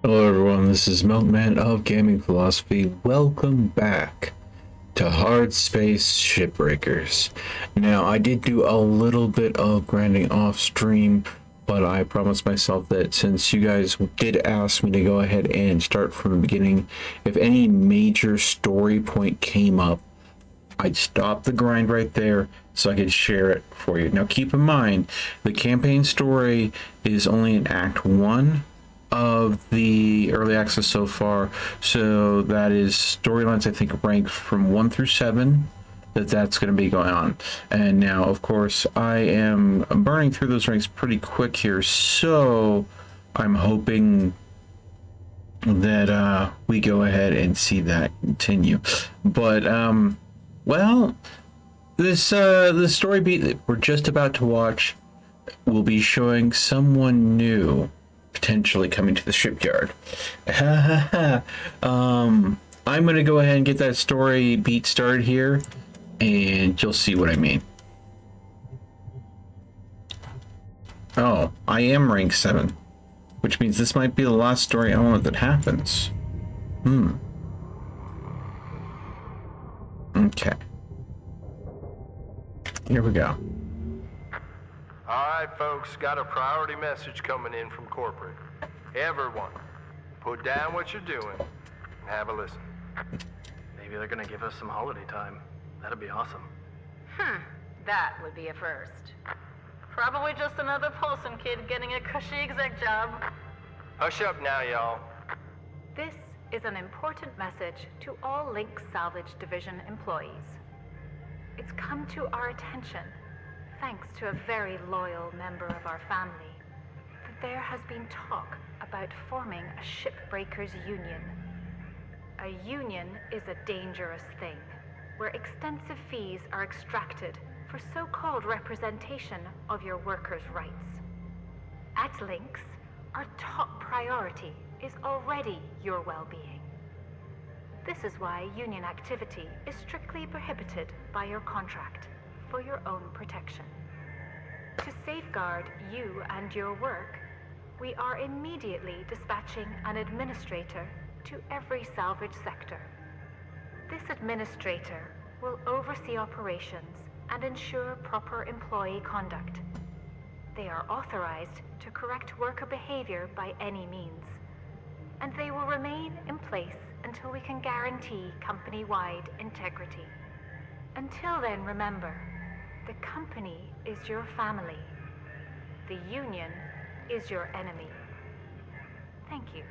Hello everyone, this is Milkman of Gaming Philosophy. Welcome back to HardSpace Shipbreakers. Now, I did do a little bit of grinding off stream, but I promised myself that since you guys did ask me to go ahead and start from the beginning, if any major story point came up, I'd stop the grind right there so I could share it for you. Now keep in mind, the campaign story is only in Act 1 of the early access so far, so that is storylines I think ranked from 1 through 7 that's going to be going on. And now of course I am burning through those ranks pretty quick here, so I'm hoping that we go ahead and see that continue. But well, this the story beat that we're just about to watch will be showing someone new potentially coming to the shipyard. I'm gonna go ahead and get that story beat started here, and you'll see what I mean. Oh, I am rank 7, which means this might be the last story element that happens. Okay. Here we go. Alright folks, got a priority message coming in from corporate. Everyone, put down what you're doing and have a listen. Maybe they're gonna give us some holiday time. That'd be awesome. That would be a first. Probably just another Paulson kid getting a cushy exec job. Hush up now, y'all. This is an important message to all Link Salvage Division employees. It's come to our attention, thanks to a very loyal member of our family, that there has been talk about forming a Shipbreakers union. A union is a dangerous thing, where extensive fees are extracted for so-called representation of your workers' rights. At Lynx, our top priority is already your well-being. This is why union activity is strictly prohibited by your contract for your own protection. To safeguard you and your work, we are immediately dispatching an administrator to every salvage sector. This administrator will oversee operations and ensure proper employee conduct. They are authorized to correct worker behavior by any means, and they will remain in place until we can guarantee company-wide integrity. Until then, remember, the company is your family. The union is your enemy. Thank you.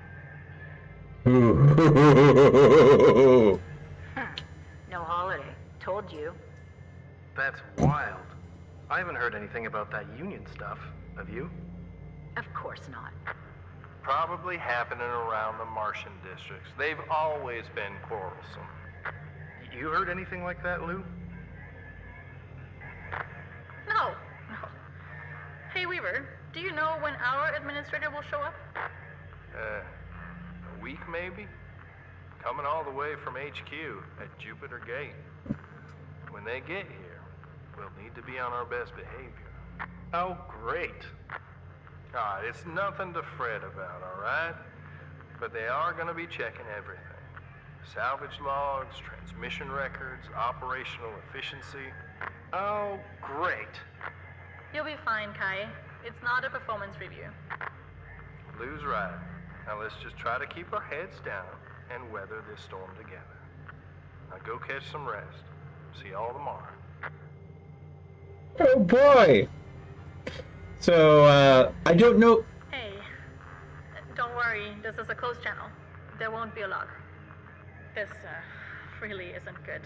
No holiday. Told you. That's wild. I haven't heard anything about that union stuff. Have you? Of course not. Probably happening around the Martian districts. They've always been quarrelsome. You heard anything like that, Lou? No. Hey, Weaver, do you know when our administrator will show up? A week maybe? Coming all the way from HQ at Jupiter Gate. When they get here, we'll need to be on our best behavior. Oh, great. Alright, it's nothing to fret about, alright? But they are gonna be checking everything. Salvage logs, transmission records, operational efficiency. Oh, great. You'll be fine, Kai. It's not a performance review. Lou's right. Now let's just try to keep our heads down and weather this storm together. Now go catch some rest. See y'all tomorrow. Oh boy! So, I don't know. Hey, don't worry, this is a closed channel. There won't be a log. This, really isn't good.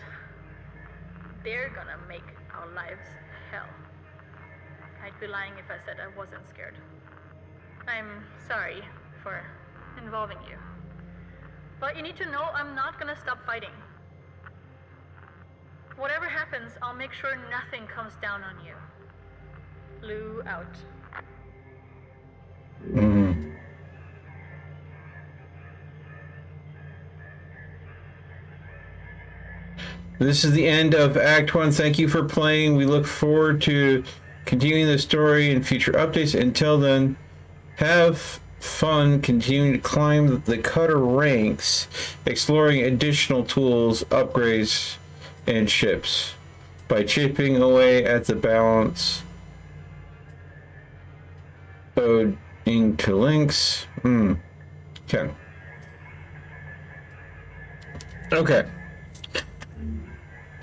They're gonna make our lives hell. I'd be lying if I said I wasn't scared. I'm sorry for involving you. But you need to know I'm not gonna stop fighting. Whatever happens, I'll make sure nothing comes down on you. Lou out. This is the end of Act 1. Thank you for playing. We look forward to continuing the story in future updates. Until then, have fun continuing to climb the cutter ranks, exploring additional tools, upgrades, and ships by chipping away at the balance owing to links. Okay. Okay.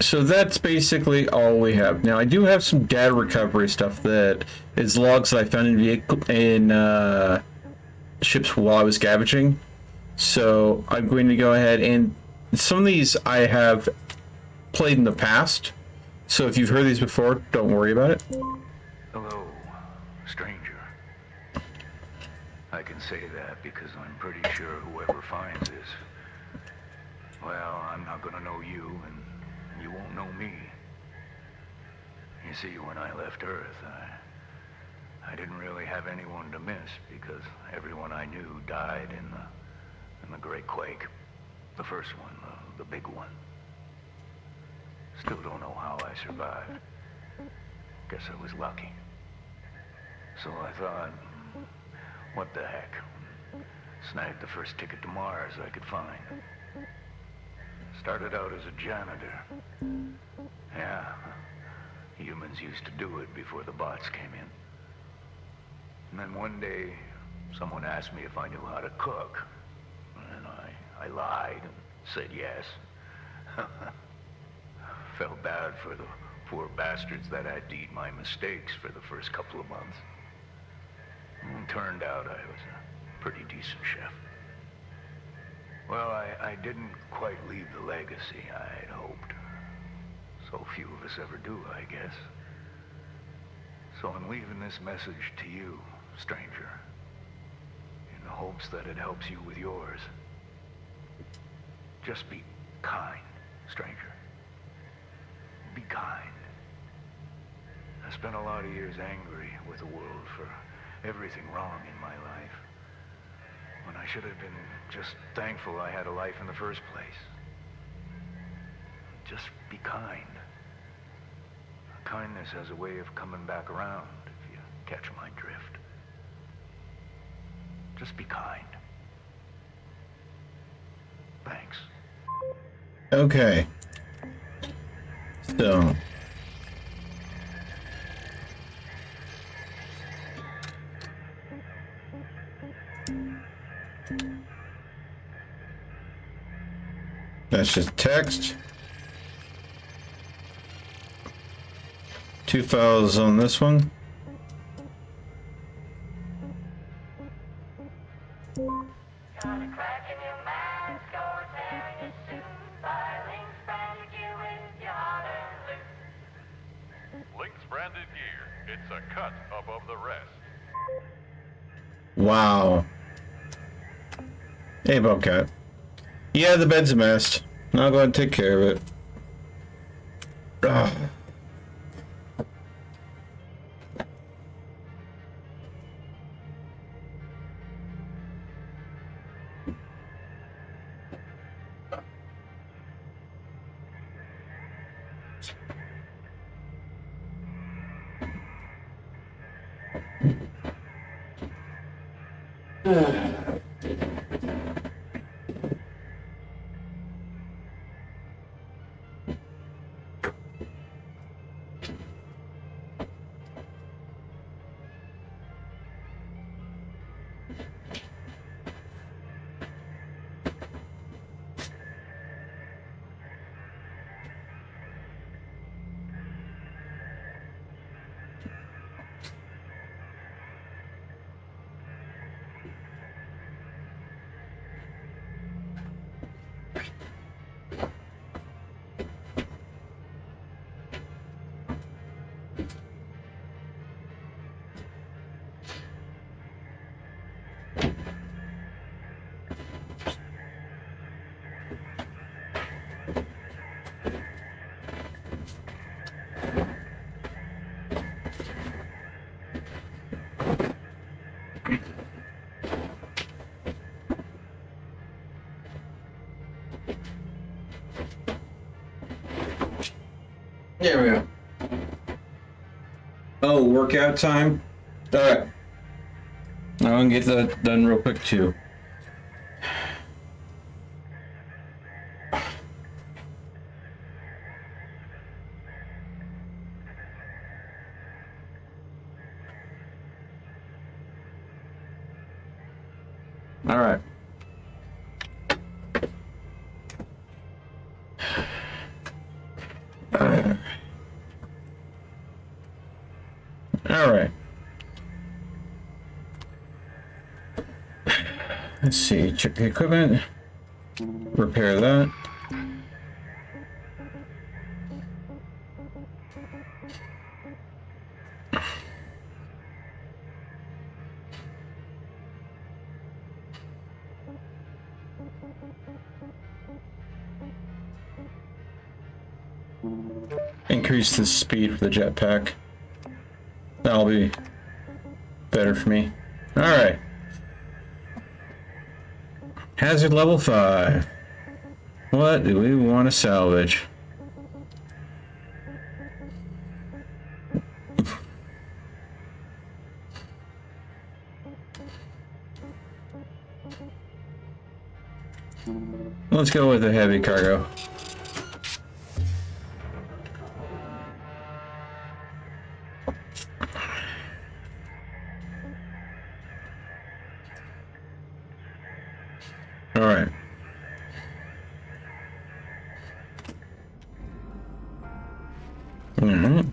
So that's basically all we have. Now I do have some data recovery stuff that is logs that I found in ships while I was scavenging. So I'm going to go ahead and some of these I have played in the past. So if you've heard these before, don't worry about it. Hello, stranger. I can say that because I'm pretty sure whoever finds this, well, I'm not gonna know you, and you won't know me. You see, when I left Earth, I didn't really have anyone to miss because everyone I knew died in the Great Quake. The first one, the big one. Still don't know how I survived. Guess I was lucky. So I thought, what the heck? Snagged the first ticket to Mars I could find. Started out as a janitor. Yeah, humans used to do it before the bots came in. And then one day, someone asked me if I knew how to cook. And I lied and said yes. Felt bad for the poor bastards that had to eat my mistakes for the first couple of months. And turned out I was a pretty decent chef. Well, I didn't quite leave the legacy I'd hoped. So few of us ever do, I guess. So I'm leaving this message to you, stranger, in the hopes that it helps you with yours. Just be kind, stranger. Be kind. I spent a lot of years angry with the world for everything wrong in my life, when I should have been just thankful I had a life in the first place. Just be kind. Kindness has a way of coming back around, if you catch my drift. Just be kind. Thanks. Okay. So. That's just text. 2 files on this one. Branded gear. It's a cut above the rest. Wow. Hey, Bobcat. Yeah, the bed's a mess. I'll go ahead and take care of it. Ugh. There we go. Oh, workout time? Alright. I'll get that done real quick too. All right. All right. Let's see. Check the equipment. Repair that. Increase the speed for the jetpack. That'll be better for me. Alright. Hazard level 5. What do we want to salvage? Let's go with the heavy cargo. All right. Mm-hmm.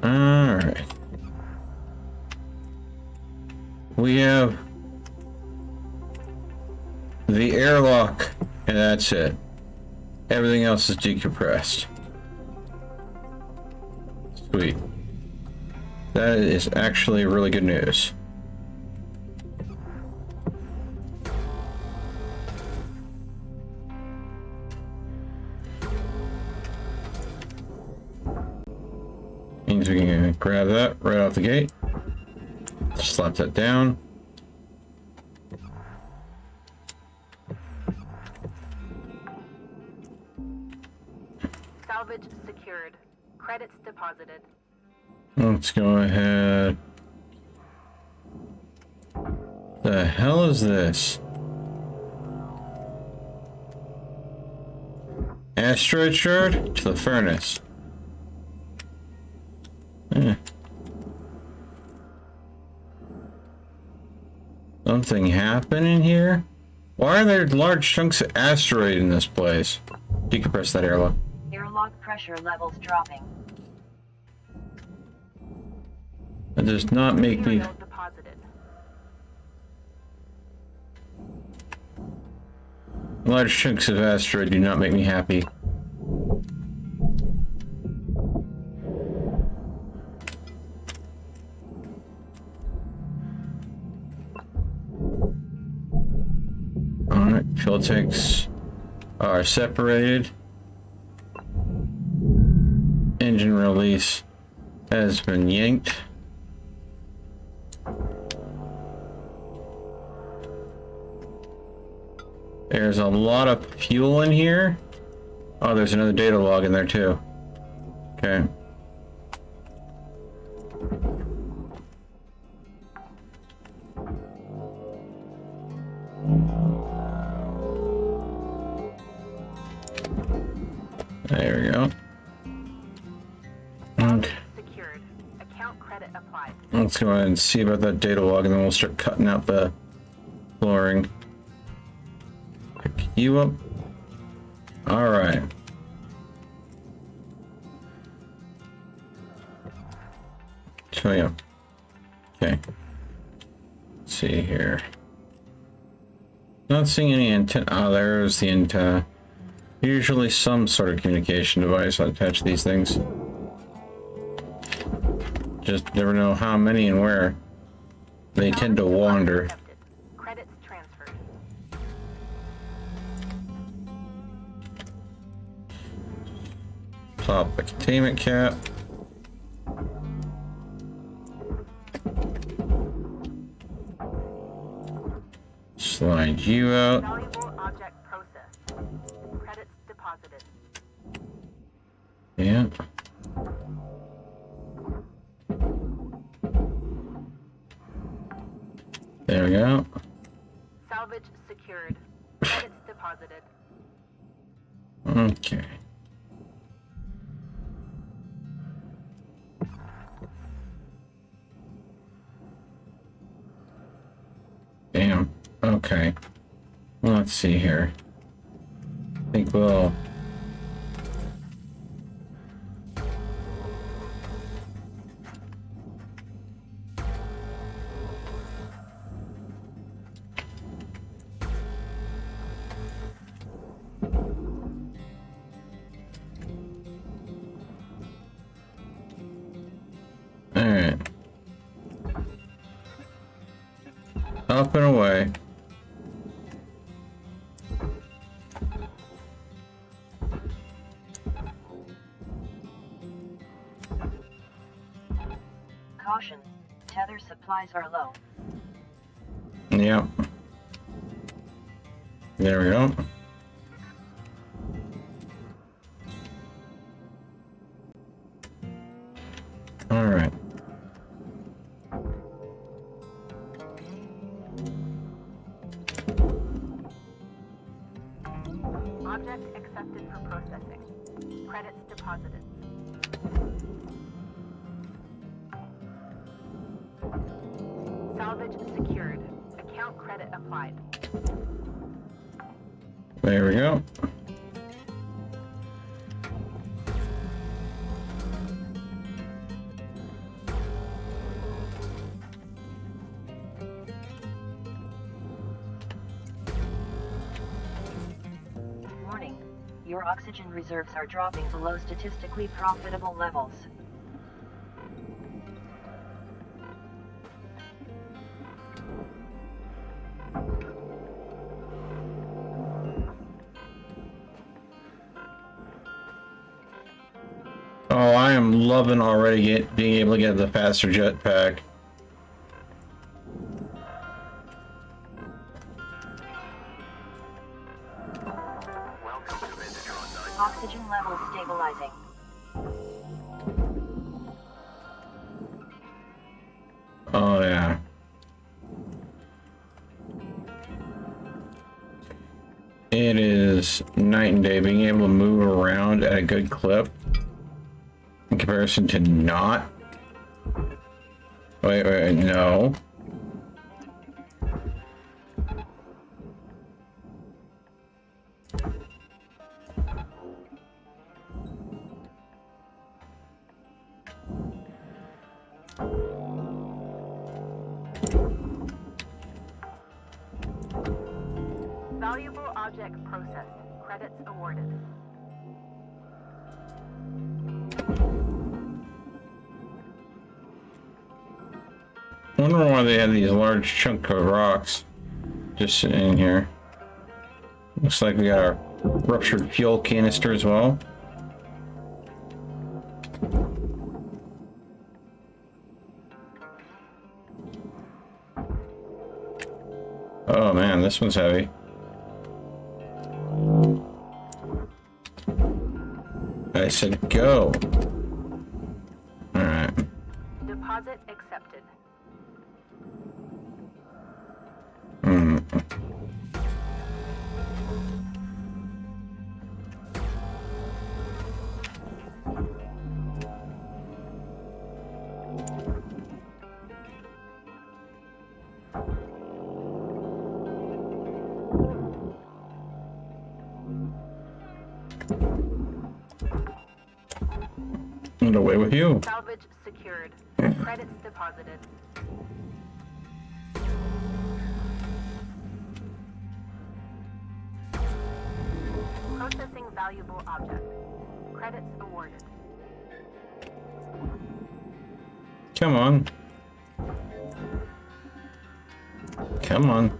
All right. We have the airlock, and that's it. Everything else is decompressed. Sweet. That is actually really good news. Means we can grab that right off the gate. Slap that down. Salvage secured. Credits deposited. Let's go ahead. The hell is this? Asteroid shard to the furnace. Something happening here? Why are there large chunks of asteroid in this place? Decompress that airlock. Airlock pressure levels dropping. That does not make me... Material deposited. Large chunks of asteroid do not make me happy. Alright, fuel tanks are separated. Engine release has been yanked. There's a lot of fuel in here. Oh, there's another data log in there too. Okay. There we go. And Secured. Account credit applied. let's go ahead and see about that data log, and then we'll start cutting out the flooring. Pick you up. All right. So yeah. Okay. Let's see here. Not seeing any antenna. Oh, there's the antenna. Usually some sort of communication device attached to these things. Just never know how many and where. They tend to wander. Credits transferred. Pop the containment cap. Slide you out. Valuable object processed. Credits deposited. There we go. Salvage secured. Credits deposited. Okay. Damn. Okay. Well, let's see here. I think we'll... Alright. Up and away. Caution. Tether supplies are low. Yep. There we go. All right. Object accepted for processing. Credits deposited. Salvage secured. Account credit applied. There we go. Warning. Your oxygen reserves are dropping below statistically profitable levels. Oh, I am loving already being able to get the faster jetpack. Oxygen levels stabilizing. Oh, yeah. It is night and day being able to move around at a good clip in comparison to not. Wait, no. Valuable object processed. Credits awarded. I wonder why they had these large chunk of rocks just sitting in here. Looks like we got our ruptured fuel canister as well. Oh man, this one's heavy. I said go. Alright. Deposit accepted. And away with you. Salvage secured. Credits deposited. Processing valuable object. Credits awarded. Come on. Come on.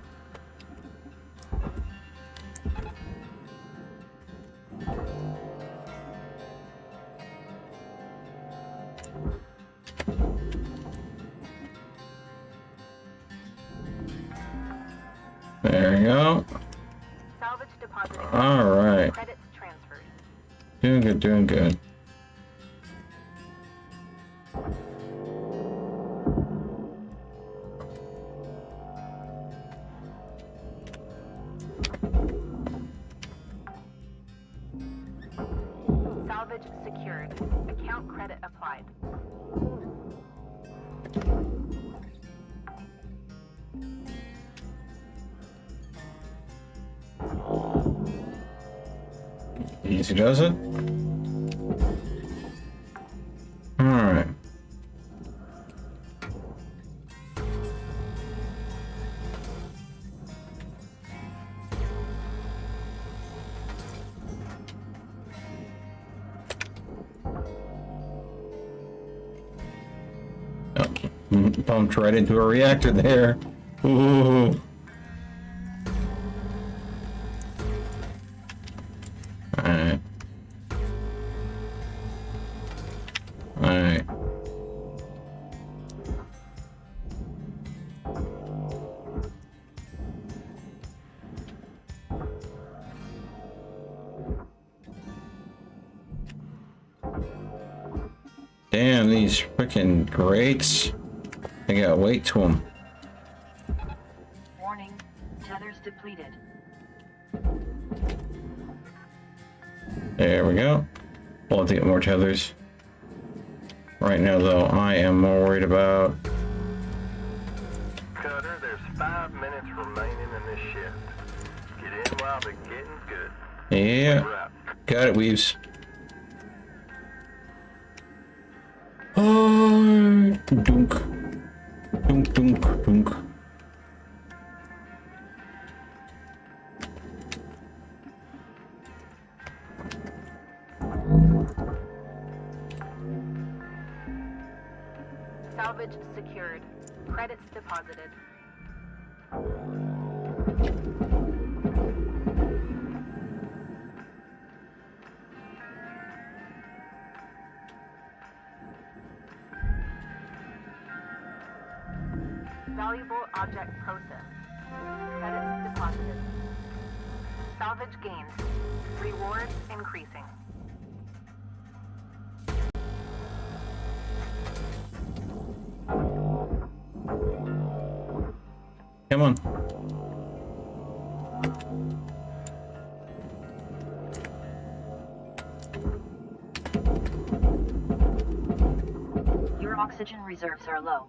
There you go. Salvage deposited. All right. Credits transferred. Doing good, doing good. Salvage secured. Account credit applied. Easy does it. Alright. Bumped right into a reactor there. Ooh. Alright. Alright. Damn, these freaking grates. They got weight to them. Warning, tethers depleted. There we go. We'll have to get more tethers. Right now, though, I am more worried about... Cutter, there's 5 minutes remaining in this shift. Get in while the getting's good. Yeah. Right. Got it, Weaves. Oh, dunk. Dunk, dunk, dunk. Salvage secured. Credits deposited. Valuable object processed. Credits deposited. Salvage gains. Rewards increasing. Come on. Your oxygen reserves are low.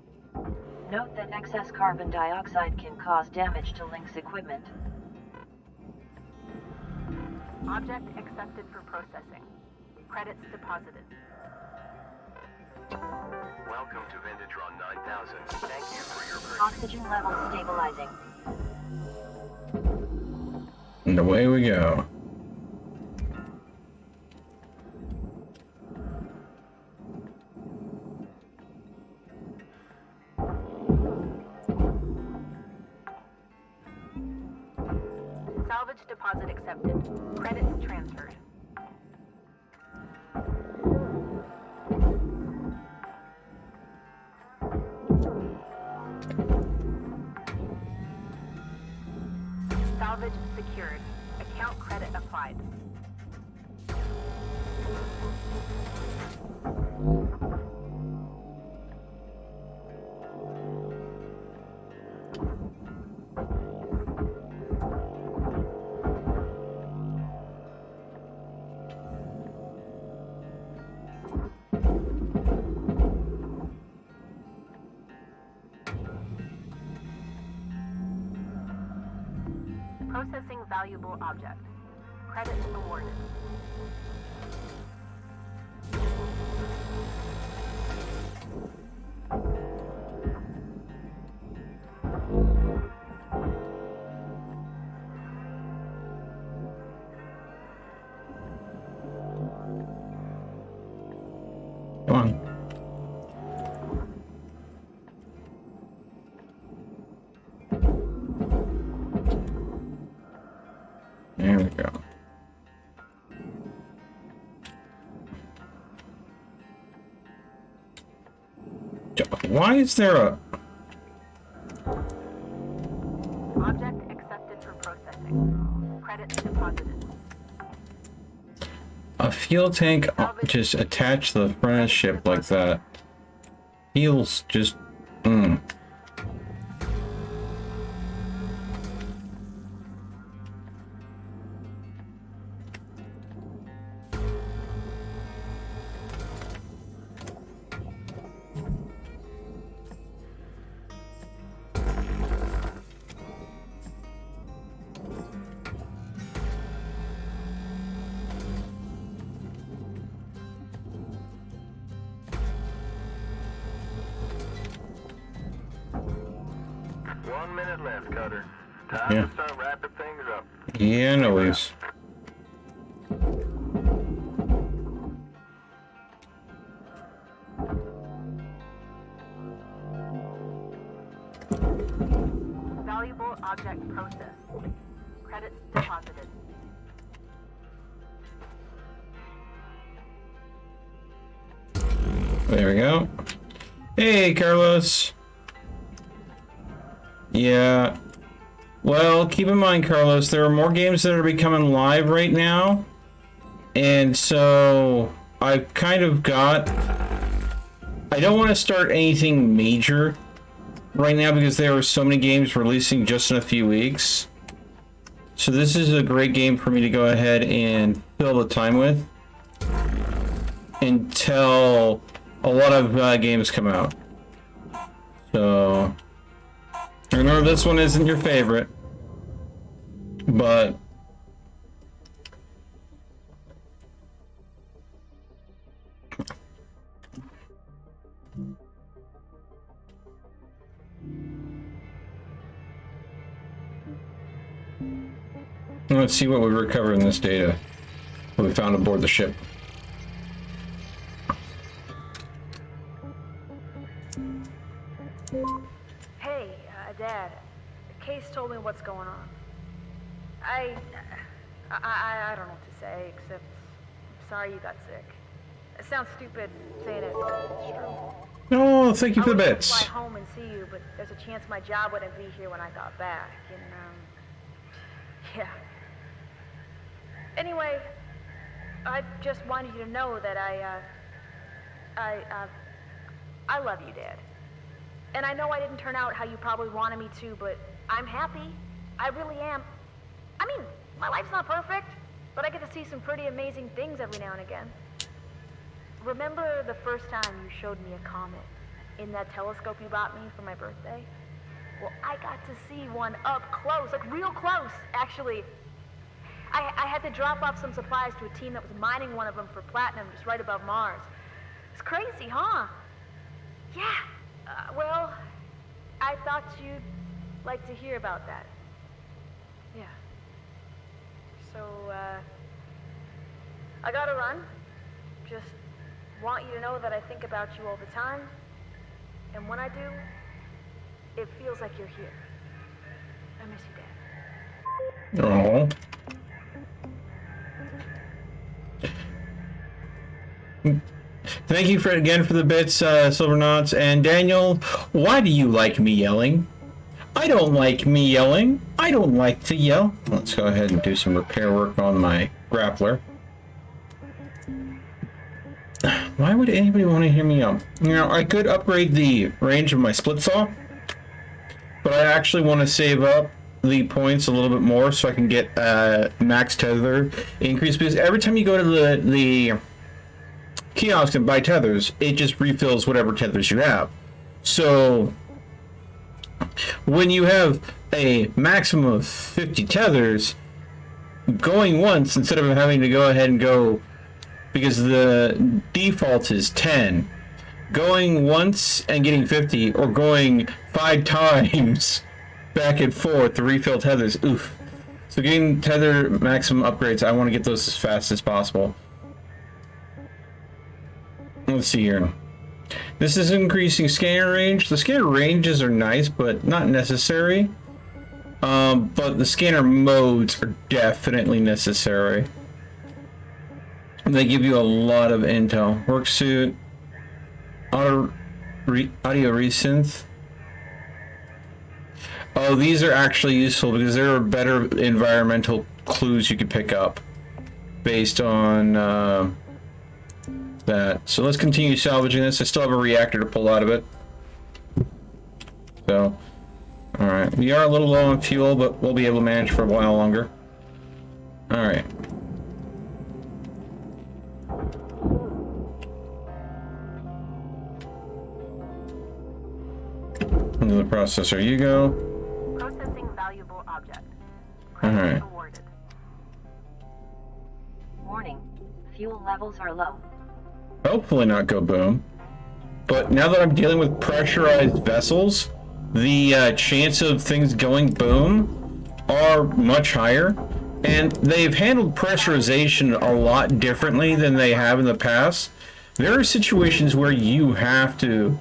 Note that excess carbon dioxide can cause damage to Link's equipment. Object accepted for processing. Credits deposited. Welcome to Vintatron 9000. Thank you for your purchase. Oxygen levels stabilizing. And away we go. Salvage deposit accepted. Credits transferred. Salvage secured. Account credit applied. Processing valuable object. Credits awarded. Come on. There we go. Why is there a... Object accepted for processing. Credits deposited. A fuel tank just attached to the front of the ship like that? Feels just... 1 minute left, Cutter. Time Yeah. to start wrapping things up. Yeah, no worries. Valuable object processed. Credits deposited. There we go. Hey, Carlos. Yeah. Well, keep in mind, Carlos, there are more games that are becoming live right now. And so I've kind of got... I don't want to start anything major right now because there are so many games releasing just in a few weeks. So this is a great game for me to go ahead and fill the time with until a lot of games come out. So I know this one isn't your favorite, but let's see what we recovered in this data. What we found aboard the ship. Hey, Dad. Case told me what's going on. I don't know what to say, except I'm sorry you got sick. It sounds stupid saying it, but it's true. Oh, thank you for the I bits. was gonna fly home and see you, but there's a chance my job wouldn't be here when I got back, and yeah. Anyway, I just wanted you to know that I love you, Dad. And I know I didn't turn out how you probably wanted me to, but I'm happy. I really am. I mean, my life's not perfect, but I get to see some pretty amazing things every now and again. Remember the first time you showed me a comet in that telescope you bought me for my birthday? Well, I got to see one up close, like real close, actually. I had to drop off some supplies to a team that was mining one of them for platinum just right above Mars. It's crazy, huh? Yeah. Well, I thought you'd like to hear about that. Yeah. So, I gotta run. Just want you to know that I think about you all the time. And when I do, it feels like you're here. I miss you, Dad. Oh. Thank you again for the bits, Silvernauts. And Daniel, why do you like me yelling? I don't like me yelling. I don't like to yell. Let's go ahead and do some repair work on my grappler. Why would anybody want to hear me yell? You know, I could upgrade the range of my split saw, but I actually want to save up the points a little bit more so I can get max tether increase, because every time you go to the kiosk and buy tethers, it just refills whatever tethers you have. So when you have a maximum of 50 tethers, going once instead of having to go ahead and go, because the default is 10, going once and getting 50, or going 5 times back and forth to refill tethers, oof. So getting tether maximum upgrades, I want to get those as fast as possible. Let's see here. This is increasing scanner range. The scanner ranges are nice, but not necessary. But the scanner modes are definitely necessary. And they give you a lot of intel. Worksuit, audio resynth. Oh, these are actually useful because there are better environmental clues you can pick up based on that. So let's continue salvaging this. I still have a reactor to pull out of it. So, alright. We are a little low on fuel, but we'll be able to manage for a while longer. Alright. Into the processor you go. Processing valuable object. Alright. Awarded. Warning, fuel levels are low. Hopefully not go boom. But now that I'm dealing with pressurized vessels, the chance of things going boom are much higher. And they've handled pressurization a lot differently than they have in the past. There are situations where you have to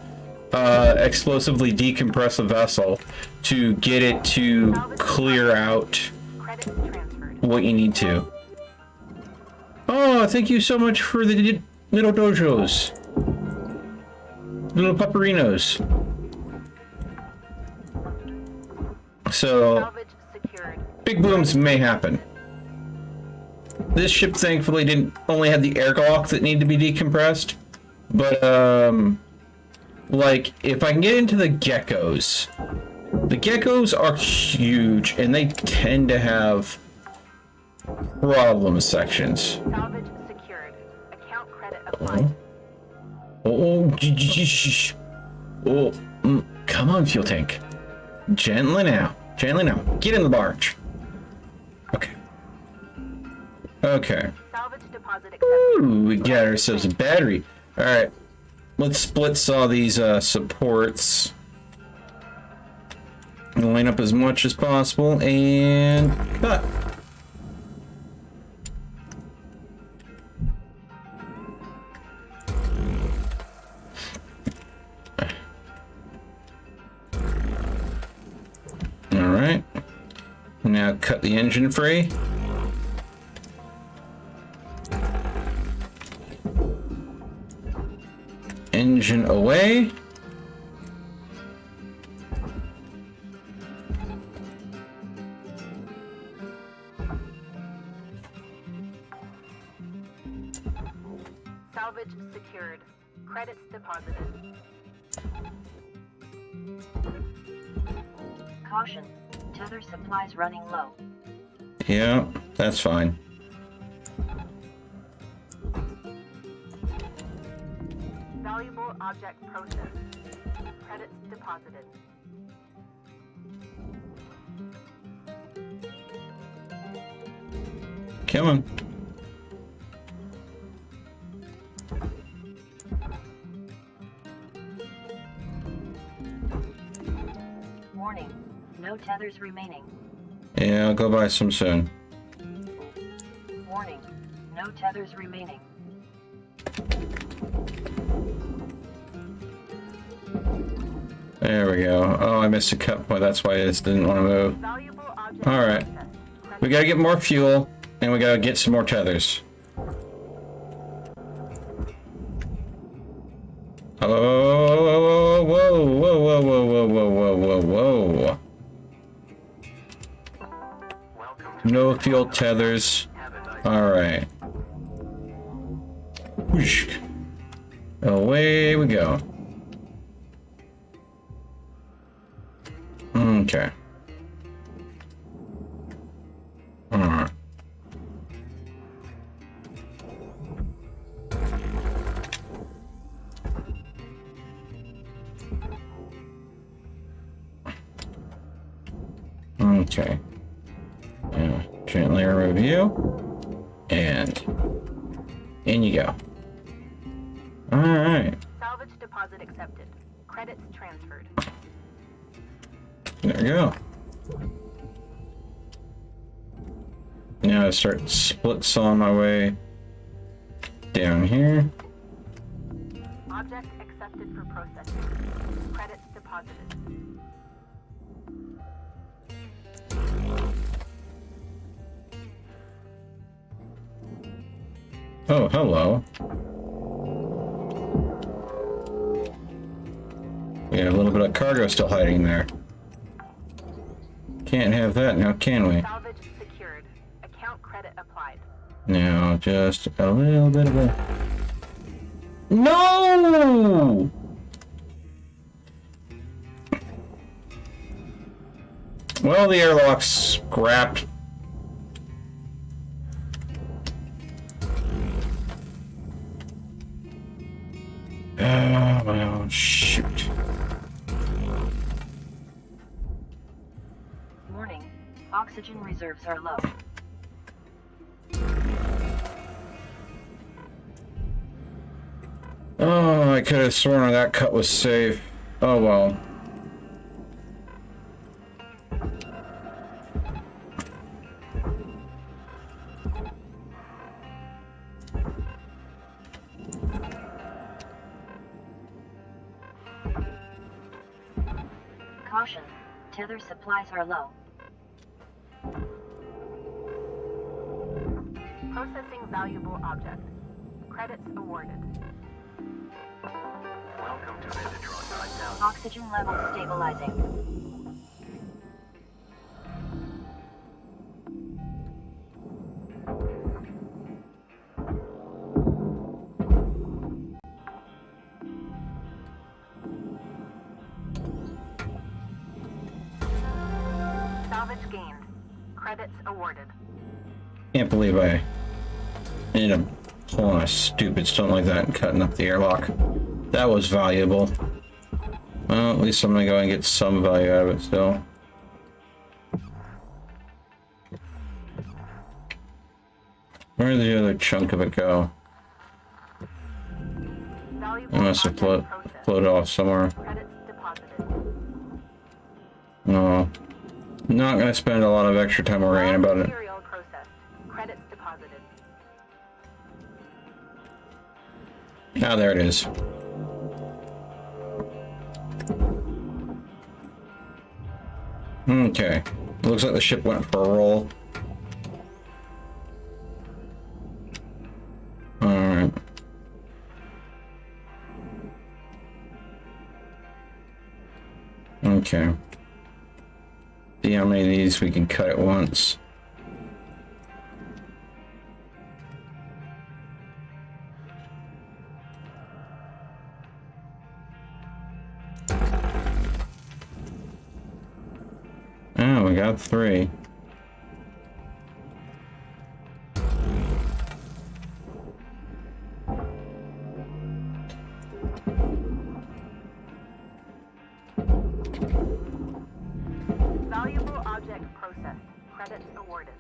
explosively decompress a vessel to get it to clear out what you need to. Oh, thank you so much for the little dojos. Little pupperinos. So, big booms may happen. This ship thankfully didn't only have the airlock that needed to be decompressed, but like if I can get into the geckos are huge and they tend to have problem sections. Salvage secured. Account credit applied. Come on, fuel tank. Gently now. Get in the barge. Okay. Salvage deposit accepted. Ooh, we got ourselves a battery. All right, let's split saw these supports. Line up as much as possible and cut. All right. Now cut the engine free. Engine away. Salvage secured. Credits deposited. Caution. Tether supplies running low. Yeah, that's fine. Valuable object processed. Credits deposited. Come on. Warning. No tethers remaining. Yeah, I'll go buy some soon. Warning. No tethers remaining. There we go. Oh, I missed a cut point. That's why I just didn't want to move. All right. We gotta get more fuel, and we gotta get some more tethers. Oh, whoa, whoa, whoa, whoa, whoa, whoa, whoa, whoa, whoa. No fuel tethers. All right. Whoosh. Away we go. Okay. Alright. Okay. Yeah. Gently review. And in you go. Alright. Salvage deposit accepted. Credits transferred. There we go. Now I start split sawing my way down here. Object accepted for processing. Credits deposited. Oh, hello. We got a little bit of cargo still hiding there. Can't have that now, can we? Salvage secured. Account credit applied. Now, just a little bit of a... No! Well, the airlock's scrapped. Well, shoot. Warning. Oxygen reserves are low. Oh, I could have sworn that cut was safe. Oh well. Caution, tether supplies are low. Processing valuable object. Credits awarded. Welcome to Metatron 9000. Oxygen levels stabilizing. Salvage gained. Credits awarded. Can't believe I ended up pulling a stupid stunt like that and cutting up the airlock. That was valuable. Well, at least I'm gonna go and get some value out of it still. Where did the other chunk of it go? Valuable It must have object processed. floated off somewhere. Credits deposited. No. Not gonna spend a lot of extra time worrying about it. Material processed. Credits deposited. Ah, there it is. Okay. Looks like the ship went for a roll. Alright. Okay. See how many of these we can cut at once. Oh, we got 3. Valuable object processed. Credits awarded.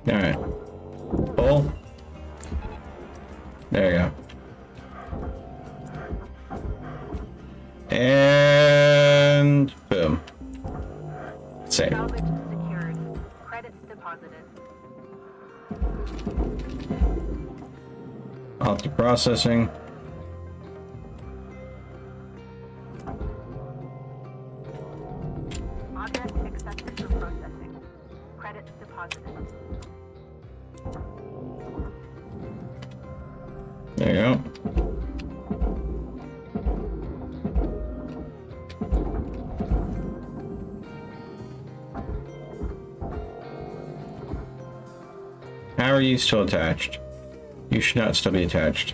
Alright. Pull. There you go. And boom. Save. Salvage secured. Credits deposited. Opti processing. Object accepted for processing. Credits deposited. There you go. How are you still attached? You should not still be attached.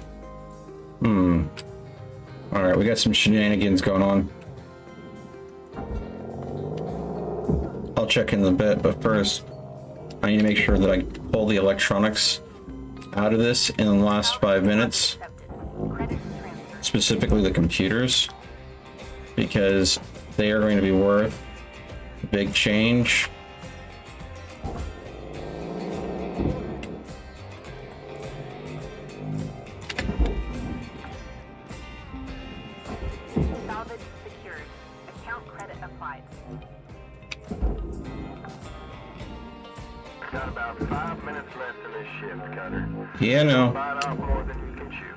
Alright, we got some shenanigans going on. I'll check in a bit, but first, I need to make sure that I pull the electronics out of this in the last 5 minutes. Credits transferred. Specifically the computers, because they are going to be worth a big change. Salvage secured. Account credit applied. Got about 5 minutes left in this shift, Cutter. Yeah, no. Bite off more than you can chew.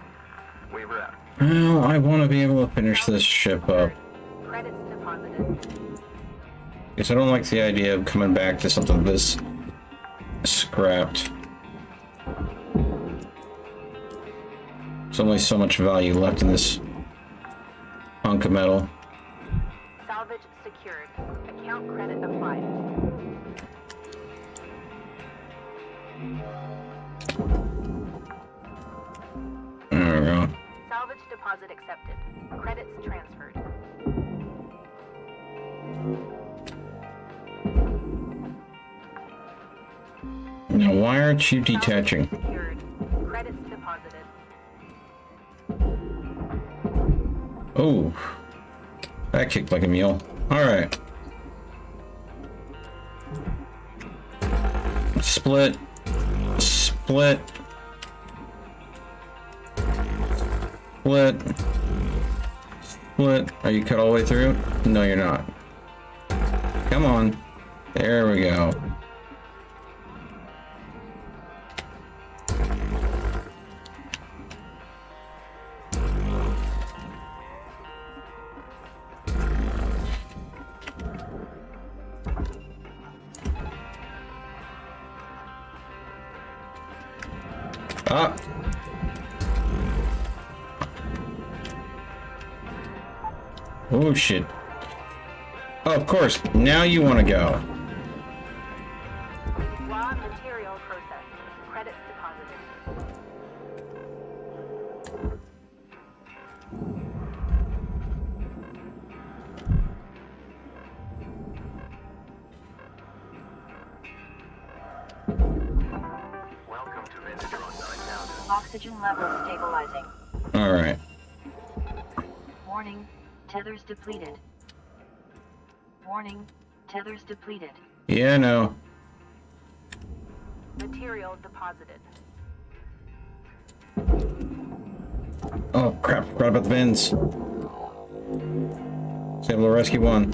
Weaver out. Well, I want to be able to finish this ship up. Credits deposited. Because I don't like the idea of coming back to something this scrapped. There's only so much value left in this hunk of metal. Salvage secured. Account credit applied. There we go. Salvage deposit accepted. Credits transferred. Now, why aren't you detaching? Salvage secured. Credits Oh, that kicked like a mule. All right. Split. Split. Split. Split. Are you cut all the way through? No, you're not. Come on. There we go. Ah. Oh shit. Oh, of course. Now you want to go. Raw material processed. Credits deposited. Welcome to Visitor on 9000. Oxygen levels stabilizing. All right. Warning, tethers depleted. Warning, tethers depleted. Yeah, no. Material deposited. Oh crap! Forgot about the bins. Was able to rescue one.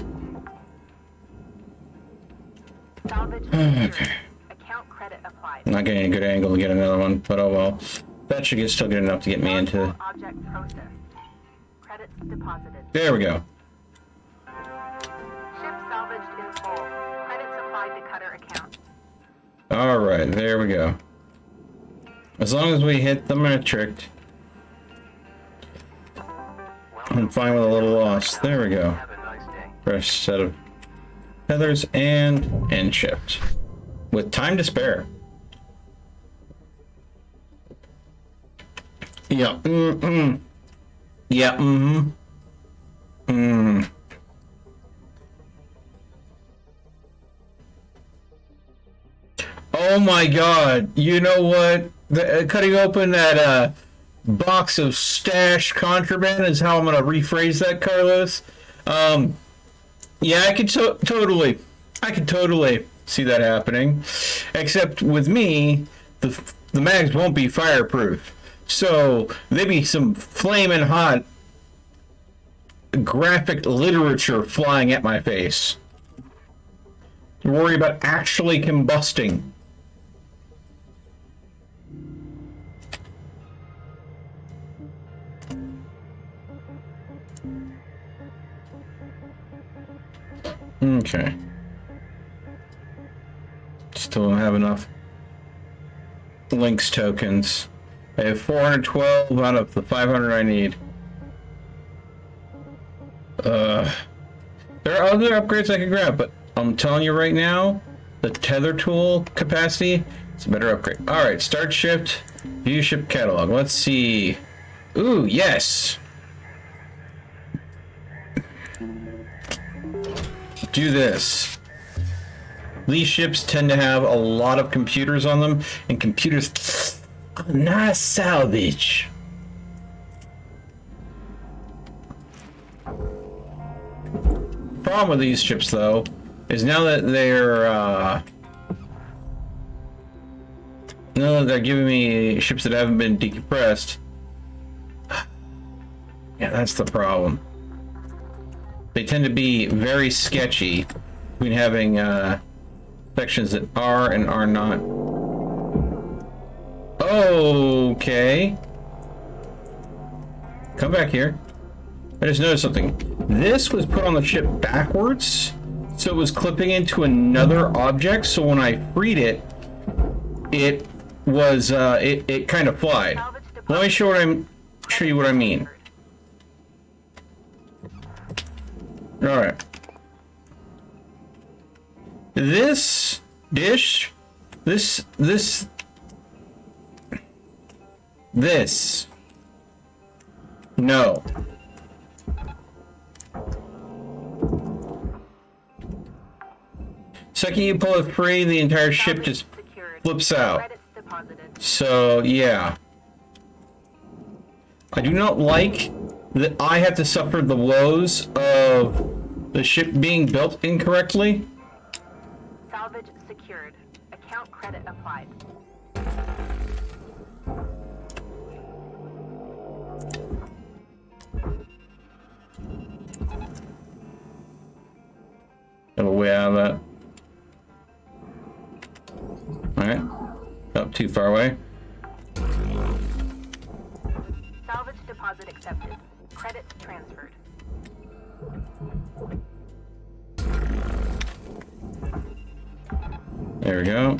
Salvage Okay. secured. Account credit applied. Not getting a good angle to get another one, but oh well. That should still get enough to get me into. Object processed. Credits deposited. There we go. Ship salvaged in full. Credits applied to cutter account. All right, there we go. As long as we hit the metric, I'm fine with a little loss. There we go. Have a nice day. Fresh set of feathers and shipped. With time to spare. Yeah. Yeah. Oh my god. You know what? Cutting open that box of stash contraband is how I'm going to rephrase that, Carlos. Yeah, I could totally see that happening. Except with me, the mags won't be fireproof. So there'd be some flaming hot graphic literature flying at my face. Worry about actually combusting. Okay. Still don't have enough Lynx tokens. I have 412 out of the 500 I need. There are other upgrades I can grab, but I'm telling you right now, the tether tool capacity is a better upgrade. Alright, start shift, view ship catalog. Let's see. Ooh, yes! Do this. These ships tend to have a lot of computers on them, and computers are not salvage. Problem with these ships, though, is now that they're giving me ships that haven't been decompressed. Yeah, that's the problem. They tend to be very sketchy between having sections that are and are not. Okay. Come back here. I just noticed something. This was put on the ship backwards, so it was clipping into another object, so when I freed it, it was it kind of flied. Let me show you what I mean. Alright. This dish, this, no. Second you pull it free, the entire ship just flips out. So, yeah. I do not like that I have to suffer the woes of the ship being built incorrectly? Salvage secured. Account credit applied. Got a way out of that. Alright. Not too far away. Salvage deposit accepted. Credits transferred. There we go.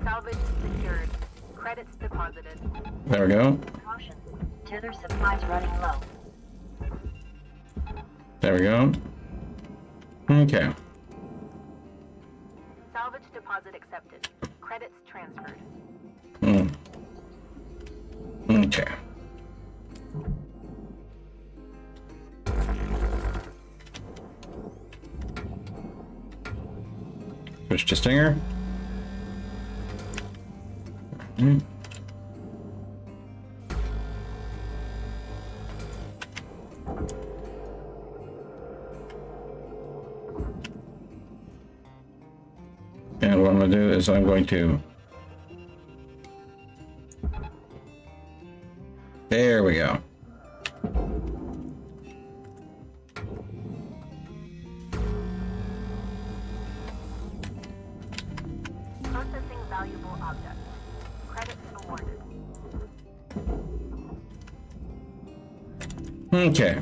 Salvage secured. Credits deposited. There we go. Caution. Tether supplies running low. There we go. Okay. Salvage deposit accepted. Credits transferred. Okay. Switch to Stinger. And what I'm going to do is I'm going to... There we go. Processing valuable objects. Credits awarded. Okay.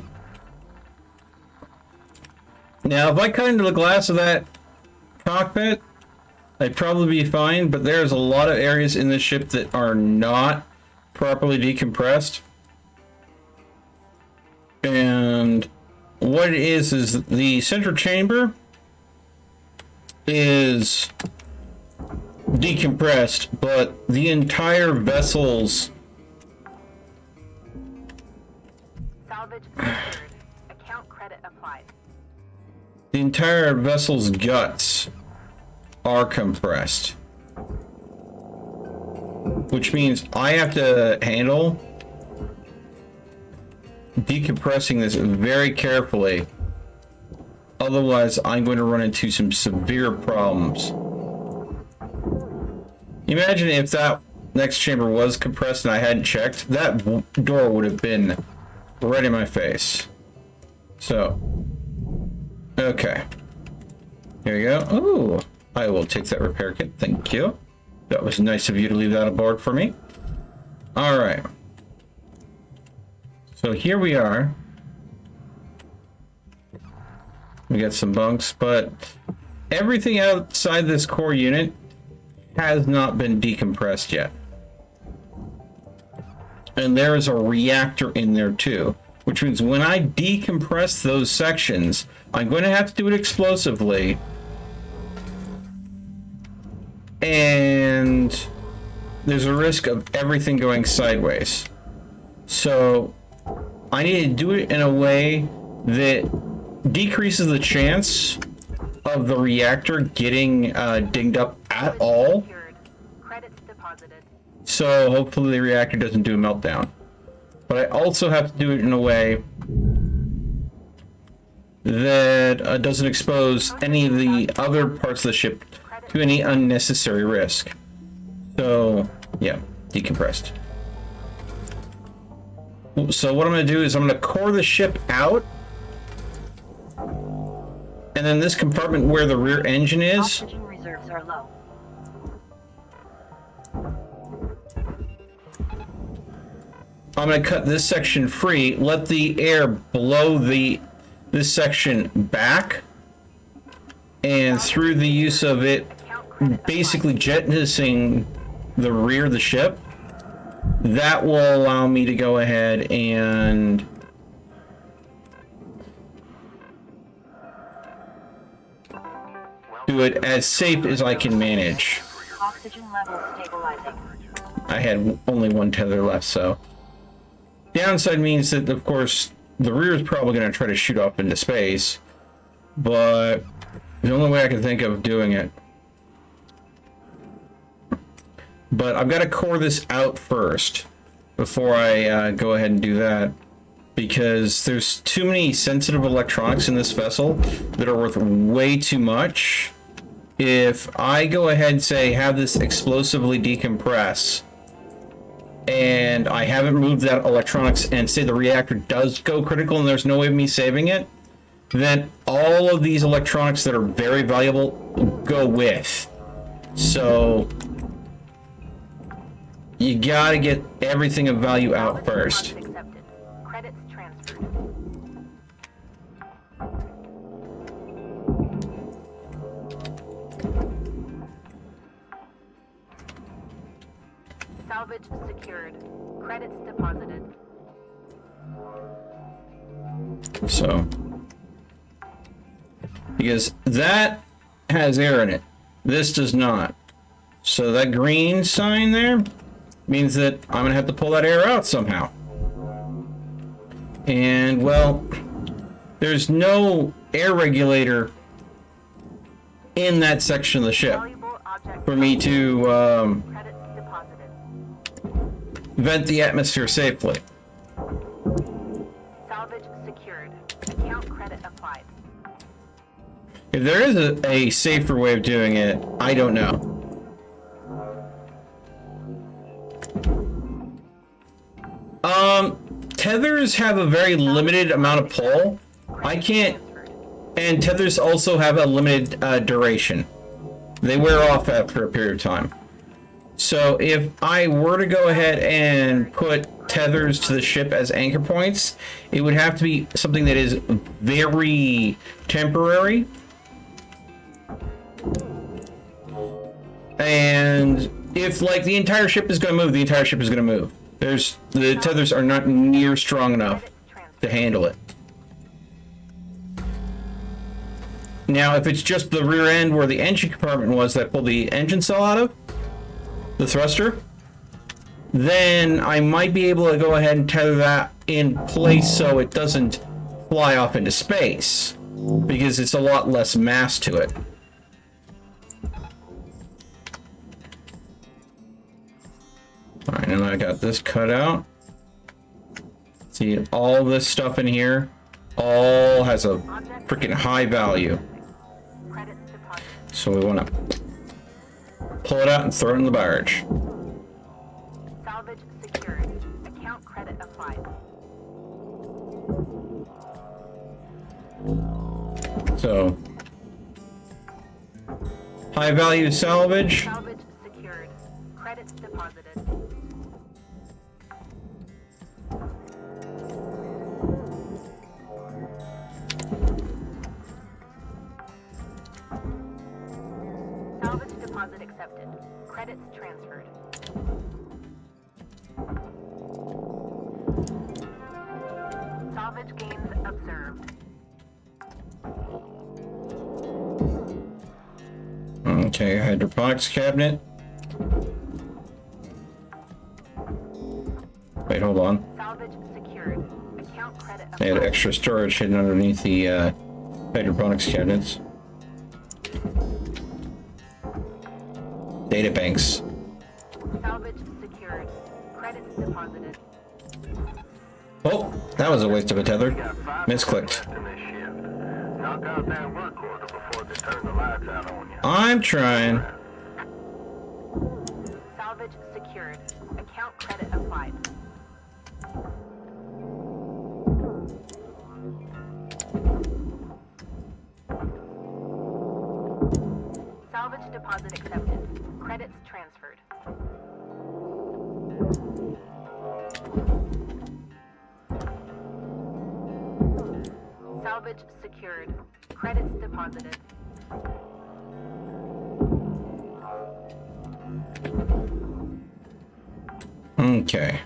Now, if I cut into the glass of that cockpit, I'd probably be fine, but there's a lot of areas in the ship that are not properly decompressed. And what it is the central chamber is decompressed, but the entire vessel's Salvage secured. Account credit applied. the entire vessel's guts are compressed, which means I have to handle decompressing this very carefully. Otherwise, I'm going to run into some severe problems. Imagine if that next chamber was compressed and I hadn't checked, that door would have been right in my face. So, okay. Here we go. Ooh, I will take that repair kit. Thank you. That was nice of you to leave that aboard for me. All right. So here we are. We got some bunks, but everything outside this core unit has not been decompressed yet. And there is a reactor in there too, which means when I decompress those sections, I'm going to have to do it explosively. And there's a risk of everything going sideways. So I need to do it in a way that decreases the chance of the reactor getting dinged up at all. Credits deposited. So hopefully the reactor doesn't do a meltdown. But I also have to do it in a way that doesn't expose any of the other parts of the ship to any unnecessary risk. So, yeah, decompressed. So what I'm going to do is I'm going to core the ship out. And then this compartment where the rear engine is, Oxygen reserves are low. I'm going to cut this section free, let the air blow this section back, and through the use of it basically jettisoning the rear of the ship, that will allow me to go ahead and do it as safe as I can manage. Oxygen levels stabilizing. I had only one tether left, so. Downside means that, of course, the rear is probably going to try to shoot off into space, but the only way I can think of doing it. But I've got to core this out first before I go ahead and do that. because there's too many sensitive electronics in this vessel that are worth way too much. If I go ahead and say have this explosively decompress, and I haven't moved that electronics, and say the reactor does go critical and there's no way of me saving it, then all of these electronics that are very valuable go with. So you gotta get everything of value out first. Credits transferred. Salvage secured. Credits deposited. So, because that has air in it, this does not. So that green sign there means that I'm gonna have to pull that air out somehow. And well, there's no air regulator in that section of the ship for me to vent the atmosphere safely. Salvage secured. Account credit applied. If there is a safer way of doing it, I don't know. Tethers have a very limited amount of pull. I can't, and tethers also have a limited duration. They wear off after a period of time. So if I were to go ahead and put tethers to the ship as anchor points, it would have to be something that is very temporary. And if like the entire ship is going to move, the entire ship is going to move. The tethers are not near strong enough to handle it. Now, if it's just the rear end where the engine compartment was that pulled the engine cell out of, the thruster, then I might be able to go ahead and tether that in place so it doesn't fly off into space, because it's a lot less mass to it. Alright, and I got this cut out. See, all this stuff in here all has a freaking high value. So we want to pull it out and throw it in the barge. Salvage secured. Account credit applied. So, high value salvage. Salvage secured. Credits deposited. Salvage deposit accepted. Credits transferred. Salvage gains observed. Okay, hydroponics cabinet. Wait, hold on. Salvage secured. Account credit They had applied. extra storage hidden underneath the hydroponics cabinets. Data banks. Salvage secured. Credits deposited. Oh, that was a waste of a tether. We got 5 Misclicked. minutes left in this shift. Knock out that work order before they turn the lights out on you. I'm trying. Salvage secured. Account credit applied. Salvage deposit accepted. Credits transferred. Salvage secured. Credits deposited. Okay.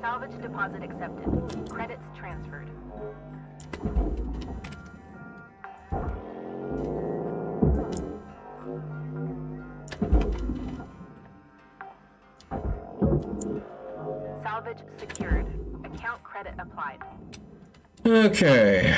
Salvage deposit accepted. Credits transferred. Salvage secured. Account credit applied. Okay.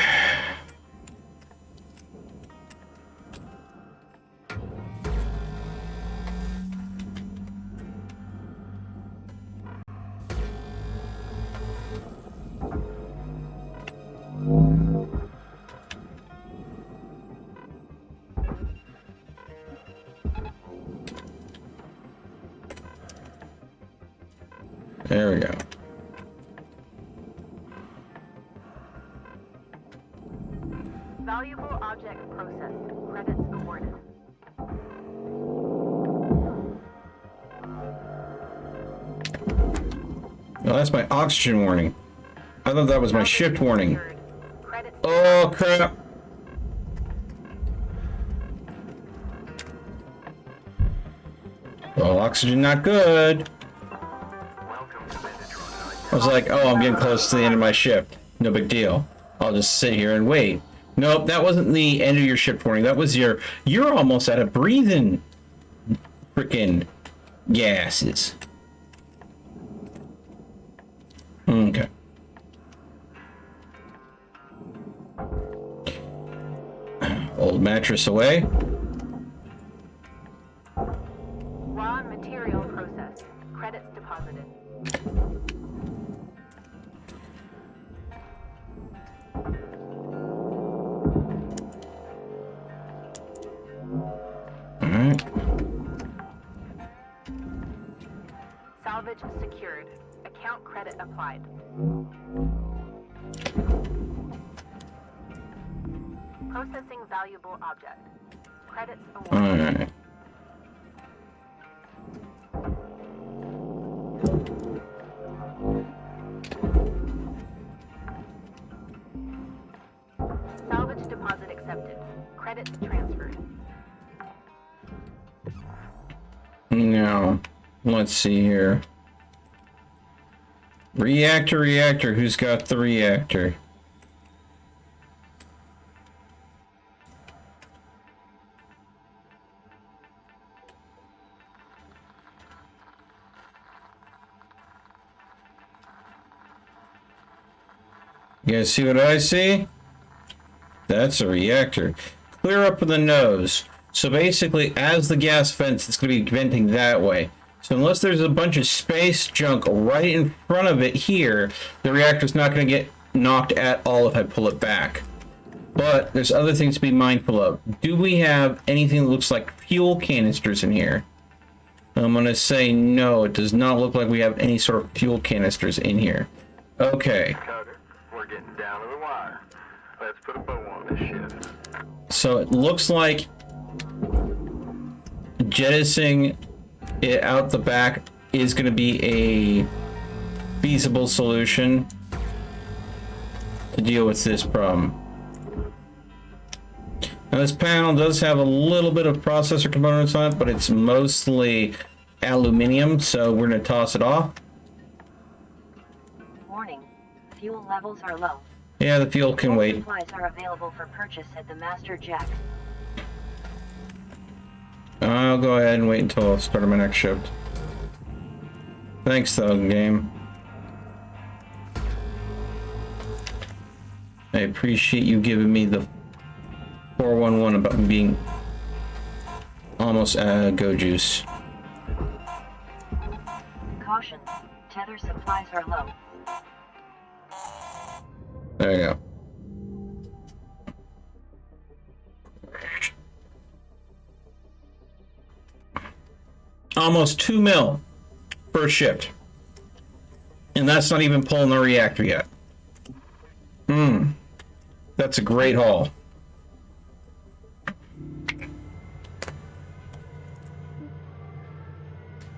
There we go. Valuable object processed. Credits awarded. Oh, that's my oxygen warning. I thought that was my shift warning. Credits. Oh, crap. Well, oxygen not good. I was like, oh, I'm getting close to the end of my shift. No big deal. I'll just sit here and wait. Nope, that wasn't the end of your shift warning. That was you're almost out of breathing freaking gases. Okay. Old mattress away. Raw material processed. Credits deposited. Alright. Salvage secured. Account credit applied. Processing valuable object. Credits awarded. Alright. Salvage deposit accepted. Credits transferred. Now, let's see here. Reactor. Who's got the reactor? You guys see what I see? That's a reactor. Clear up with the nose. So basically, as the gas vents, it's going to be venting that way. So unless there's a bunch of space junk right in front of it here, the reactor's not going to get knocked at all if I pull it back. But there's other things to be mindful of. Do we have anything that looks like fuel canisters in here? I'm going to say no. It does not look like we have any sort of fuel canisters in here. Okay. Carter, we're getting down to the wire. Let's put a bow on this shift. So it looks like jettisoning it out the back is going to be a feasible solution to deal with this problem. Now this panel does have a little bit of processor components on it, but it's mostly aluminum, so we're going to toss it off. Warning, fuel levels are low. Yeah, the fuel can All wait. supplies are available for purchase at the Master Jack. I'll go ahead and wait until I start my next shift. Thanks though, game. I appreciate you giving me the 411 about me being almost go juice. Caution, tether supplies are low. There you go. Almost 2 mil per shift. And that's not even pulling the reactor yet. That's a great haul.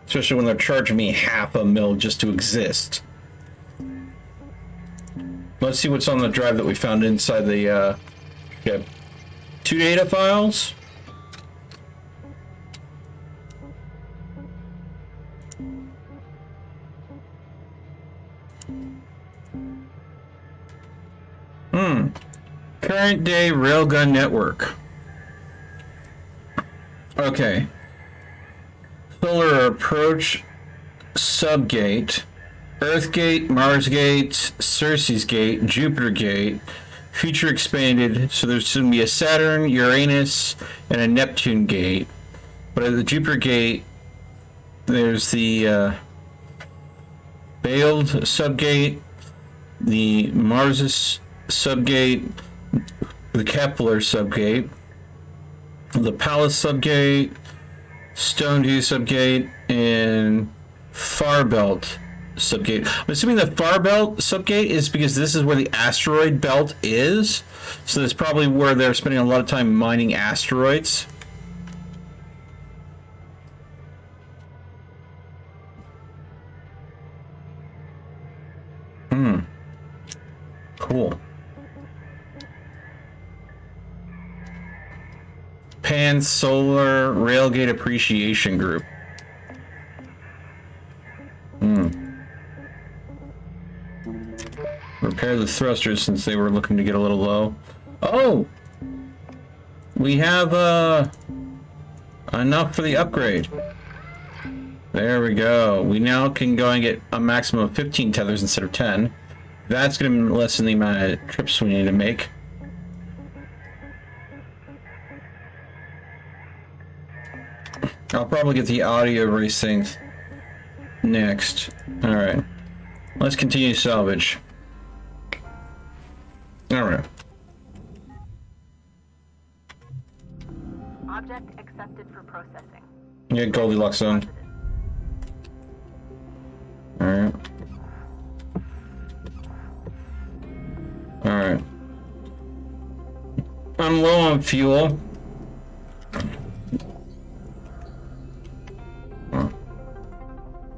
Especially when they're charging me $500,000 just to exist. Let's see what's on the drive that we found inside the ship. 2 data files. Current day railgun network. Okay. Solar approach subgate. Earth Gate, Mars Gate, Ceres Gate, Jupiter Gate, future expanded, so there's going to be a Saturn, Uranus, and a Neptune Gate. But at the Jupiter Gate, there's the Baled subgate, the Mars subgate, the Kepler subgate, the Pallas subgate, Stoneview subgate, and Farbelt subgate. I'm assuming the far belt subgate is because this is where the asteroid belt is. So that's probably where they're spending a lot of time mining asteroids. Cool. Pan Solar Railgate Appreciation Group. Repair the thrusters since they were looking to get a little low. Oh! We have enough for the upgrade. There we go. We now can go and get a maximum of 15 tethers instead of 10. That's going to lessen the amount of trips we need to make. I'll probably get the audio race things next. Alright. Let's continue salvage. Alright. Object accepted for processing. Yeah, Goldilocks zone. Alright. Alright. I'm low on fuel.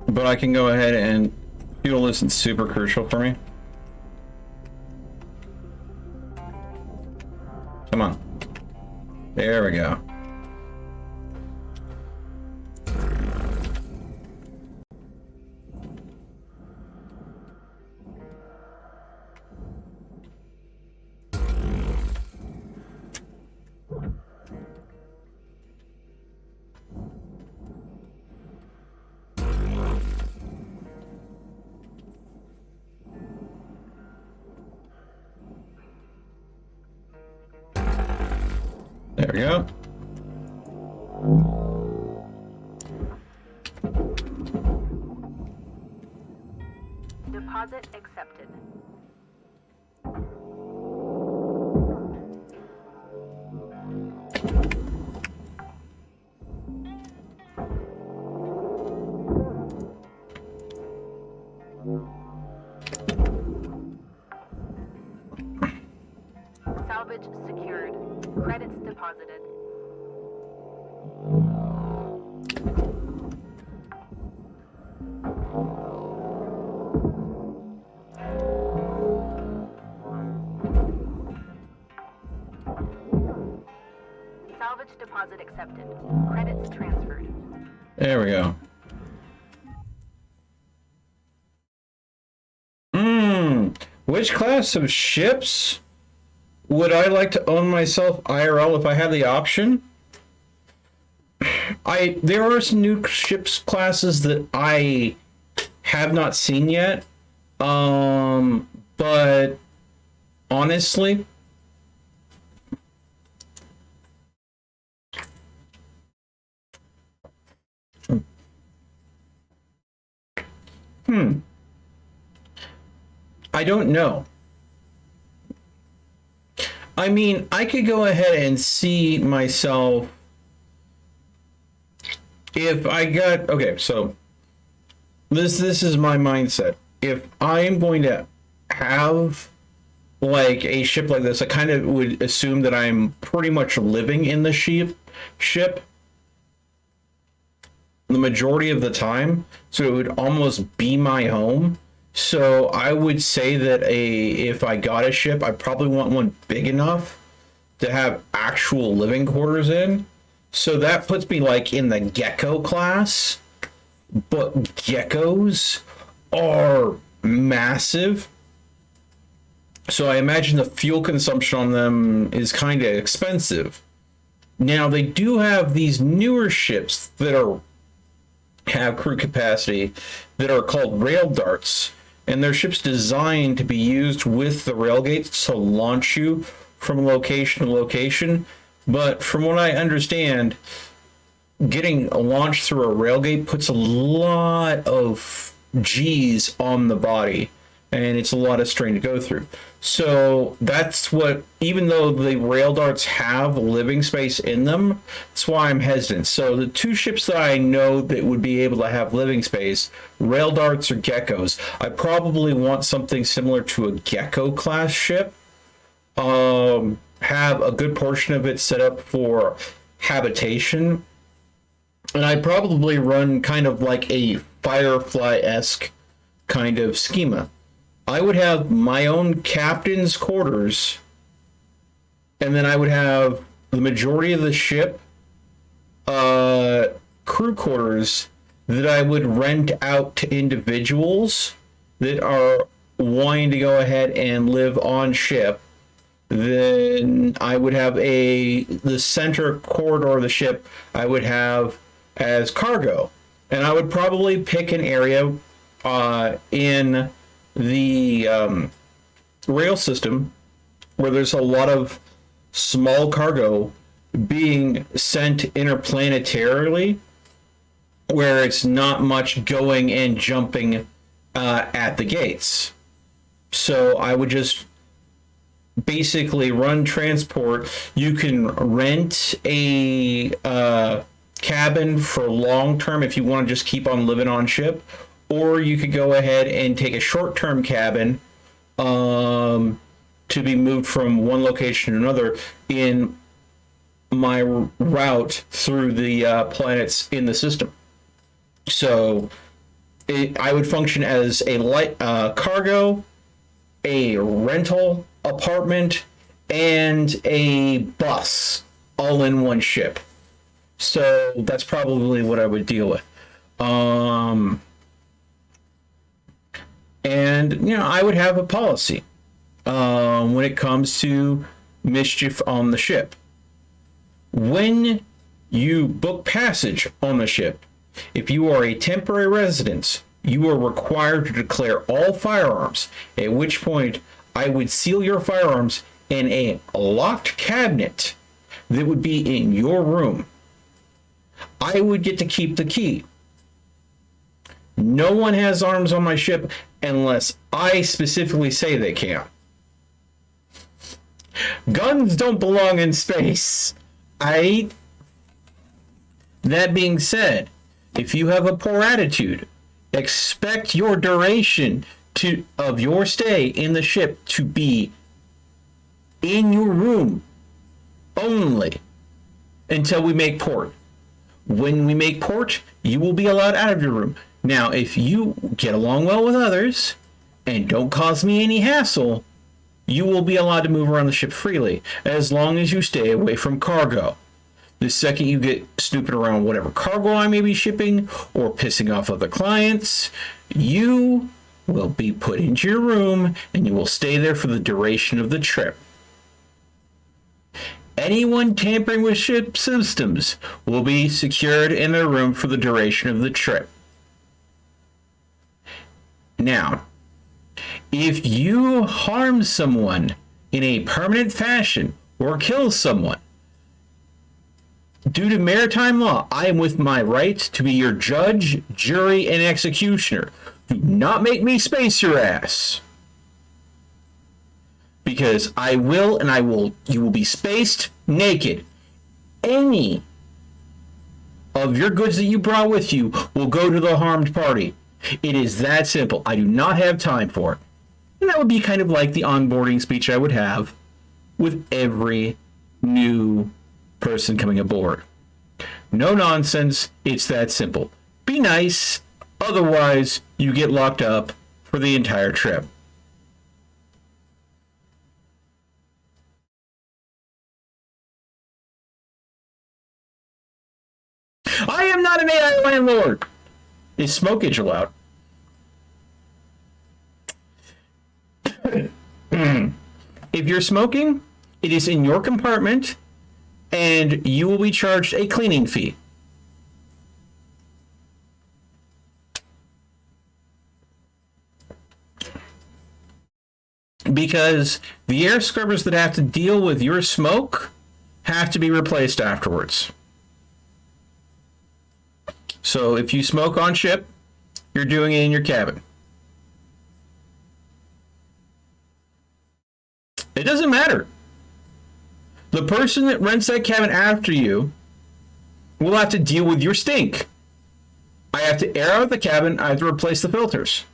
But I can go ahead and fuel isn't super crucial for me. Come on. There we go. There we go. Deposit accepted. Salvage secured. Credits deposited. Salvage deposit accepted. Credits transferred. There we go. Which class of ships would I like to own myself IRL if I had the option? There are some new ships classes that I have not seen yet. But honestly, I don't know. I mean, I could go ahead and see myself if I got, okay, so this is my mindset. If I'm going to have like a ship like this, I kind of would assume that I'm pretty much living in the ship the majority of the time, so it would almost be my home. So I would say that if I got a ship, I probably want one big enough to have actual living quarters in. So that puts me like in the Gecko class, but geckos are massive. So I imagine the fuel consumption on them is kind of expensive. Now they do have these newer ships that have crew capacity that are called rail darts. And they're ships designed to be used with the railgates to launch you from location to location. But from what I understand, getting launched through a railgate puts a lot of G's on the body. and it's a lot of strain to go through. So that's what, even though the rail darts have living space in them, that's why I'm hesitant. So the two ships that I know that would be able to have living space, rail darts or geckos, I probably want something similar to a gecko class ship. Have a good portion of it set up for habitation, and I'd probably run kind of like a Firefly-esque kind of schema. I would have my own captain's quarters, and then I would have the majority of the ship crew quarters that I would rent out to individuals that are wanting to go ahead and live on ship. Then I would have the center corridor of the ship I would have as cargo, and I would probably pick an area in the rail system where there's a lot of small cargo being sent interplanetarily, where it's not much going and jumping at the gates. So I would just basically run transport. You can rent a cabin for long term if you want to just keep on living on ship, or you could go ahead and take a short-term cabin to be moved from one location to another in my route through the planets in the system. So I would function as a light cargo, a rental apartment, and a bus all in one ship. So that's probably what I would deal with. And, you know, I would have a policy when it comes to mischief on the ship. When you book passage on the ship, if you are a temporary resident, you are required to declare all firearms, at which point I would seal your firearms in a locked cabinet that would be in your room. I would get to keep the key. No one has arms on my ship unless I specifically say they can. Guns don't belong in space. That being said, if you have a poor attitude, expect your duration of your stay in the ship to be in your room only until we make port. When we make port, you will be allowed out of your room. Now, if you get along well with others and don't cause me any hassle, you will be allowed to move around the ship freely, as long as you stay away from cargo. The second you get snooping around whatever cargo I may be shipping or pissing off other clients, you will be put into your room and you will stay there for the duration of the trip. Anyone tampering with ship systems will be secured in their room for the duration of the trip. Now, if you harm someone in a permanent fashion or kill someone, due to maritime law, I am with my right to be your judge, jury, and executioner. Do not make me space your ass. Because I will, and you will be spaced naked. Any of your goods that you brought with you will go to the harmed party. It is that simple. I do not have time for it. And that would be kind of like the onboarding speech I would have with every new person coming aboard. No nonsense. It's that simple. Be nice. Otherwise, you get locked up for the entire trip. I am not an AI landlord. Is smokage allowed? If you're smoking, it is in your compartment, and you will be charged a cleaning fee. Because the air scrubbers that have to deal with your smoke have to be replaced afterwards. So if you smoke on ship, you're doing it in your cabin. It doesn't matter. The person that rents that cabin after you will have to deal with your stink. I have to air out the cabin. I have to replace the filters.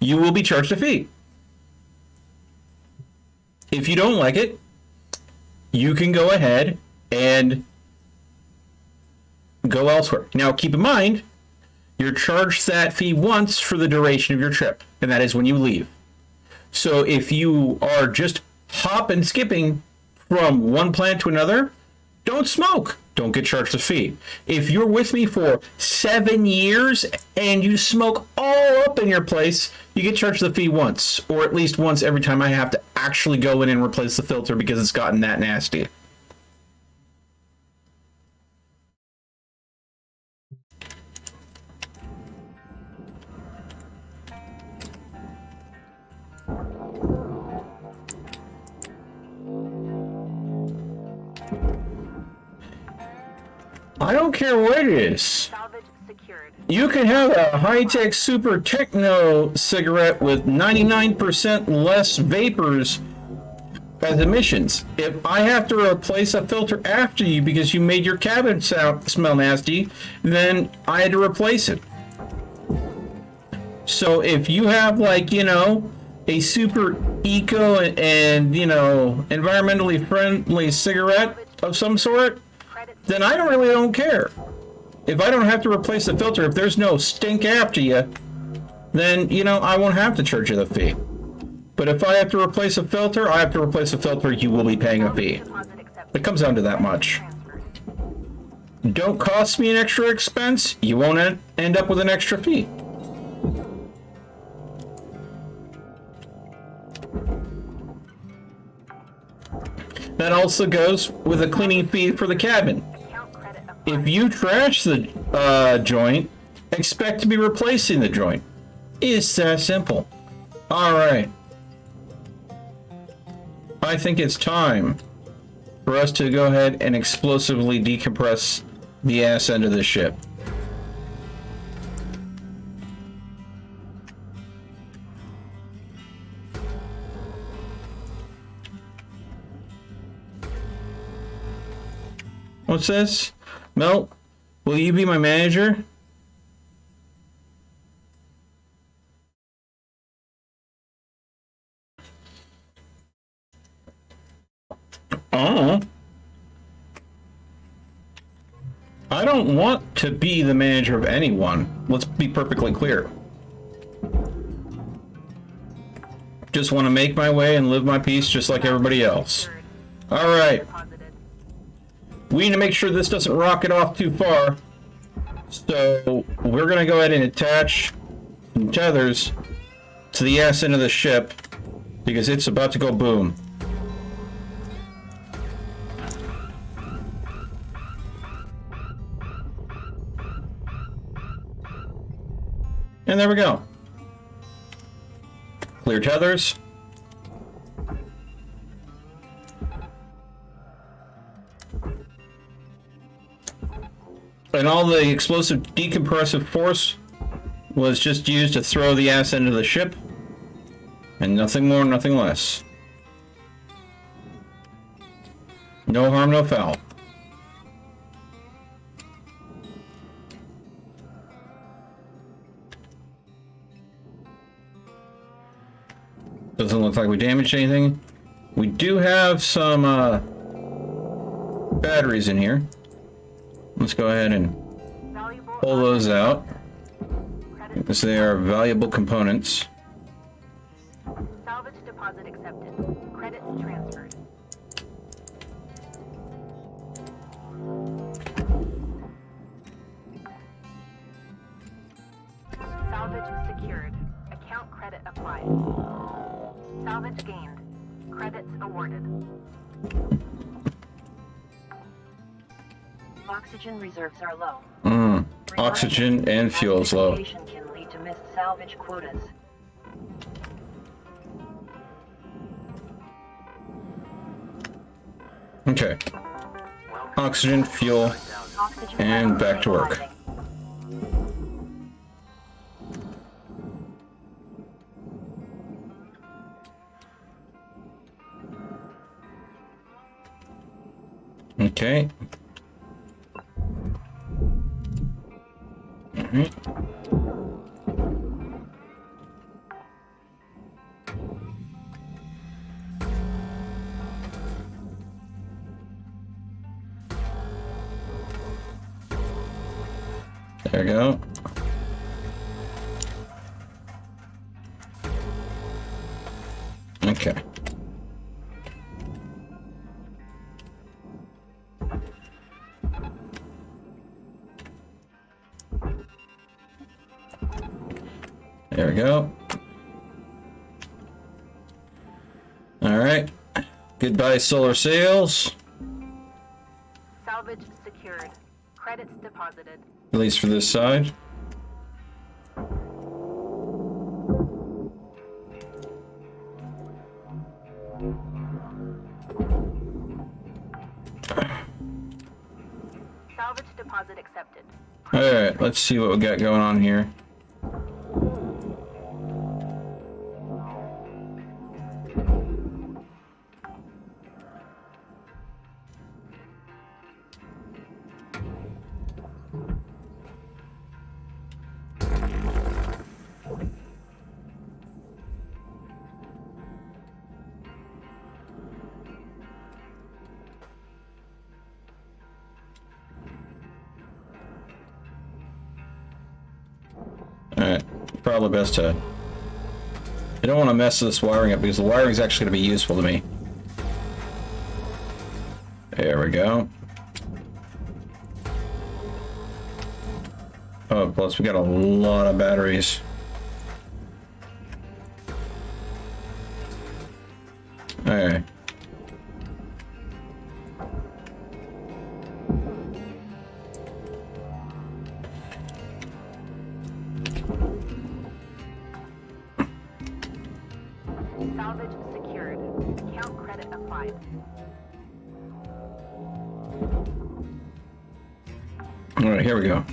You will be charged a fee. If you don't like it, you can go ahead and go elsewhere. Now, keep in mind, you're charged that fee once for the duration of your trip, and that is when you leave. So if you are just hopping, skipping from one plant to another, don't smoke. Don't get charged a fee. If you're with me for 7 years and you smoke all up in your place, you get charged the fee once, or at least once every time I have to actually go in and replace the filter because it's gotten that nasty. I don't care what it is. Salvage secured. You can have a high-tech super techno cigarette with 99% less vapors as emissions. If I have to replace a filter after you because you made your cabin smell nasty, then I had to replace it. So if you have, like, you know, a super eco and you know, environmentally friendly cigarette of some sort, then I don't care. If I don't have to replace the filter, if there's no stink after you, then, you know, I won't have to charge you the fee. But if I have to replace a filter, I have to replace a filter, you will be paying a fee. It comes down to that much. Don't cost me an extra expense, you won't end up with an extra fee. That also goes with a cleaning fee for the cabin. If you trash the joint, expect to be replacing the joint. It's that simple. Alright. I think it's time for us to go ahead and explosively decompress the ass end of the ship. What's this? Mel, will you be my manager? Oh. I don't want to be the manager of anyone. Let's be perfectly clear. Just want to make my way and live my peace just like everybody else. Alright. We need to make sure this doesn't rocket off too far. So we're going to go ahead and attach some tethers to the ass end of the ship because it's about to go boom. And there we go. Clear tethers. And all the explosive decompressive force was just used to throw the ass end of the ship. And nothing more, nothing less. No harm, no foul. Doesn't look like we damaged anything. We do have some batteries in here. Let's go ahead and pull those out, because they are valuable components. Salvage deposit accepted. Credits transferred. Salvage secured. Account credit applied. Salvage gained. Credits awarded. Oxygen reserves are low. Oxygen and fuel's low. Can lead to missed salvage quotas. Okay. Oxygen, fuel, and back to work. Okay. Alright. There we go. Okay. There we go. All right. Goodbye, solar sails. Salvage secured. Credits deposited. At least for this side. Salvage deposit accepted. All right, let's see what we got going on here. Alright, probably best to... I don't want to mess this wiring up because the wiring is actually going to be useful to me. There we go. Oh, plus we got a lot of batteries. Alright. Salvage secured. Count credit applied. Alright, here we go.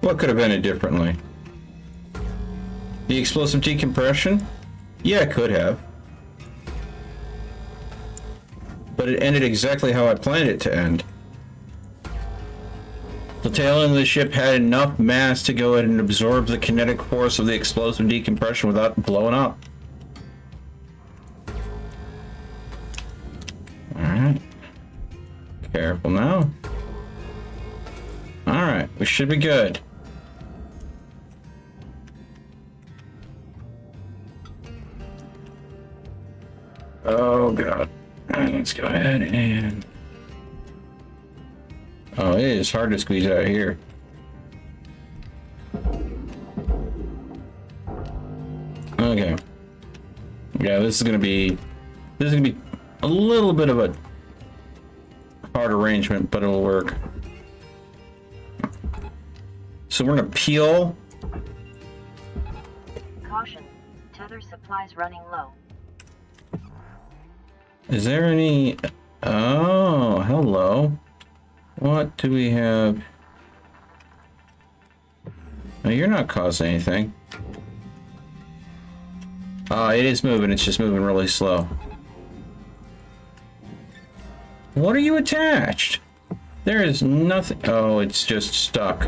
What could have ended differently? The explosive decompression? Yeah, it could have. But it ended exactly how I planned it to end. The tail end of the ship had enough mass to go ahead and absorb the kinetic force of the explosive decompression without blowing up. Alright. Careful now. Alright, we should be good. Oh god. Alright, let's go ahead and... Oh, it is hard to squeeze out here. Okay. Yeah, this is gonna be a little bit of a hard arrangement, but it'll work. So we're gonna peel. Caution, tether supplies running low. Is there any... Oh, hello. What do we have? No, you're not causing anything. It is moving, it's just moving really slow. What are you attached? There is nothing. Oh, it's just stuck.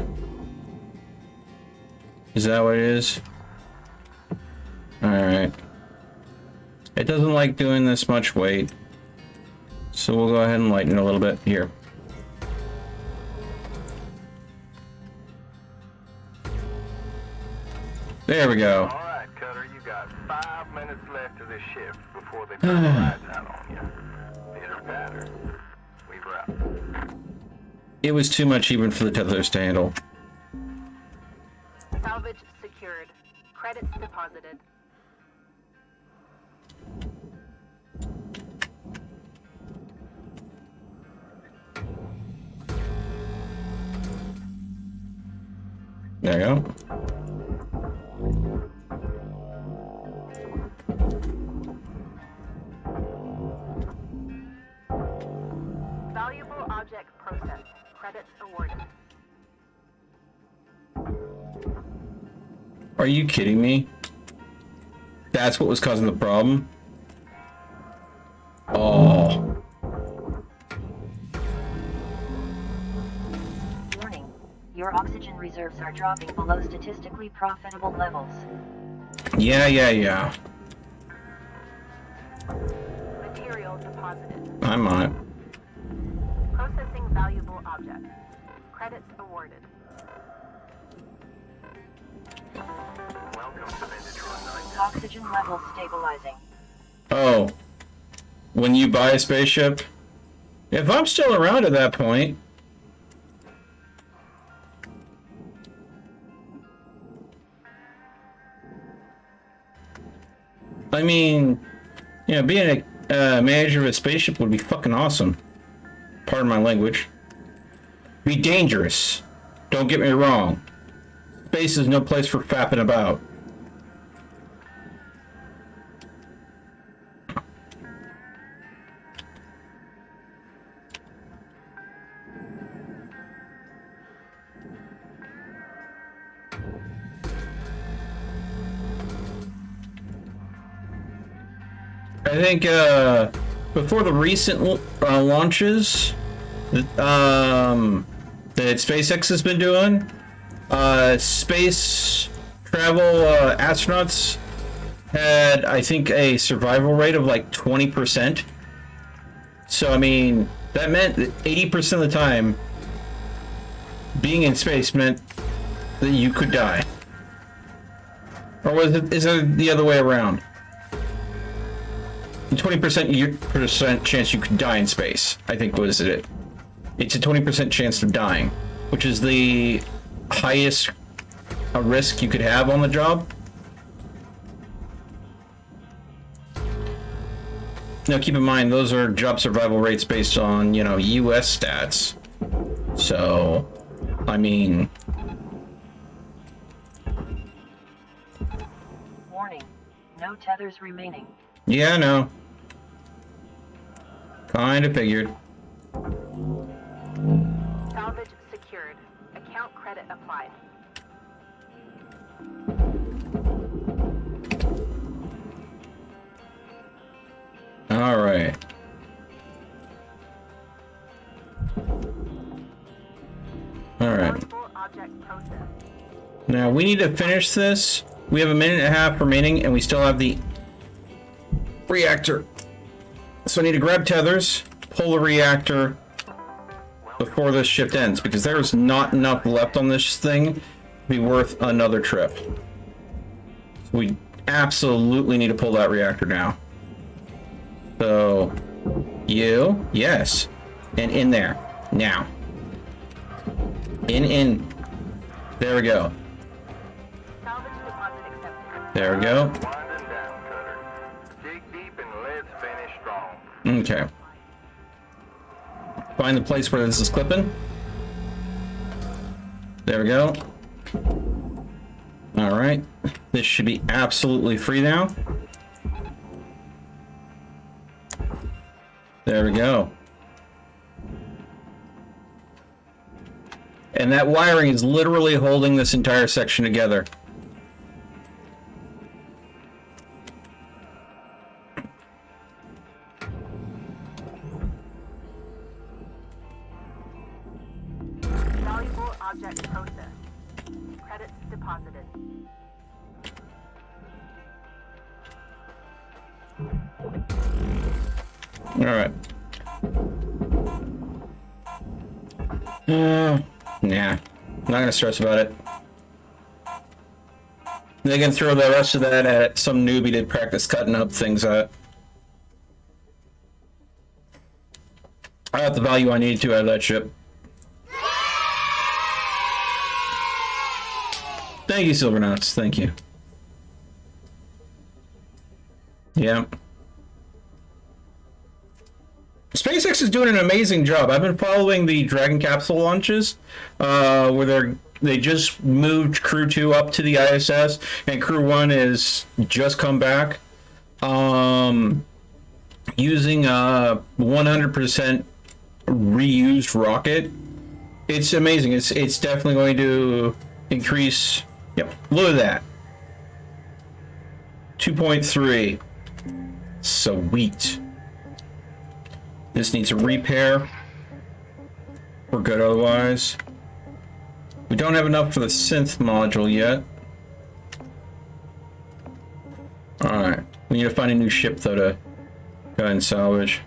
Is that what it is? Alright. It doesn't like doing this much weight. So we'll go ahead and lighten it a little bit here. There we go. All right, Cutter, you got 5 minutes left of this shift before they turn the lights out on you. Pitter patter. Weaver out. It was too much even for the tethers to handle. Salvage secured. Credits deposited. There you go. Valuable object processed. Credits awarded. Are you kidding me? That's what was causing the problem? stocks are dropping below statistically profitable levels. Yeah. Material deposited. I'm on it. Processing valuable object. Credits awarded. Welcome to Vintage Oxygen levels stabilizing. Oh. When you buy a spaceship? If I'm still around at that point... I mean, being a manager of a spaceship would be fucking awesome. Pardon my language. Be dangerous. Don't get me wrong. Space is no place for fapping about. I think before the recent launches that SpaceX has been doing, space travel astronauts had, I think, a survival rate of like 20%. So, I mean, that meant that 80% of the time being in space meant that you could die. Or is it the other way around? 20% chance you could die in space, I think was it. It's a 20% chance of dying, which is the highest risk you could have on the job. Now keep in mind, those are job survival rates based on, US stats. So, I mean... Warning. No tethers remaining. Yeah, no. Kinda figured. Salvage secured. Account credit applied. Alright. Alright. Now we need to finish this. We have a minute and a half remaining and we still have the reactor. So I need to grab tethers, pull the reactor before this shift ends, because there's not enough left on this thing to be worth another trip. So we absolutely need to pull that reactor now. So, yes, and in there, now. In. There we go. There we go. Okay. Find the place where this is clipping. There we go. Alright. This should be absolutely free now. There we go. And that wiring is literally holding this entire section together. Valuable object processed. Credits deposited. Alright. Nah. Not gonna stress about it. They can throw the rest of that at some newbie to practice cutting up things at. I got the value I needed to out of that ship. Thank you, Silvernauts. Thank you. Yeah. SpaceX is doing an amazing job. I've been following the Dragon capsule launches, where they just moved Crew 2 up to the ISS, and Crew 1 is just come back, using a 100% reused rocket. It's amazing. It's definitely going to increase. Yep, look at that. 2.3. Sweet. This needs a repair. We're good otherwise. We don't have enough for the synth module yet. Alright. We need to find a new ship, though, to go ahead and salvage.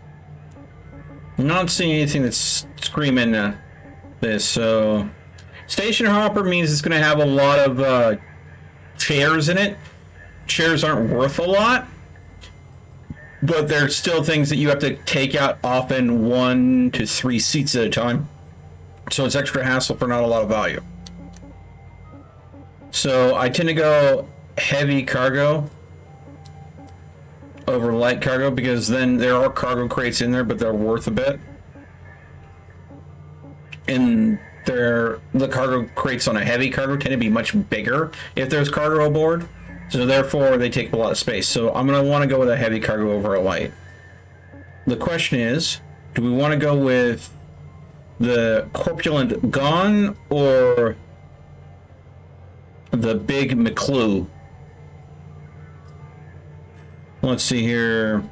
I'm not seeing anything that's screaming this, so... Station hopper means it's going to have a lot of chairs in it. Chairs aren't worth a lot, but there's still things that you have to take out, often 1 to 3 seats at a time. So it's extra hassle for not a lot of value. So I tend to go heavy cargo over light cargo, because then there are cargo crates in there, but they're worth a bit. And the cargo crates on a heavy cargo tend to be much bigger if there's cargo aboard. So therefore they take a lot of space. So I'm going to want to go with a heavy cargo over a light. The question is, do we want to go with the corpulent Gon or the big McClue? Let's see here.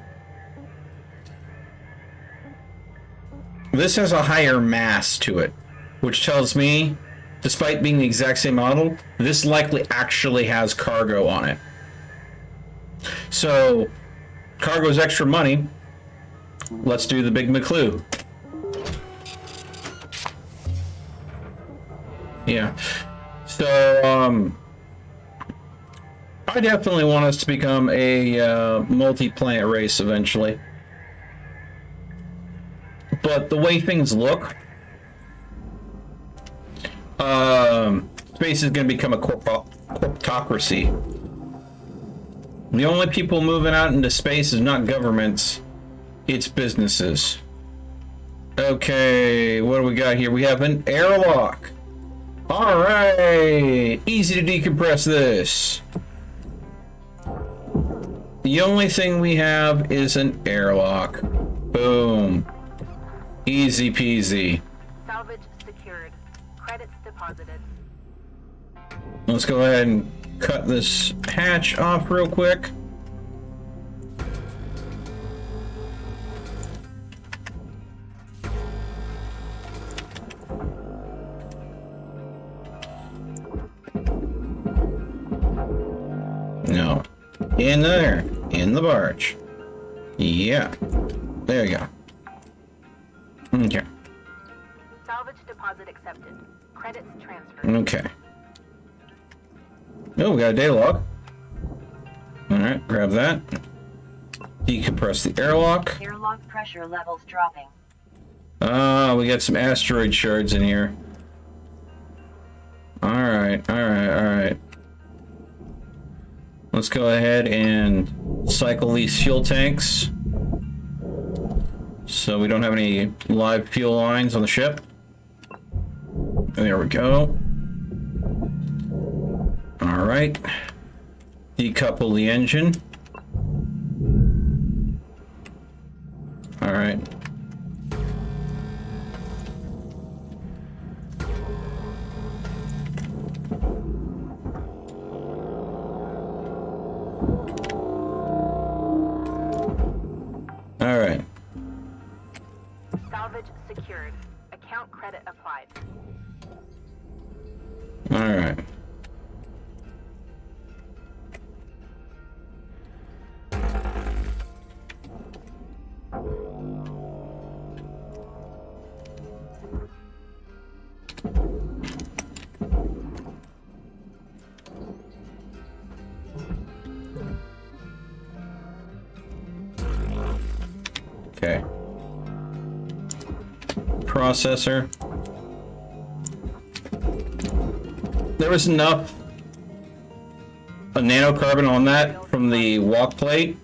This has a higher mass to it, which tells me, despite being the exact same model, this likely actually has cargo on it. So, cargo is extra money. Let's do the big McClue. Yeah. So, I definitely want us to become a multi-planet race eventually. But the way things look, space is going to become a corptocracy. The only people moving out into space is not governments, it's businesses. Okay, what do we got here? We have an airlock. All right, easy to decompress this. The only thing we have is an airlock. Boom. Easy peasy. Salvage secured. Credits deposited. Let's go ahead and cut this hatch off real quick. No. In there. In the barge. Yeah. There you go. Okay. Salvage deposit accepted. Credits transferred. Okay. Oh, we got a data log. Alright, grab that. Decompress the airlock. Airlock pressure levels dropping. Ah, we got some asteroid shards in here. Alright, alright, alright. Let's go ahead and cycle these fuel tanks, so we don't have any live fuel lines on the ship. There we go. All right. Decouple the engine. All right. All right. Salvage secured. Account credit applied. All right. Okay. Processor. There was enough nanocarbon on that from the walk plate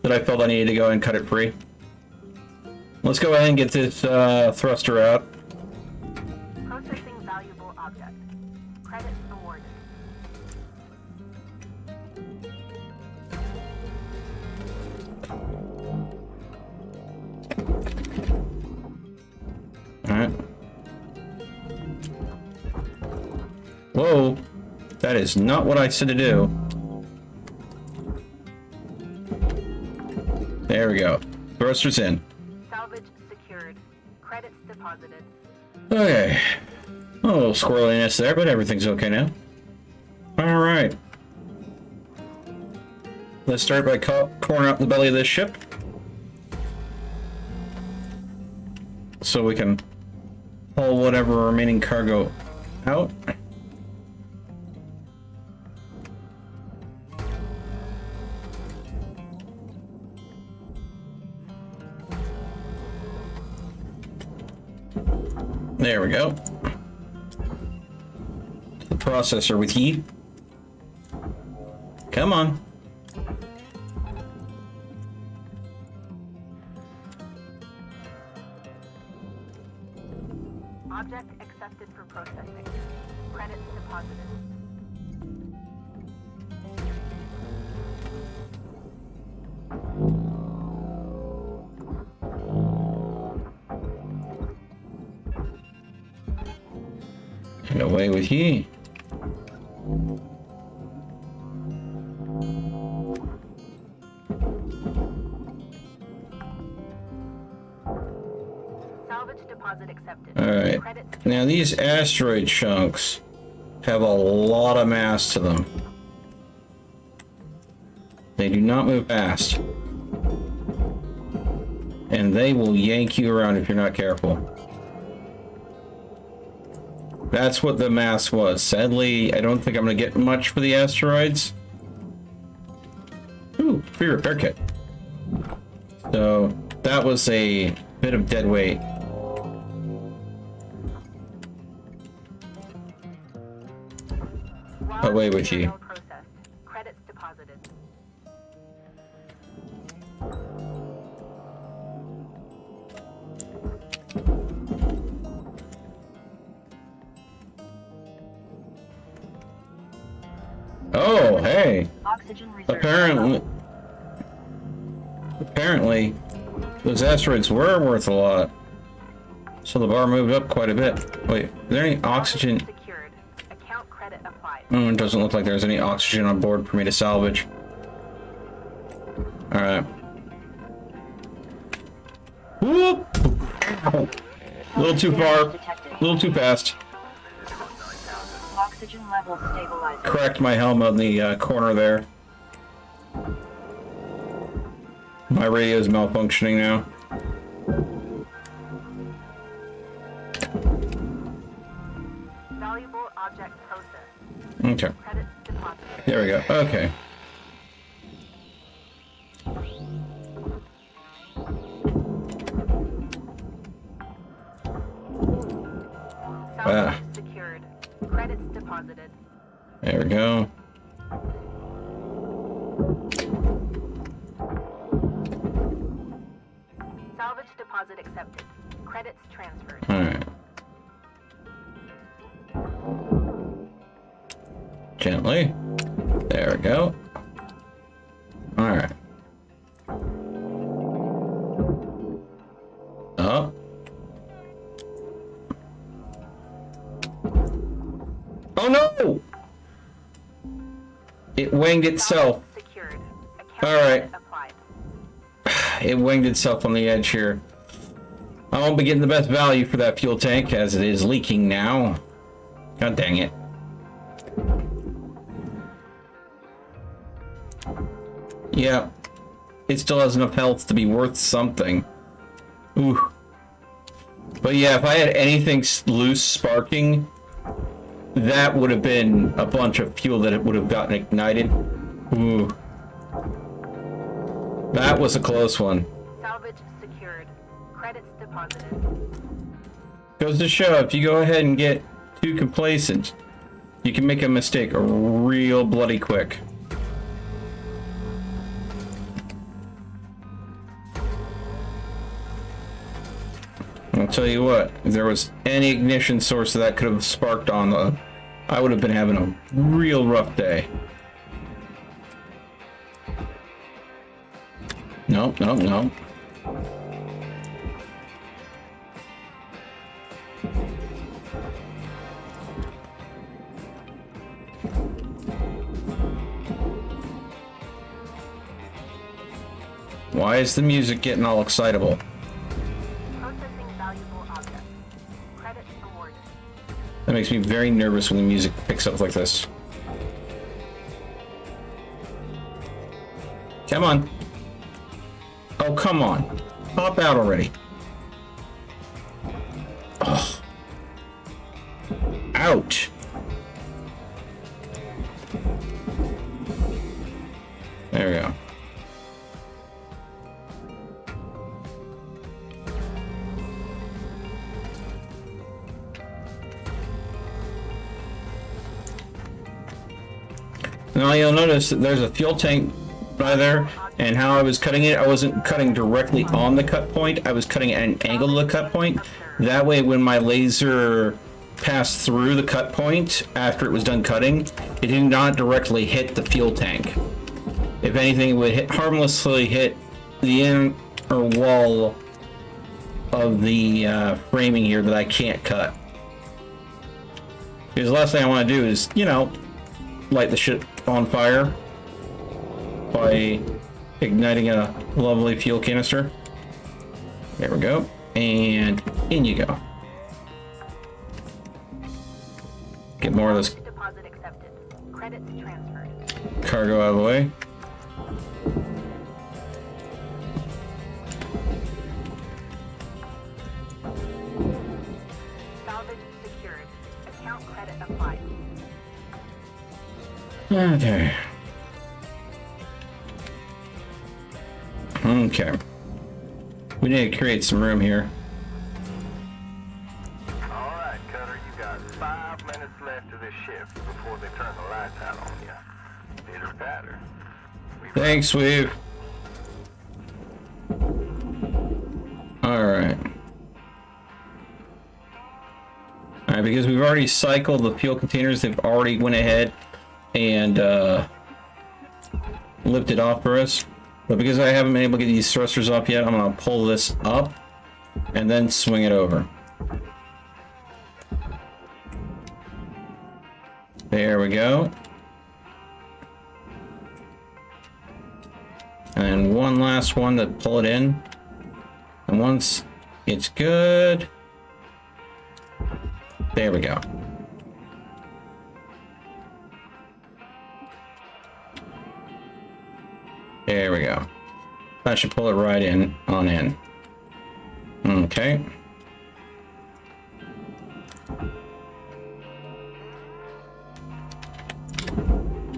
that I felt I needed to go and cut it free. Let's go ahead and get this thruster out. Processing valuable object. Credits awarded. Alright. Whoa. That is not what I said to do. There we go. Thruster's in. Salvage secured. Credits deposited. Okay. A little squirreliness there, but everything's okay now. Alright. Let's start by coring out the belly of this ship. So we can haul whatever remaining cargo out. There we go. The processor with ye. Come on. Object accepted for processing. Credits deposited. Get away with ye. Salvage deposit accepted. Alright. Now these asteroid chunks have a lot of mass to them. They do not move fast. And they will yank you around if you're not careful. That's what the mass was. Sadly, I don't think I'm going to get much for the asteroids. Ooh, free repair kit. So, that was a bit of dead weight. Away with you. Credits deposited. Oh, hey. Oxygen reserve. Apparently, those asteroids were worth a lot. So the bar moved up quite a bit. Wait, is there any oxygen? Secured. Account credit applied. Oh, it doesn't look like there's any oxygen on board for me to salvage. Alright. Whoop! A little too far. A little too fast. Oxygen level stabilizer. Cracked my helmet in the corner there. My radio's malfunctioning now. Valuable object processed. Okay. Credits deposited. There we go. Okay. Salvage secured. Credits deposited. There we go. Salvage deposit accepted. Credits transferred. Alright. Gently. There we go. Alright. Up. Oh no! It winged itself. Secured. Account Alright. credit applied. It winged itself on the edge here. I won't be getting the best value for that fuel tank as it is leaking now. God dang it. Yeah. It still has enough health to be worth something. Ooh. But yeah, if I had anything loose sparking, that would have been a bunch of fuel that it would have gotten ignited. Ooh. That was a close one. Salvage secured. Credits deposited. Goes to show, if you go ahead and get too complacent, you can make a mistake real bloody quick. I'll tell you what, if there was any ignition source that could have sparked on, I would have been having a real rough day. Nope, nope, nope. Why is the music getting all excitable? Processing valuable objects. Credits awarded. That makes me very nervous when the music picks up like this. Come on. Oh, come on. Pop out already. Oh. Ouch. There we go. Now you'll notice that there's a fuel tank by there, and how I was cutting it, I wasn't cutting directly on the cut point, I was cutting at an angle to the cut point. That way when my laser passed through the cut point after it was done cutting, it did not directly hit the fuel tank. If anything, it would harmlessly hit the inner wall of the framing here that I can't cut. Because the last thing I want to do is, you know, light the shit on fire by igniting a lovely fuel canister. There we go. And in you go. Get more of this Deposit accepted. Credits transferred. cargo out of the way. Salvage secured. Account credit applied. Okay. Okay. We need to create some room here. All right, Cutter, you got 5 minutes left of this shift before they turn the lights out on you. Pitter patter. Thanks, Weave. Alright. Alright, because we've already cycled the fuel containers, they've already went ahead and lifted off for us. But because I haven't been able to get these thrusters off yet, I'm going to pull this up and then swing it over. There we go. And then one last one to pull it in. And once it's good, there we go. There we go. That should pull it right in, on in. Okay.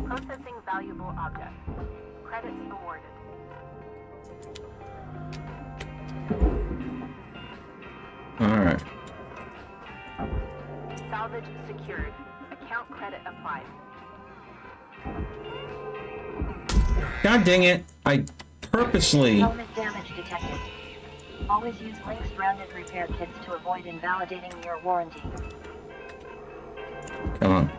Processing valuable objects. Credits awarded. Alright. Salvage secured. Account credit applied. God dang it. I purposely... Element damage detected. Always use Link's branded repair kits to avoid invalidating your warranty. Come on.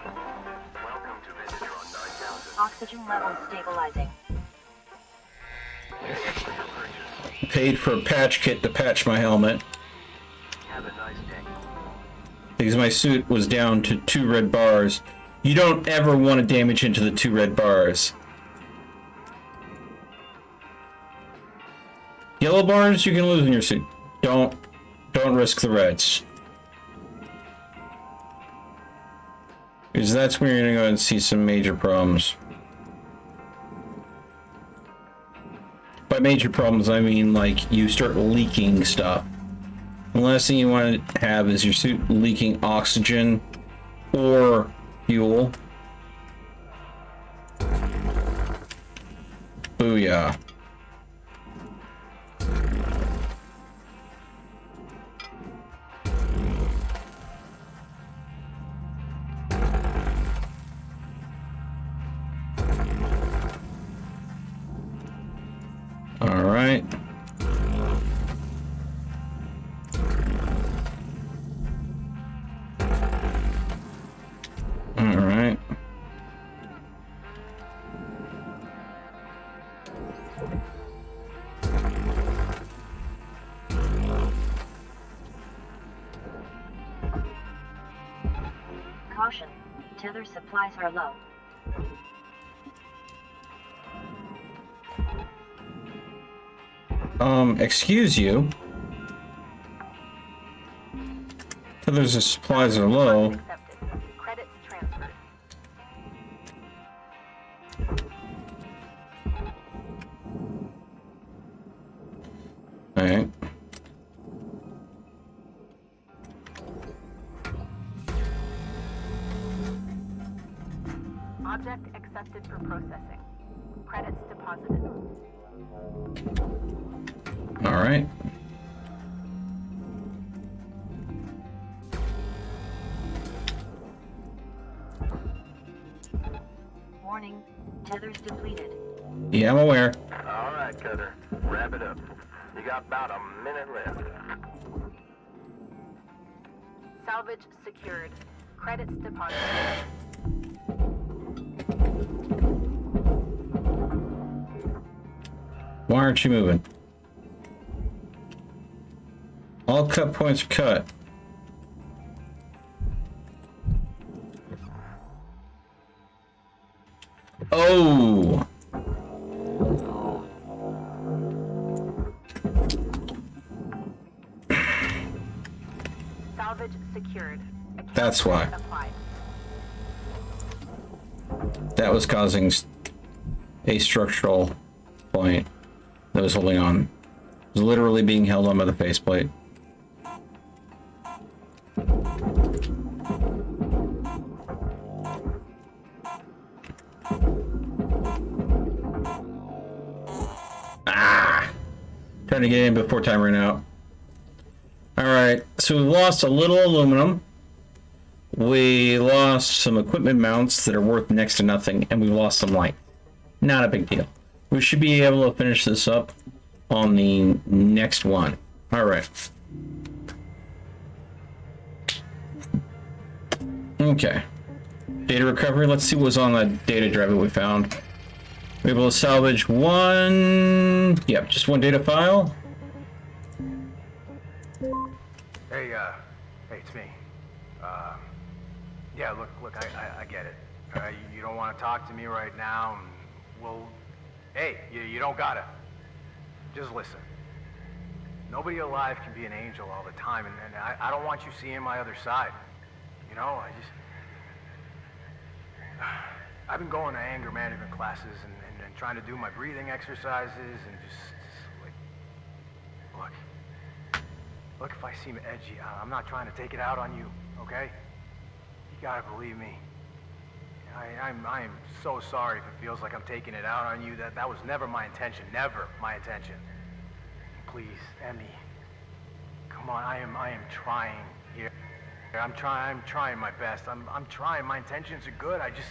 Welcome to Metatron 9000. Oxygen levels stabilizing. Paid for a patch kit to patch my helmet. Have a nice day. Because my suit was down to 2 red bars. You don't ever want to damage into the 2 red bars. Yellow bars you can lose in your suit. Don't risk the reds. Because that's where you're gonna go and see some major problems. By major problems I mean like you start leaking stuff. The last thing you want to have is your suit leaking oxygen or fuel. Booyah. All right. All right. Caution. Tether supplies are low. Excuse you. Others the supplies are low. Accepted. Credits transferred. Alright. Object accepted for processing. Credits deposited. Alright. Warning, tethers depleted. Yeah, I'm aware. All right, Cutter. Wrap it up. You got about a minute left. Salvage secured. Credits deposited. Why aren't you moving? All cut points are cut. Oh! Salvage secured. That's why. Applied. That was causing a structural point that was holding on. It was literally being held on by the faceplate. Ah! Trying to get in before time ran out. Alright, so we've lost a little aluminum. We lost some equipment mounts that are worth next to nothing, and we've lost some light. Not a big deal. We should be able to finish this up on the next one. Alright. Okay. Data recovery. Let's see what was on that data drive that we found. We're able to salvage one... Yep, just one data file. Hey, it's me. Yeah, look, I get it. You don't want to talk to me right now, and well, hey, you don't gotta. Just listen. Nobody alive can be an angel all the time, and I don't want you seeing my other side. You know, I've been going to anger management classes and trying to do my breathing exercises and just like, look, if I seem edgy, I'm not trying to take it out on you, okay? You gotta believe me. I am so sorry if it feels like I'm taking it out on you. That was never my intention, never my intention. Please, Emmy, come on, I am trying here. I'm trying my best. I'm trying. My intentions are good. I just,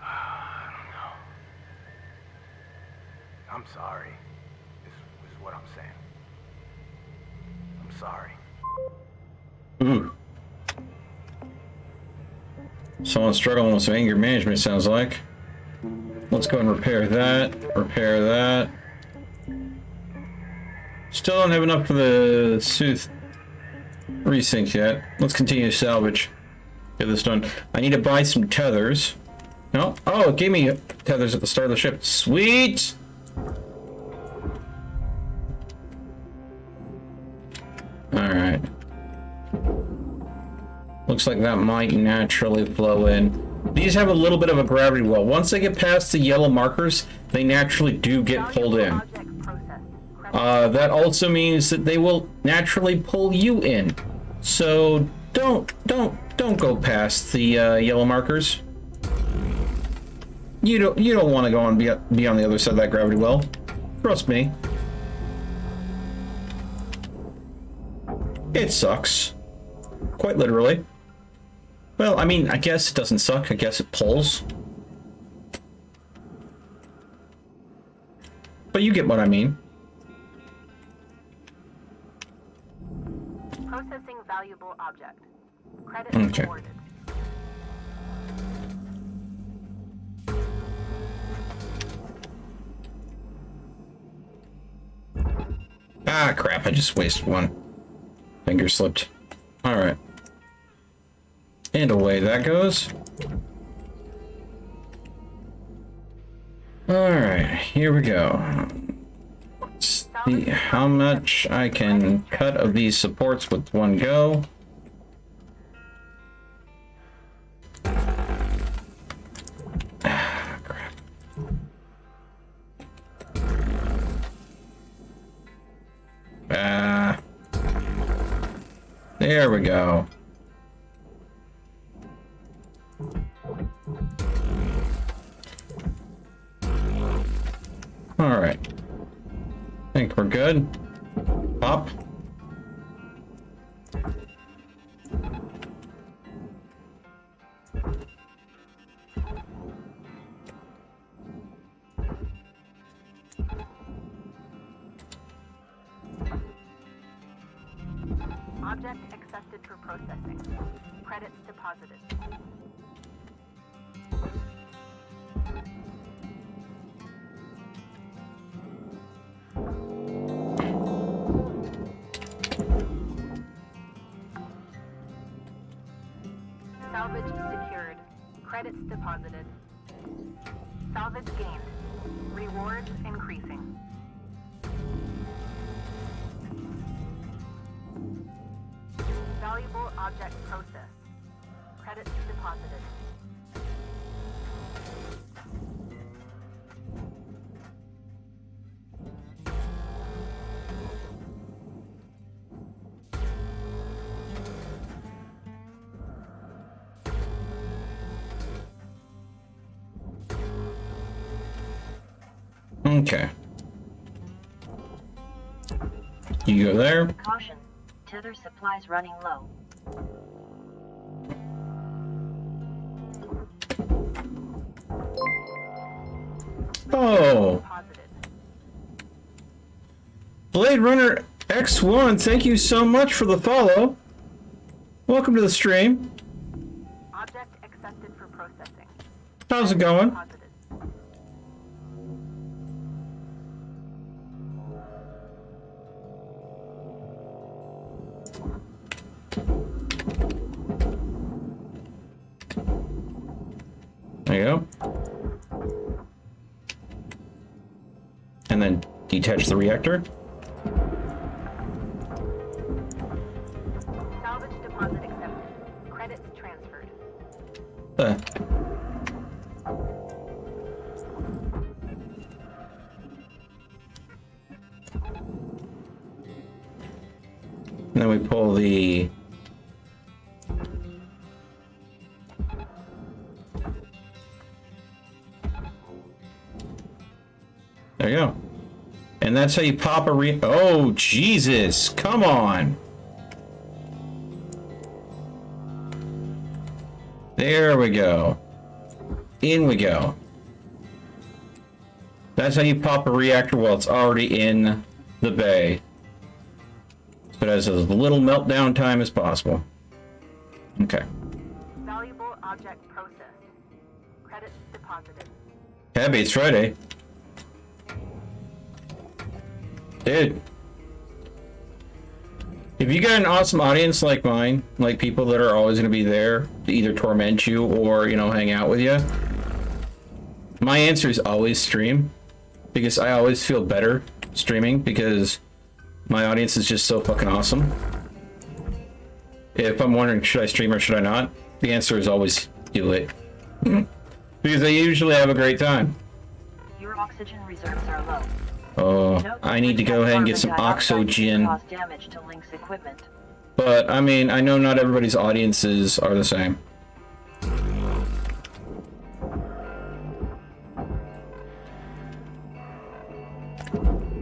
I don't know. I'm sorry. This is what I'm saying. I'm sorry. Someone's struggling with some anger management, sounds like. Let's go and repair that. Repair that. Still don't have enough for the Sooth resync yet. Let's continue to salvage. Get this done. I need to buy some tethers. No? Oh, it gave me tethers at the start of the ship. Sweet! Alright. Looks like that might naturally flow in. These have a little bit of a gravity well. Once they get past the yellow markers, they naturally do get pulled in. That also means that they will naturally pull you in. So don't go past the yellow markers. You don't want to go and be on the other side of that gravity well. Trust me. It sucks. Quite literally. Well, I mean, I guess it doesn't suck. I guess it pulls. But you get what I mean. Processing valuable object. Credit Okay. awarded. Ah, crap. I just wasted one. Finger slipped. Alright. And away that goes. Alright, here we go. Salvage See how much I can cut of these supports with one go. Ah, crap. There we go. All right. Think we're good. Pop. Object accepted for processing. Credits deposited. Salvage secured. Credits deposited. Salvage gained. Rewards increasing. Valuable object processed. Credits deposited. Okay. You go there. Caution. Tether supplies running low. Oh. Blade Runner X1, thank you so much for the follow. Welcome to the stream. Object accepted for processing. How's it going? Deposited. There you go. And then detach the reactor. Salvage deposit accepted. Credits transferred. And then we pull the... There you go. And that's how you pop a Oh, Jesus! Come on! There we go. In we go. That's how you pop a reactor while it's already in the bay. So it has as little meltdown time as possible. Okay. Valuable object processed. Credits deposited. Happy it's Friday. Dude. If you got an awesome audience like mine, like people that are always going to be there to either torment you or, you know, hang out with you, my answer is always stream. Because I always feel better streaming because my audience is just so fucking awesome. If I'm wondering, should I stream or should I not? The answer is always do it. Because I usually have a great time. Your oxygen reserves are low. Oh, I need to go ahead and get some oxygen. Cause damage to Link's equipment. But, I mean, I know not everybody's audiences are the same.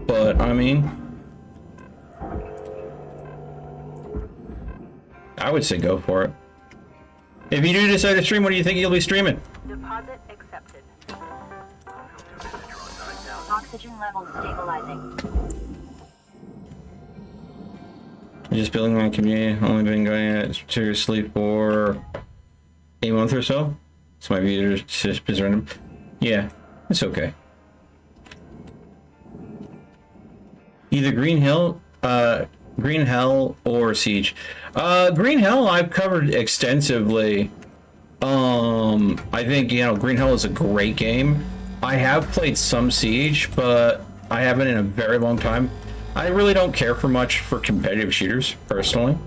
But, I mean... I would say go for it. If you do decide to stream, what do you think you'll be streaming? Deposit accepted. Oxygen levels stabilizing. Just building my community. Only been going at seriously for a month or so. So my viewership is random. Yeah, it's okay. Either Green Hell or Siege. Green Hell I've covered extensively. I think, you know, Green Hell is a great game. I have played some Siege, but I haven't in a very long time. I really don't care for much for competitive shooters, personally.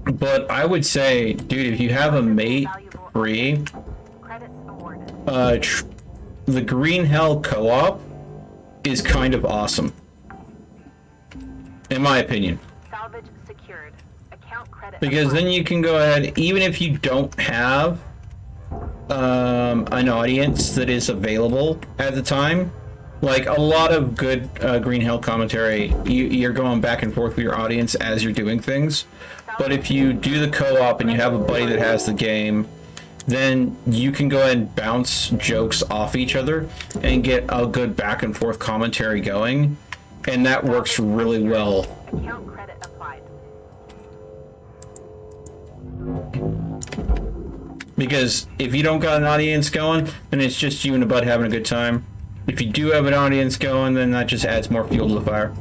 But I would say, dude, if you have a mate free, the Green Hell co-op is kind of awesome. In my opinion. Salvage secured. Account credit Because then you can go ahead, even if you don't have an audience that is available at the time, like a lot of good Green Hell commentary, you're going back and forth with your audience as you're doing things. But if you do the co-op and you have a buddy that has the game, then you can go ahead and bounce jokes off each other and get a good back and forth commentary going. And that works really well. Account credit applied. Because if you don't got an audience going, then it's just you and a bud having a good time. If you do have an audience going, then that just adds more fuel to the fire.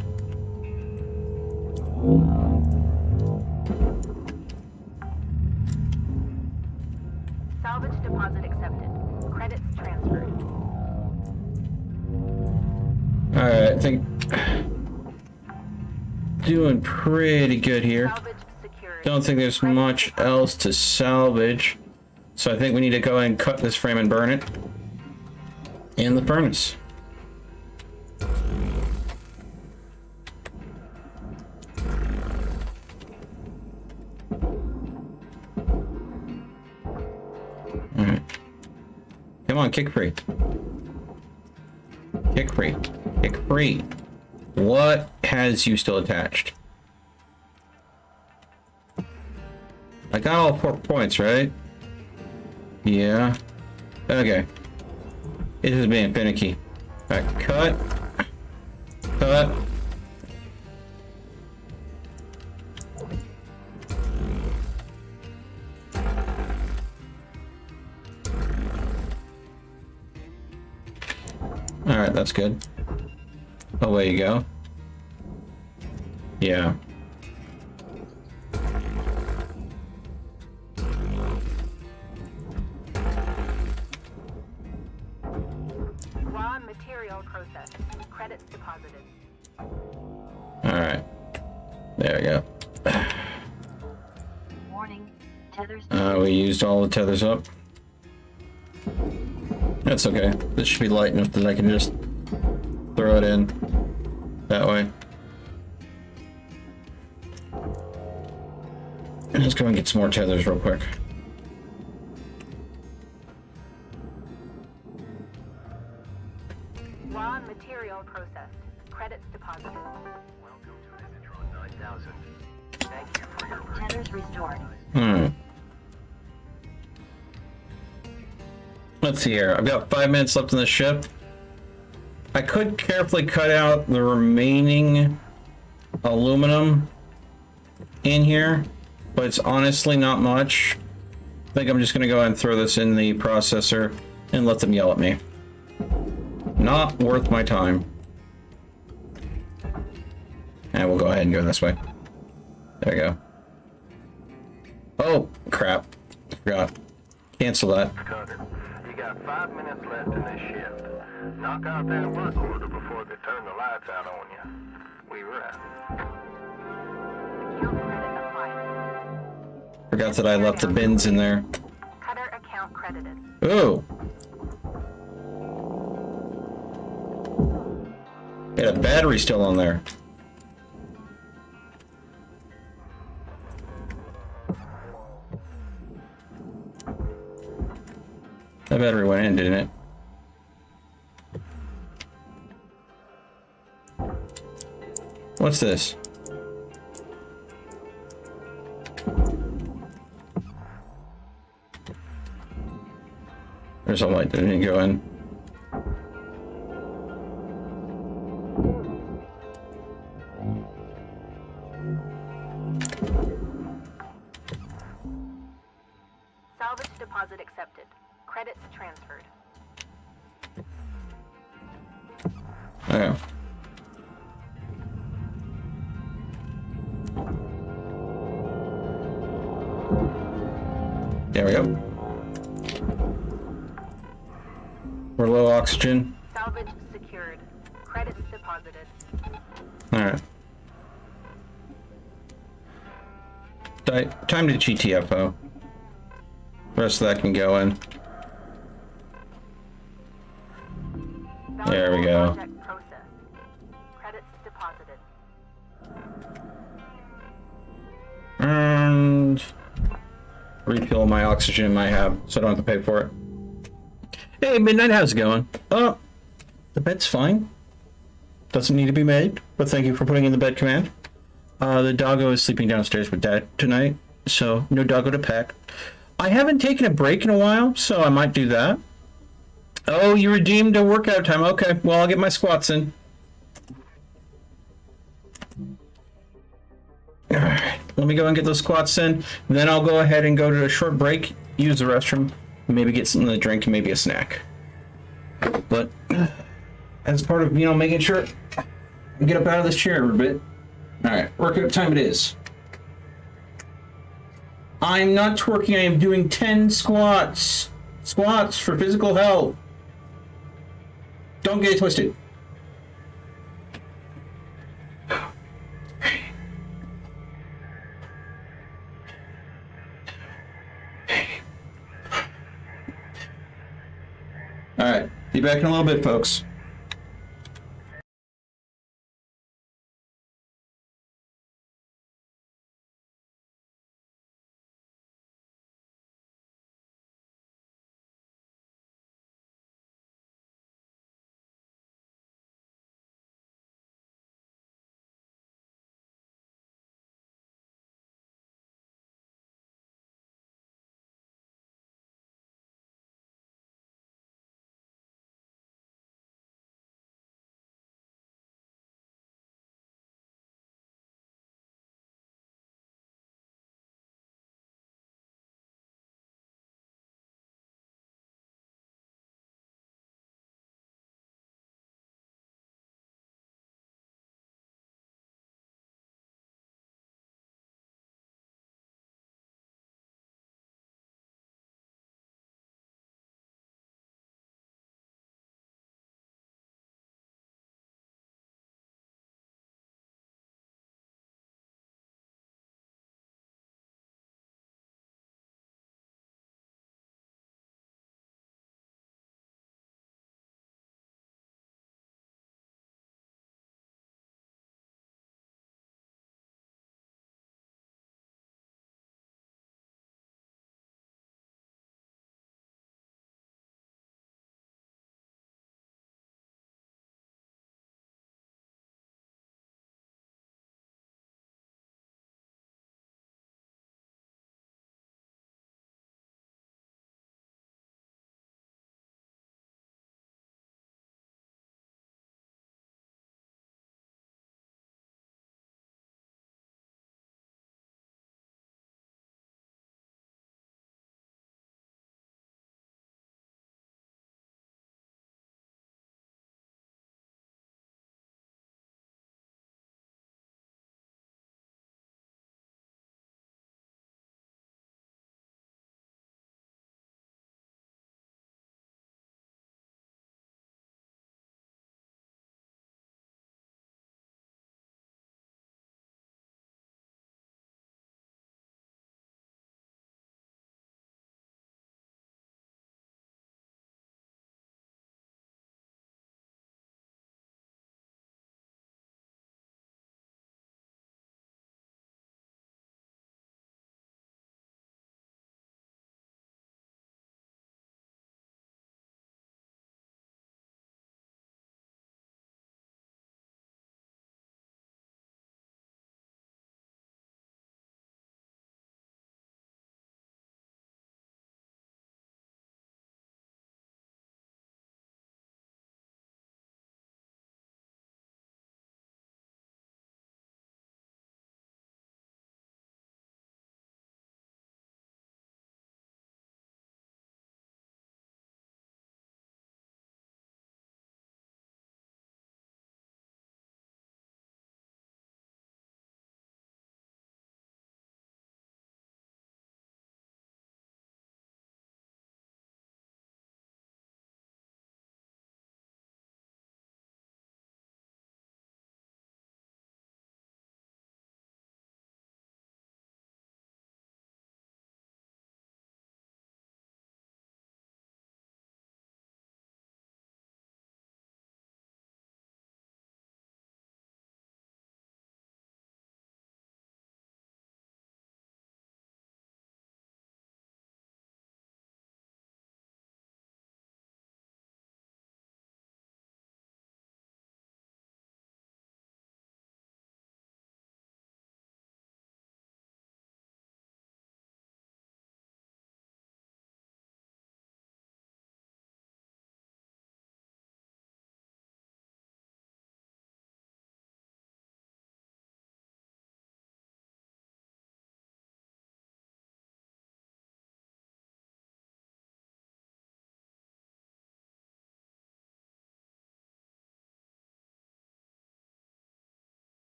Salvage deposit accepted. Credits transferred. Alright, I think doing pretty good here. Salvage secured. Don't think there's much else to salvage. So I think we need to go ahead and cut this frame and burn it in the furnace. Alright. Come on, kick free. Kick free. Kick free. What has you still attached? I got all 4 points, right? Yeah. Okay. It is being finicky. Alright, cut. Cut. Alright, that's good. Away you go. Yeah. Raw material processed. Credits deposited. Alright. There we go. Warning. Tethers. We used all the tethers up. That's okay. This should be light enough that I can just throw it in that way. Let's go and get some more tethers real quick. Raw material processed. Credits deposited. Welcome to Editron 9000. Thank you for your Tethers restored. Let's see here. I've got 5 minutes left on the ship. I could carefully cut out the remaining aluminum in here, but it's honestly not much. I think I'm just going to go ahead and throw this in the processor and let them yell at me. Not worth my time. And we'll go ahead and go this way. There we go. Oh, crap. Forgot. Cancel that. Cutter. You got 5 minutes left in this shift. Knock out that work order before they turn the lights out on you. We were out. Account credit applied. Forgot that I left the bins in there. Cutter account credited. Ooh. Got a battery still on there. That battery went in, didn't it? What's this? There's a light that didn't go in. Salvage deposit accepted. Credits transferred. Oh. There we go. We're low oxygen. Salvage secured. Credits deposited. Alright. Time to GTFO. Rest of that can go in. There we go. Project processed. Credits deposited. And refill my oxygen I have, so I don't have to pay for it. Hey, Midnight, how's it going? Oh, the bed's fine. Doesn't need to be made, but thank you for putting in the bed command. The doggo is sleeping downstairs with Dad tonight, so no doggo to pet. I haven't taken a break in a while, so I might do that. Oh, you redeemed a workout time. Okay, well, I'll get my squats in. Alright, let me go and get those squats in. Then I'll go ahead and go to a short break, use the restroom, maybe get something to drink, and maybe a snack. But as part of, making sure I get up out of this chair a bit. Alright, workout time it is. I'm not twerking, I am doing 10 squats. Squats for physical health. Don't get it twisted. Alright, be back in a little bit, folks.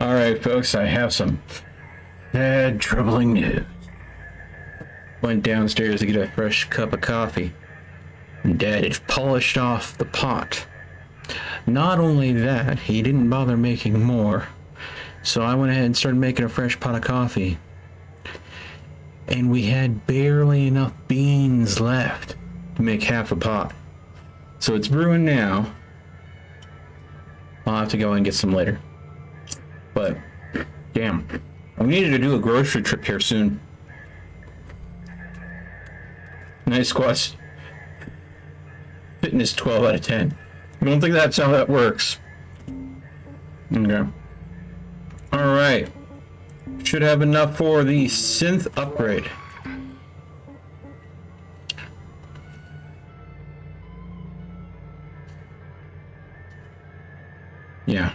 Alright, folks, I have some bad, troubling news. Went downstairs to get a fresh cup of coffee, and Dad had polished off the pot. Not only that, he didn't bother making more, so I went ahead and started making a fresh pot of coffee. And we had barely enough beans left to make half a pot. So it's brewing now. I'll have to go and get some later. But, damn, I needed to do a grocery trip here soon. Nice squats. Fitness 12 out of 10. I don't think that's how that works. Okay. Alright. Should have enough for the synth upgrade. Yeah.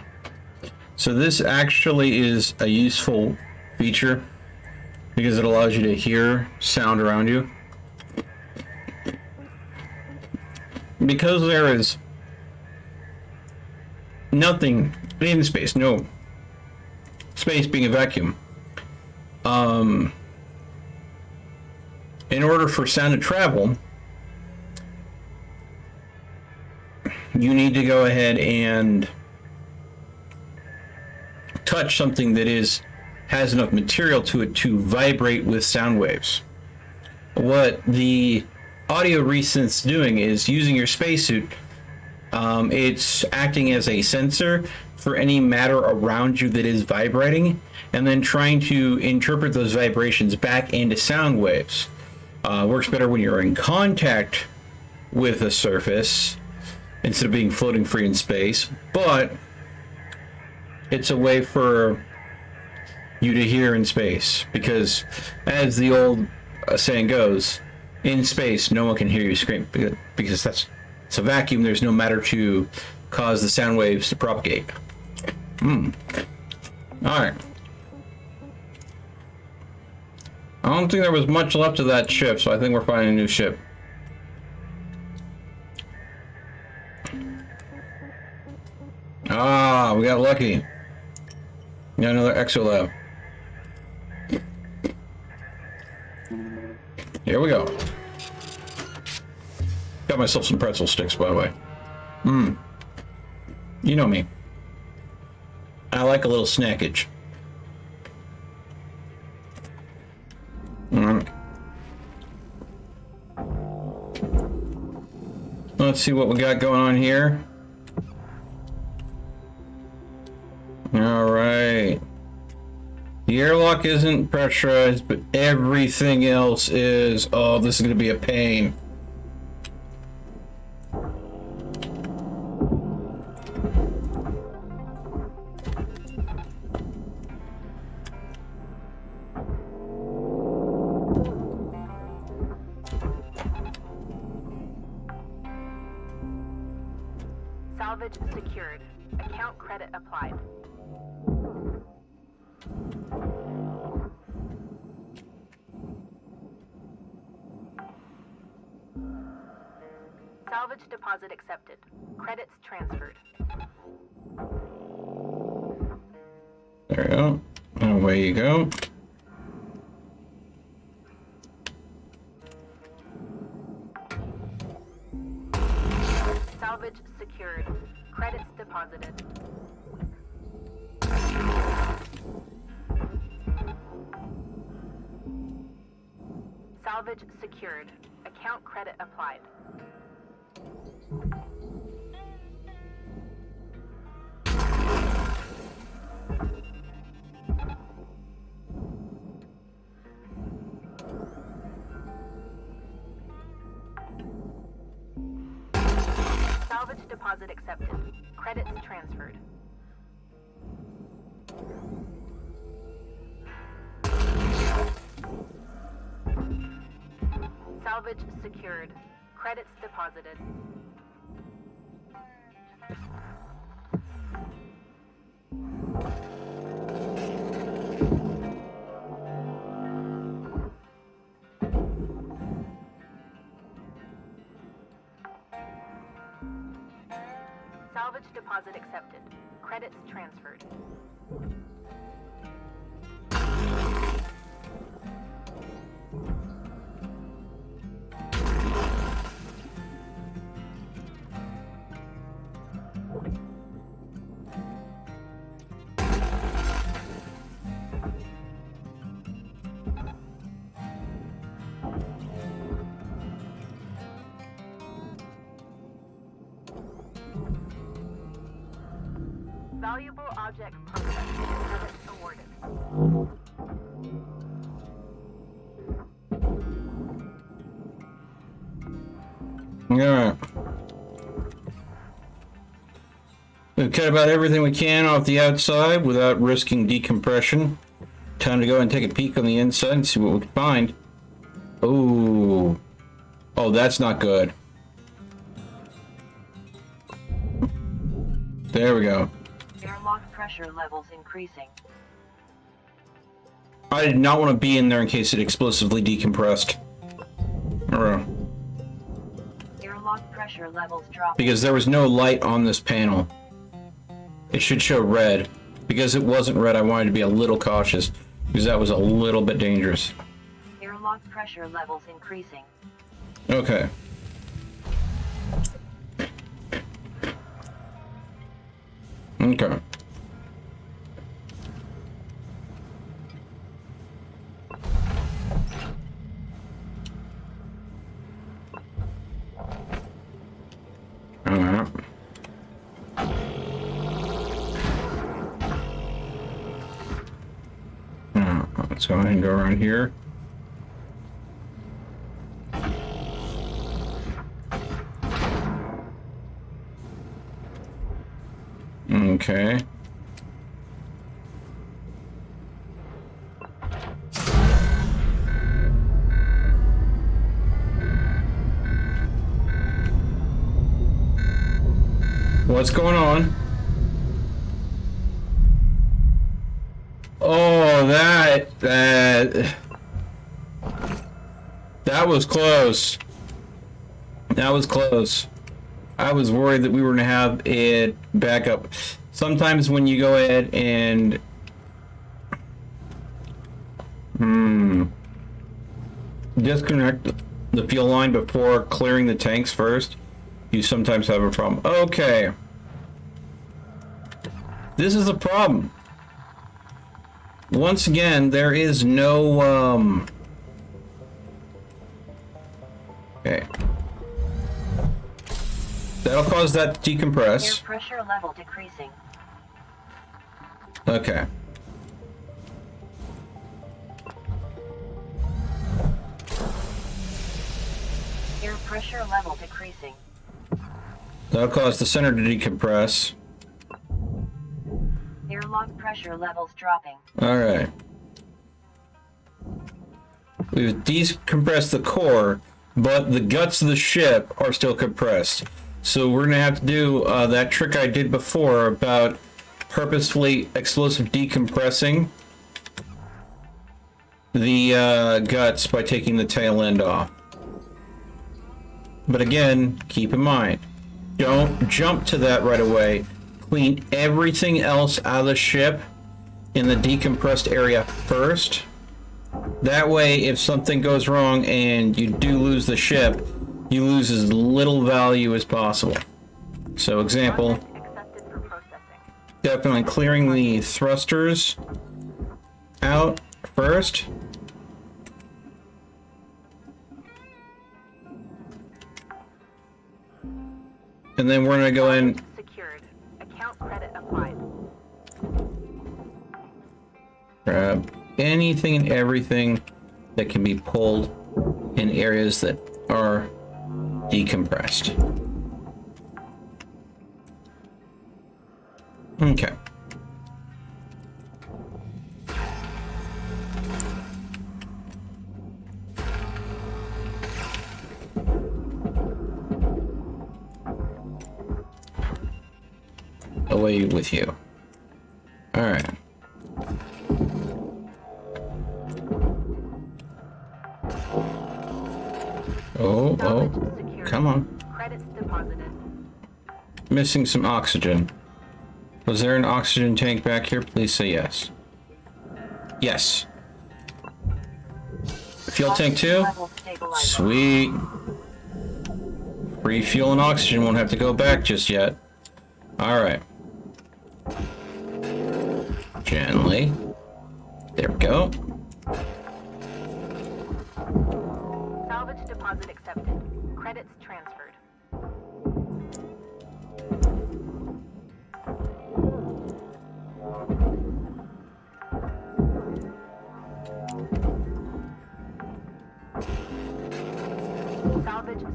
So this actually is a useful feature because it allows you to hear sound around you. Because there is nothing in space, no space being a vacuum. In order for sound to travel, you need to go ahead and touch something that has enough material to it to vibrate with sound waves. What the audio resynth's doing is using your spacesuit. It's acting as a sensor for any matter around you that is vibrating, and then trying to interpret those vibrations back into sound waves. Works better when you're in contact with a surface instead of being floating free in space, but it's a way for you to hear in space, because as the old saying goes, in space no one can hear you scream, because it's a vacuum. There's no matter to cause the sound waves to propagate. Alright. I don't think there was much left of that ship, so I think we're finding a new ship. Ah, we got lucky. We got another exolab. Here we go. Got myself some pretzel sticks, by the way. You know me. I like a little snackage. Let's see what we got going on here. Alright. The airlock isn't pressurized, but everything else is. Oh, this is going to be a pain. Salvage secured. Account credit applied. Salvage deposit accepted. Credits transferred. There we go. And away you go. Salvage secured. Credits deposited. Salvage secured. Account credit applied. Salvage deposit accepted. Credits transferred. Salvage secured. Credits deposited. Salvage deposit accepted. Credits transferred. Valuable object processed. Credits awarded. Alright. We've cut about everything we can off the outside without risking decompression. Time to go and take a peek on the inside and see what we can find. Oh. Oh, that's not good. There we go. Airlock pressure levels increasing. I did not want to be in there in case it explosively decompressed. Airlock pressure levels dropping. Because there was no light on this panel. It should show red. Because it wasn't red, I wanted to be a little cautious. Because that was a little bit dangerous. Airlock pressure levels increasing. Okay. Okay. Alright. Let's go ahead and go around here. Okay. What's going on? Oh, that was close. That was close. I was worried that we were going to have it back up. Sometimes when you go ahead and disconnect the fuel line before clearing the tanks first, you sometimes have a problem. Okay. This is a problem. Once again, there is no, okay. That'll cause that to decompress. Air pressure level decreasing. Okay. Air pressure level decreasing. That'll cause the center to decompress. Airlock pressure levels dropping. Alright. We've decompressed the core, but the guts of the ship are still compressed. So we're going to have to do that trick I did before about purposefully explosive decompressing the guts by taking the tail end off. But again, keep in mind, don't jump to that right away. Clean everything else out of the ship in the decompressed area first. That way, if something goes wrong and you do lose the ship, you lose as little value as possible. So, example, definitely clearing the thrusters out first. And then we're going to go in. Secured. Account credit applied. Grab anything and everything that can be pulled in areas that are decompressed. Okay. Away with you. All right. Oh, come on. Credits deposited. Missing some oxygen. Was there an oxygen tank back here? Please say yes. Yes. Fuel tank 2? Sweet. Free fuel and oxygen, won't have to go back just yet. Alright. Gently. There we go. Salvage deposit accepted. Credits transferred.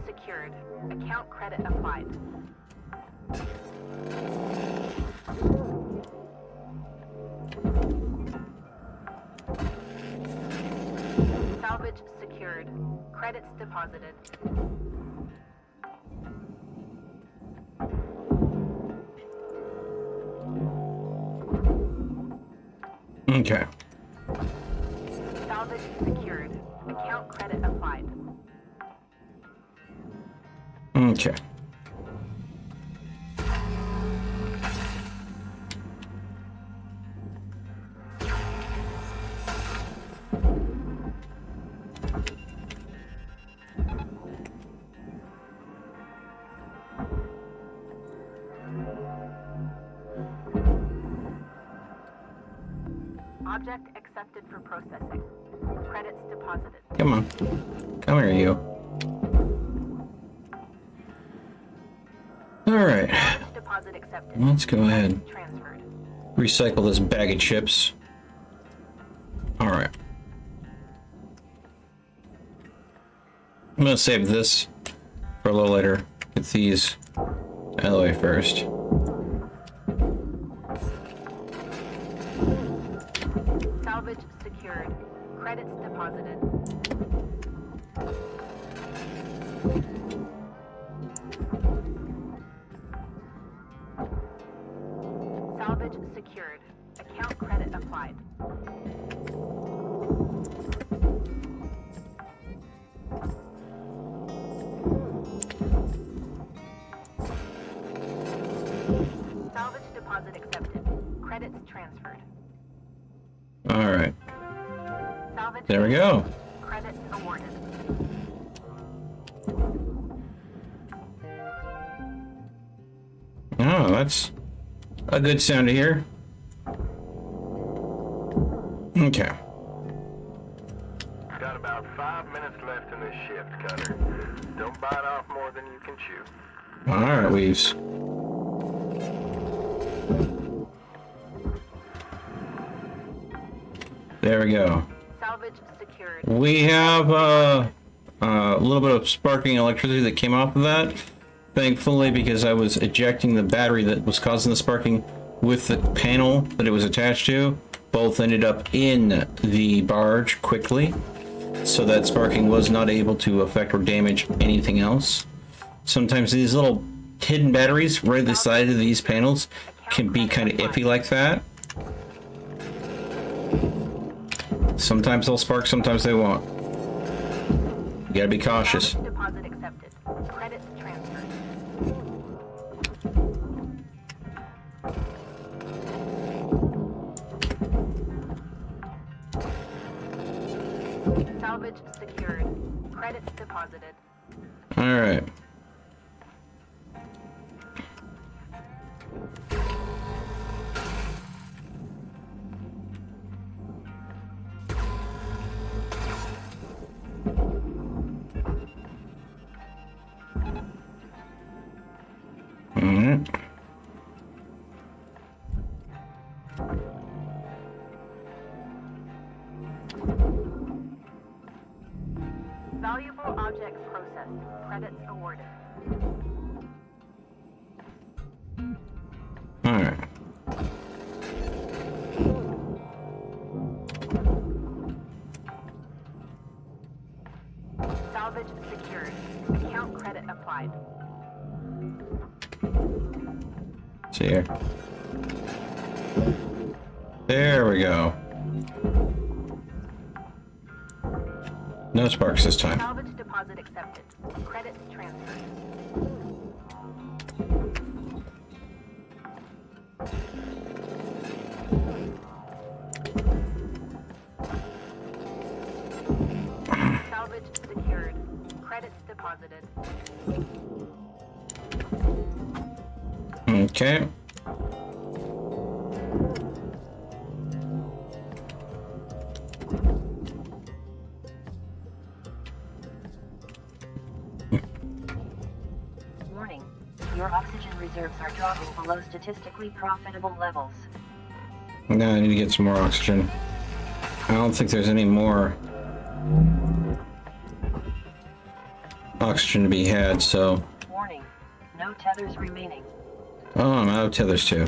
secured. Account credit applied. Salvage secured. Credits deposited. Okay. Salvage secured. Account credit applied. Okay. Object accepted for processing. Credits deposited. Come on. Come here, you. Alright. Deposit accepted. Let's go ahead. Transferred. Recycle this bag of chips. Alright. I'm gonna save this for a little later. Get these out of the way first. Salvage secured. Credits deposited. Salvage secured. Account credit applied. Salvage deposit accepted. Credits transferred. Alright. Salvage There we go. credits awarded. Oh, that's a good sound to hear. Okay. Got about 5 minutes left in this shift, Cutter. Don't bite off more than you can chew. Alright, Weaves. There we go. Salvage secured. We have a little bit of sparking electricity that came off of that. Thankfully, because I was ejecting the battery that was causing the sparking with the panel that it was attached to, both ended up in the barge quickly, so that sparking was not able to affect or damage anything else. Sometimes these little hidden batteries right at the side of these panels can be kind of iffy like that. Sometimes they'll spark, sometimes they won't. You gotta be cautious. Deposit accepted. Credits transferred. Salvage secured. Credits deposited. Alright. Alright. Valuable object processed. Credits awarded. Alright. Salvage secured. Account credit applied. See here. There we go. No sparks this time. Salvage deposit accepted. Credits transferred. Salvage secured. Credits deposited. Okay. Warning. Your oxygen reserves are dropping below statistically profitable levels. Now I need to get some more oxygen. I don't think there's any more oxygen to be had, so... Warning. No tethers remaining. Oh, I'm out of tethers too.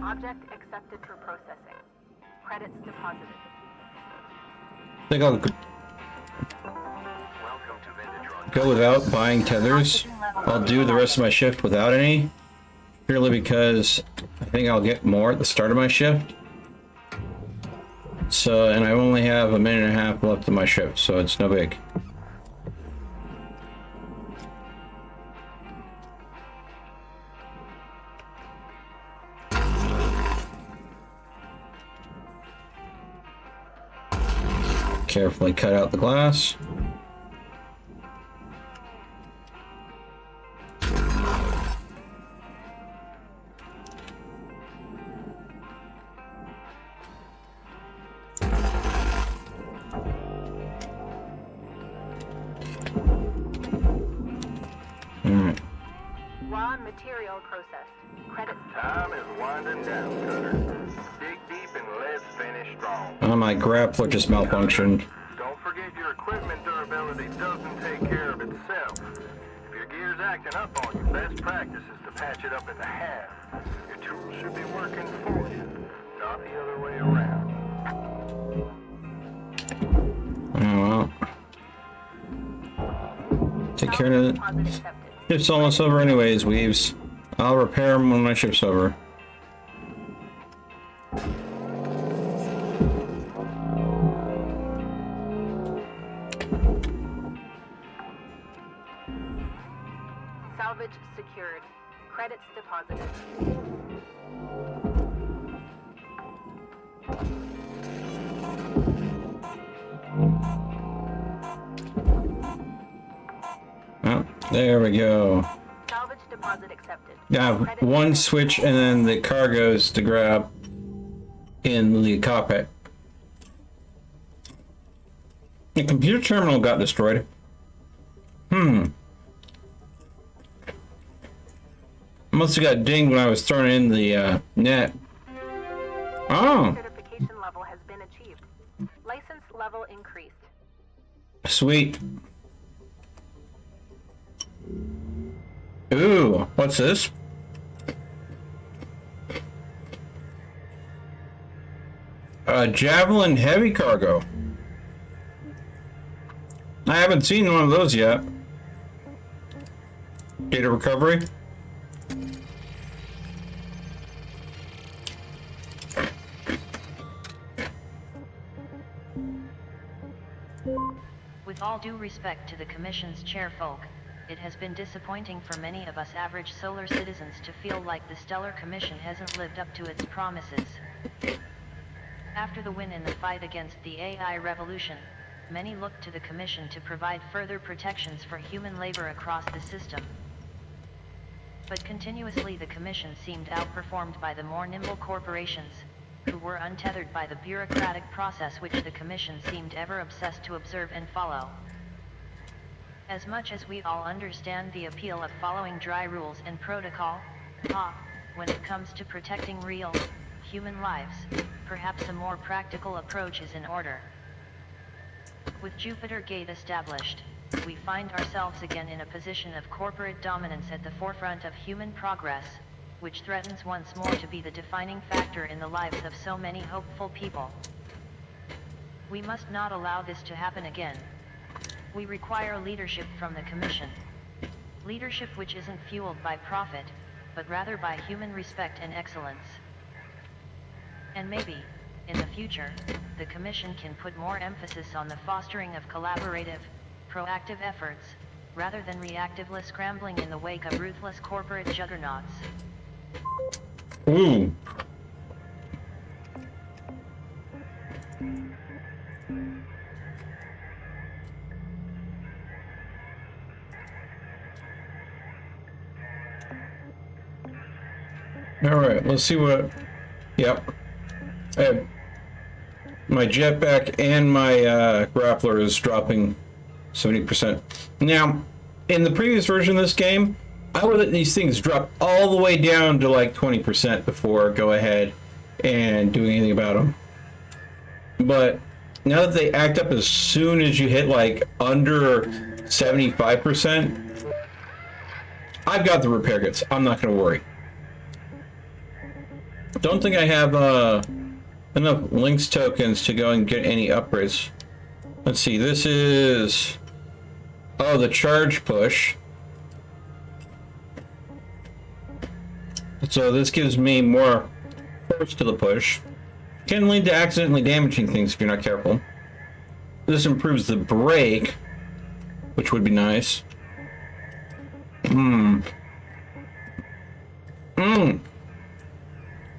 Object accepted for processing. Credits deposited. I think I'll go without buying tethers. I'll do the rest of my shift without any. Purely because I think I'll get more at the start of my shift. So, and I only have a minute and a half left of my shift, so it's no big. Carefully cut out the glass. Alright. Raw material processed. Credits. Time is winding down, Cutter. Dig deep and let's finish strong. Oh, my grappler just malfunctioned. Don't forget your equipment durability doesn't take care of itself. If your gear's acting up on you, best practice is to patch it up into half. Your tools should be working for you, not the other way around. Oh well. Take care of it. Shift's almost over anyways, Weaves. I'll repair them when my shift's over. Salvage secured. Credits deposited. Oh, there we go. Salvage deposit accepted. I have one switch and then the cargoes to grab in the cockpit. The computer terminal got destroyed. Must have got dinged when I was throwing in the net. Oh, Certification level has been achieved. License level increased. sweet. Ooh, what's this? A Javelin heavy cargo. I haven't seen one of those yet. Data recovery. With all due respect to the Commission's chairfolk, it has been disappointing for many of us average solar citizens to feel like the Stellar Commission hasn't lived up to its promises. After the win in the fight against the AI revolution, many looked to the Commission to provide further protections for human labor across the system. But continuously the Commission seemed outperformed by the more nimble corporations, who were untethered by the bureaucratic process which the Commission seemed ever obsessed to observe and follow. As much as we all understand the appeal of following dry rules and protocol, when it comes to protecting real, human lives, perhaps a more practical approach is in order. With Jupiter Gate established, we find ourselves again in a position of corporate dominance at the forefront of human progress, which threatens once more to be the defining factor in the lives of so many hopeful people. We must not allow this to happen again. We require leadership from the Commission. Leadership which isn't fueled by profit, but rather by human respect and excellence. And maybe, in the future, the Commission can put more emphasis on the fostering of collaborative, proactive efforts, rather than reactively scrambling in the wake of ruthless corporate juggernauts. Ooh. Alright, let's see what... Yep. I have my jetpack and my grappler is dropping 70%. Now, in the previous version of this game, I would let these things drop all the way down to like 20% before go ahead and doing anything about them. But now that they act up as soon as you hit like under 75%, I've got the repair kits. I'm not going to worry. Don't think I have enough links tokens to go and get any upgrades. Let's see, this is... Oh, the charge push. So this gives me more force to the push. Can lead to accidentally damaging things if you're not careful. This improves the brake, which would be nice.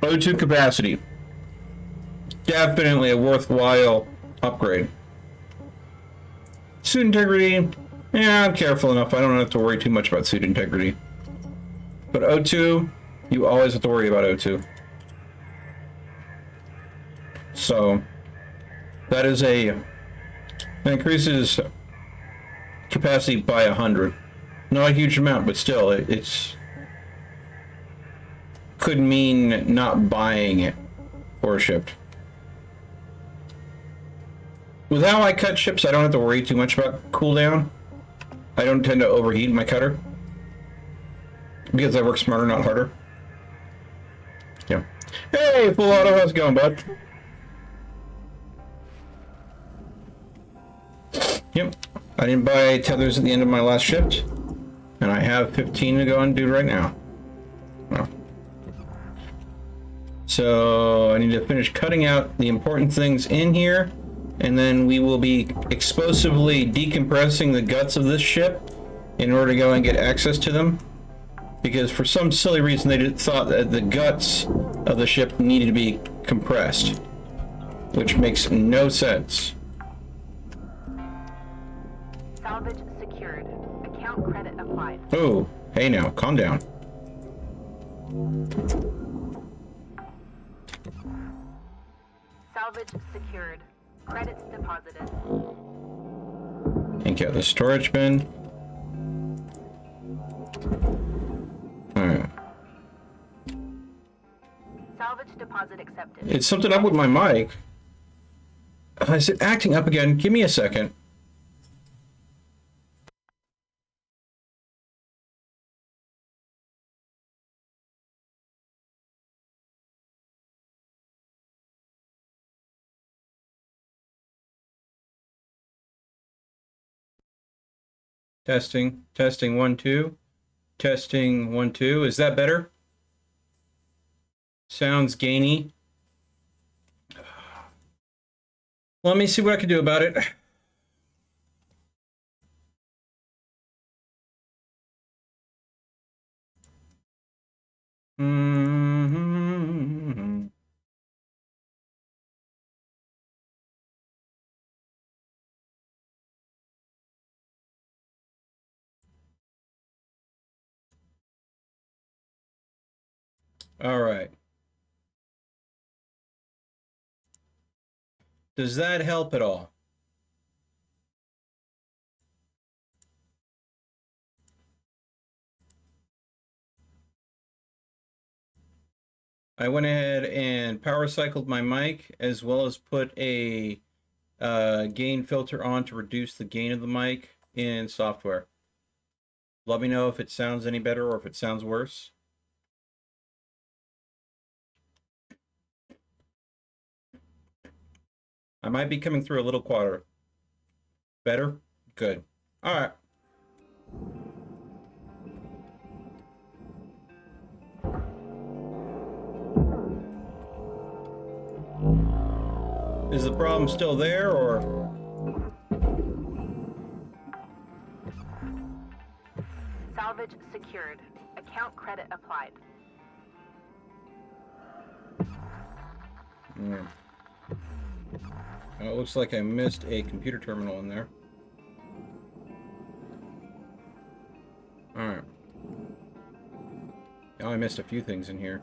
O2 capacity. Definitely a worthwhile upgrade. Suit integrity. Yeah, I'm careful enough. I don't have to worry too much about suit integrity. But O2, you always have to worry about O2. So, that is that increases capacity by 100. Not a huge amount, but still, it's could mean not buying it or shipped. With how I cut ships, I don't have to worry too much about cooldown. I don't tend to overheat my cutter because I work smarter, not harder. Yeah. Hey, Full Auto, how's it going, bud? Yep. I didn't buy tethers at the end of my last shift, and I have 15 to go and do right now. Well. So I need to finish cutting out the important things in here, and then we will be explosively decompressing the guts of this ship in order to go and get access to them. Because for some silly reason they thought that the guts of the ship needed to be compressed, which makes no sense. Salvage secured. Account credit applied. Oh, hey now, calm down. Salvage secured. Credits deposited. Take out the storage bin. Alright. Salvage deposit accepted. It's something up with my mic. Is it acting up again? Give me a second. Testing, testing, 1, 2. Testing, 1, 2. Is that better? Sounds gainy. Let me see what I can do about it. All right. Does that help at all? I went ahead and power cycled my mic as well as put a gain filter on to reduce the gain of the mic in software. Let me know if it sounds any better or if it sounds worse. I might be coming through a little quieter. Better? Good. All right. Is the problem still there, or? Salvage secured. Account credit applied. It looks like I missed a computer terminal in there. Alright. Oh, I missed a few things in here.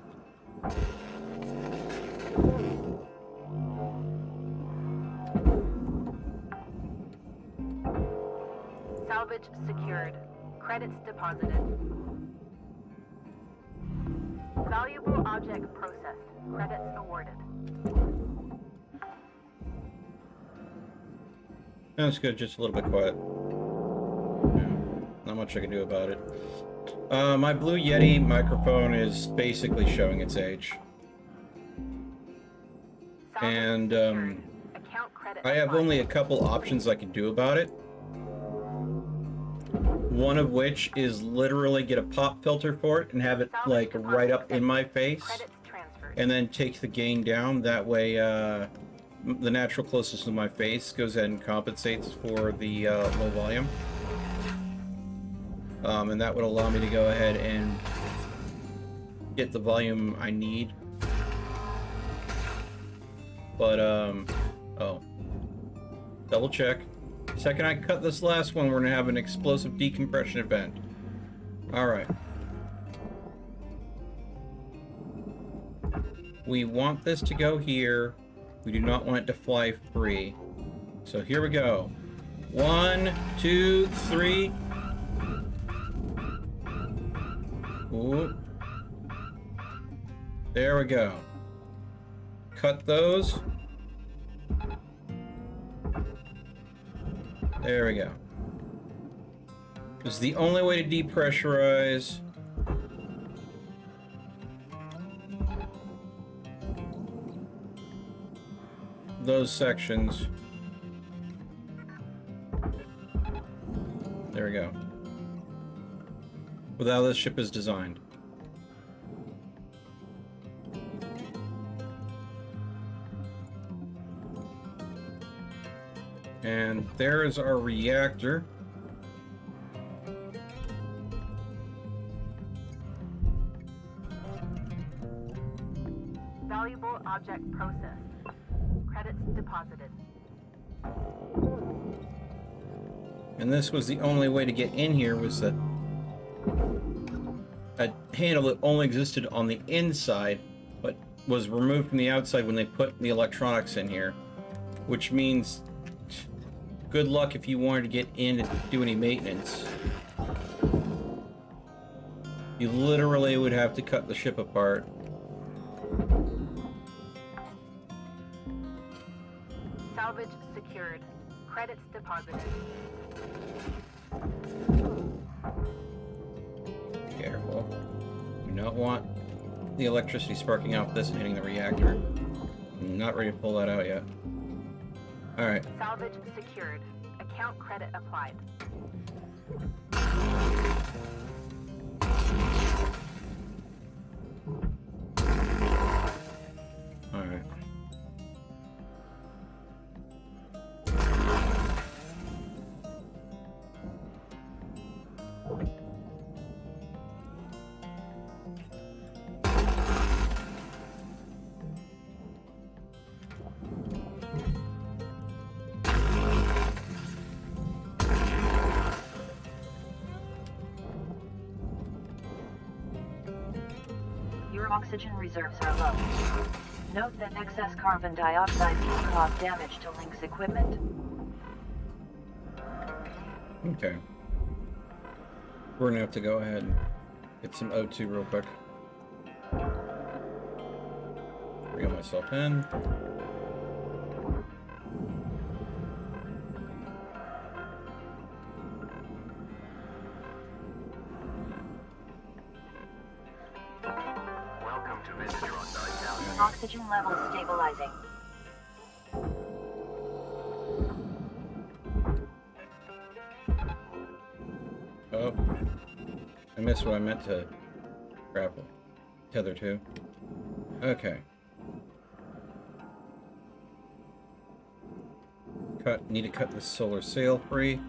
Salvage secured. Credits deposited. Valuable object processed. Credits awarded. That's good, just a little bit quiet. Not much I can do about it. My Blue Yeti microphone is basically showing its age. And I have only a couple options I can do about it. One of which is literally get a pop filter for it and have it like right up in my face, and then take the gain down. That way the natural closest to my face goes ahead and compensates for the low volume. And that would allow me to go ahead and get the volume I need. But, oh. Double check. Second I cut this last one, we're gonna have an explosive decompression event. Alright. We want this to go here. We do not want it to fly free. So here we go. 1, 2, 3. Ooh. There we go. Cut those. There we go. This is the only way to depressurize. Those sections. There we go. With how this ship is designed. And there is our reactor. Valuable object processed. Credits deposited. And this was the only way to get in here, was that a handle that only existed on the inside, but was removed from the outside when they put the electronics in here. Which means good luck if you wanted to get in and do any maintenance. You literally would have to cut the ship apart. Salvage secured. Credits deposited. Careful. Do not want the electricity sparking off this and hitting the reactor. I'm not ready to pull that out yet. Alright. Salvage secured. Account credit applied. Alright. Your oxygen reserves are low. Note that excess carbon dioxide can cause damage to Link's equipment. Okay. We're gonna have to go ahead and get some O2 real quick. Bring myself in. Welcome to Visitor on Night. Oxygen levels stabilizing. Oh. I missed what I meant to grapple. Tether to. Okay. Need to cut this solar sail free.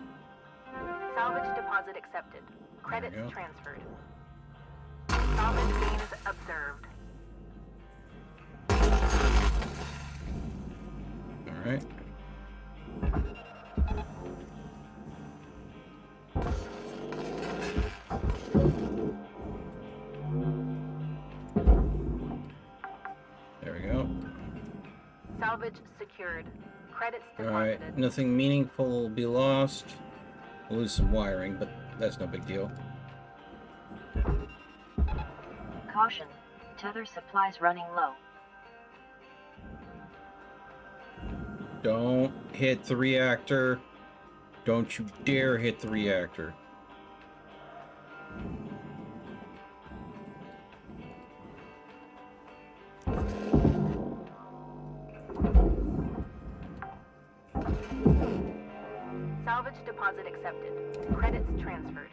Salvage deposit accepted. Credits transferred. Salvage gains observed. Alright. There we go. Salvage secured. Credits deposited. Alright, nothing meaningful will be lost. We'll lose some wiring, but that's no big deal. Caution. Tether supplies running low. Don't hit the reactor. Don't you dare hit the reactor. Salvage deposit accepted. Credits transferred.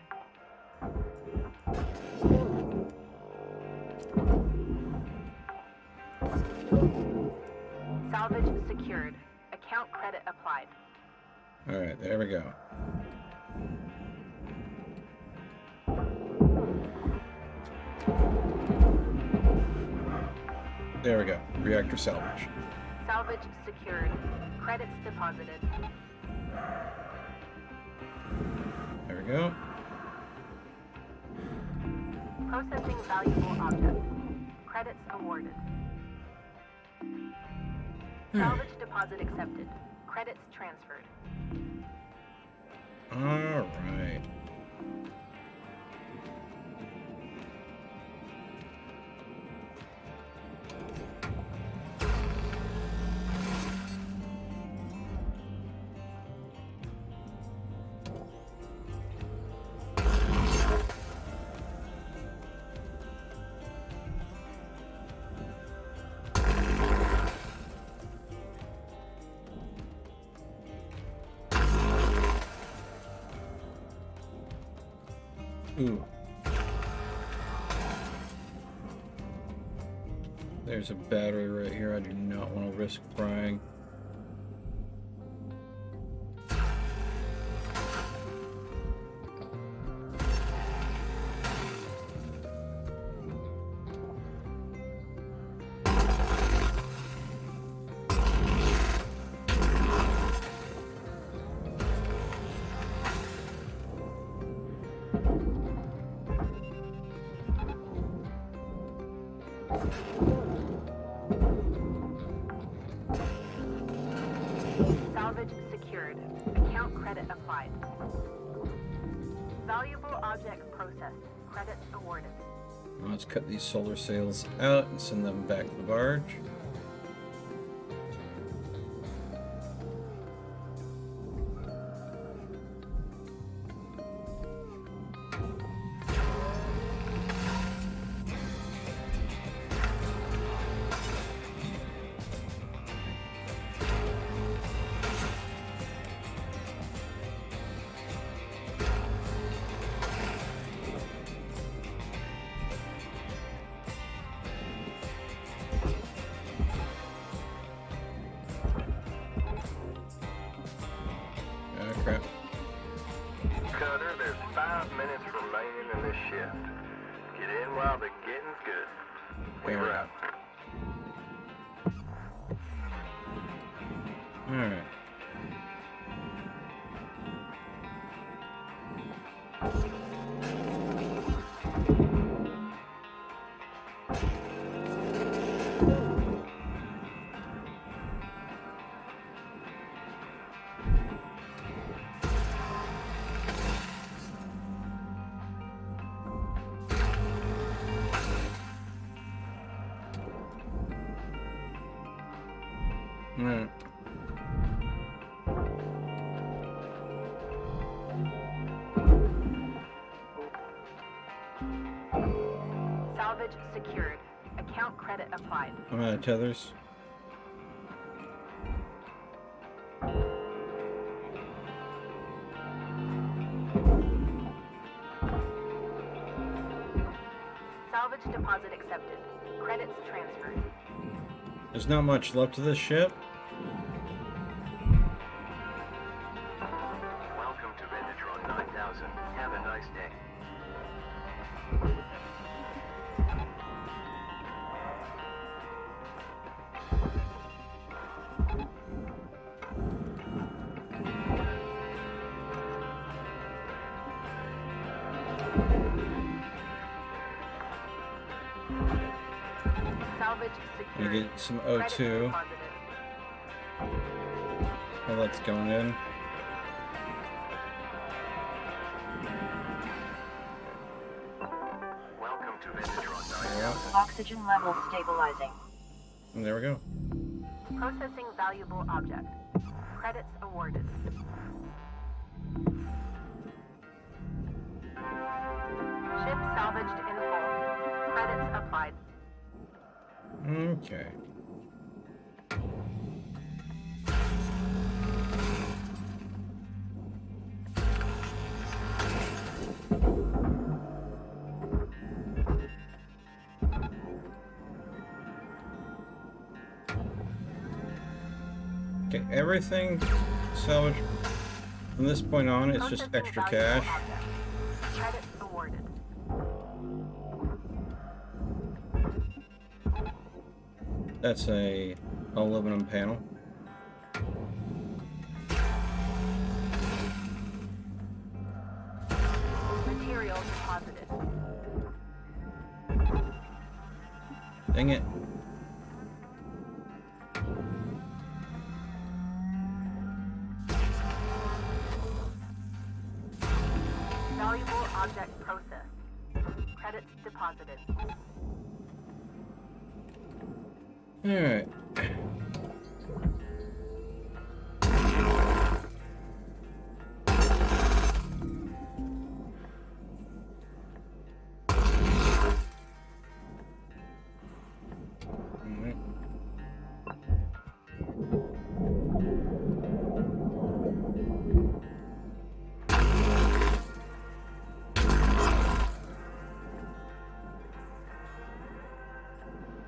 Salvage secured. Account credit applied. Alright, there we go. There we go. Reactor salvage. Salvage secured. Credits deposited. There we go. Processing valuable object. Credits awarded. Salvage deposit accepted. Credits transferred. Alright. Ooh. There's a battery right here. I do not want to risk frying. Salvage secured. Account credit applied. Valuable object processed. Credits awarded. Let's cut these solar sails out and send them back to the barge. Crap. Cutter, there's 5 minutes remaining in this shift. Get in while the getting's good. We were out. Alright. Alright. Salvage secured. Account credit applied. I'm out of tethers. Salvage deposit accepted. Credits transferred. There's not much left of this ship. Welcome to Vendatron 9000. Have a nice day. Salvage You secured. get some Credits O2 deposited. while that's going in. Welcome to Vendatron 9000. go. Oxygen levels stabilizing. And there we go. Processing valuable object. Credits awarded. Ship salvaged in full. Credits applied. Okay. Okay, everything salvaged from this point on, it's just Processing extra valuable cash. object. Credits awarded. That's a aluminum panel. Material deposited. Dang it. Valuable object processed. Credits deposited. Alright.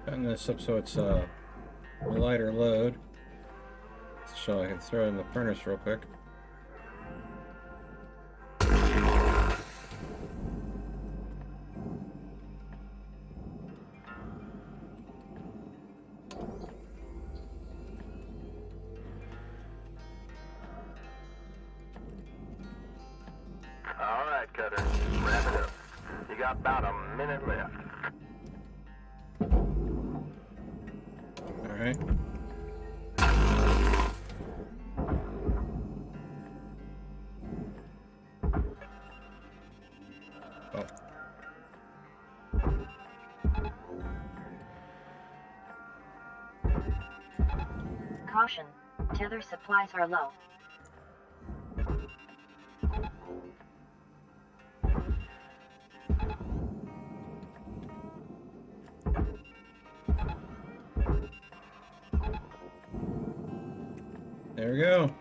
Cutting this up so it's a lighter load, so I can throw it in the furnace real quick. All right, Cutter. Wrap it up. You got about a minute left. Alright. Oh. Caution. Tether supplies are low. There we go.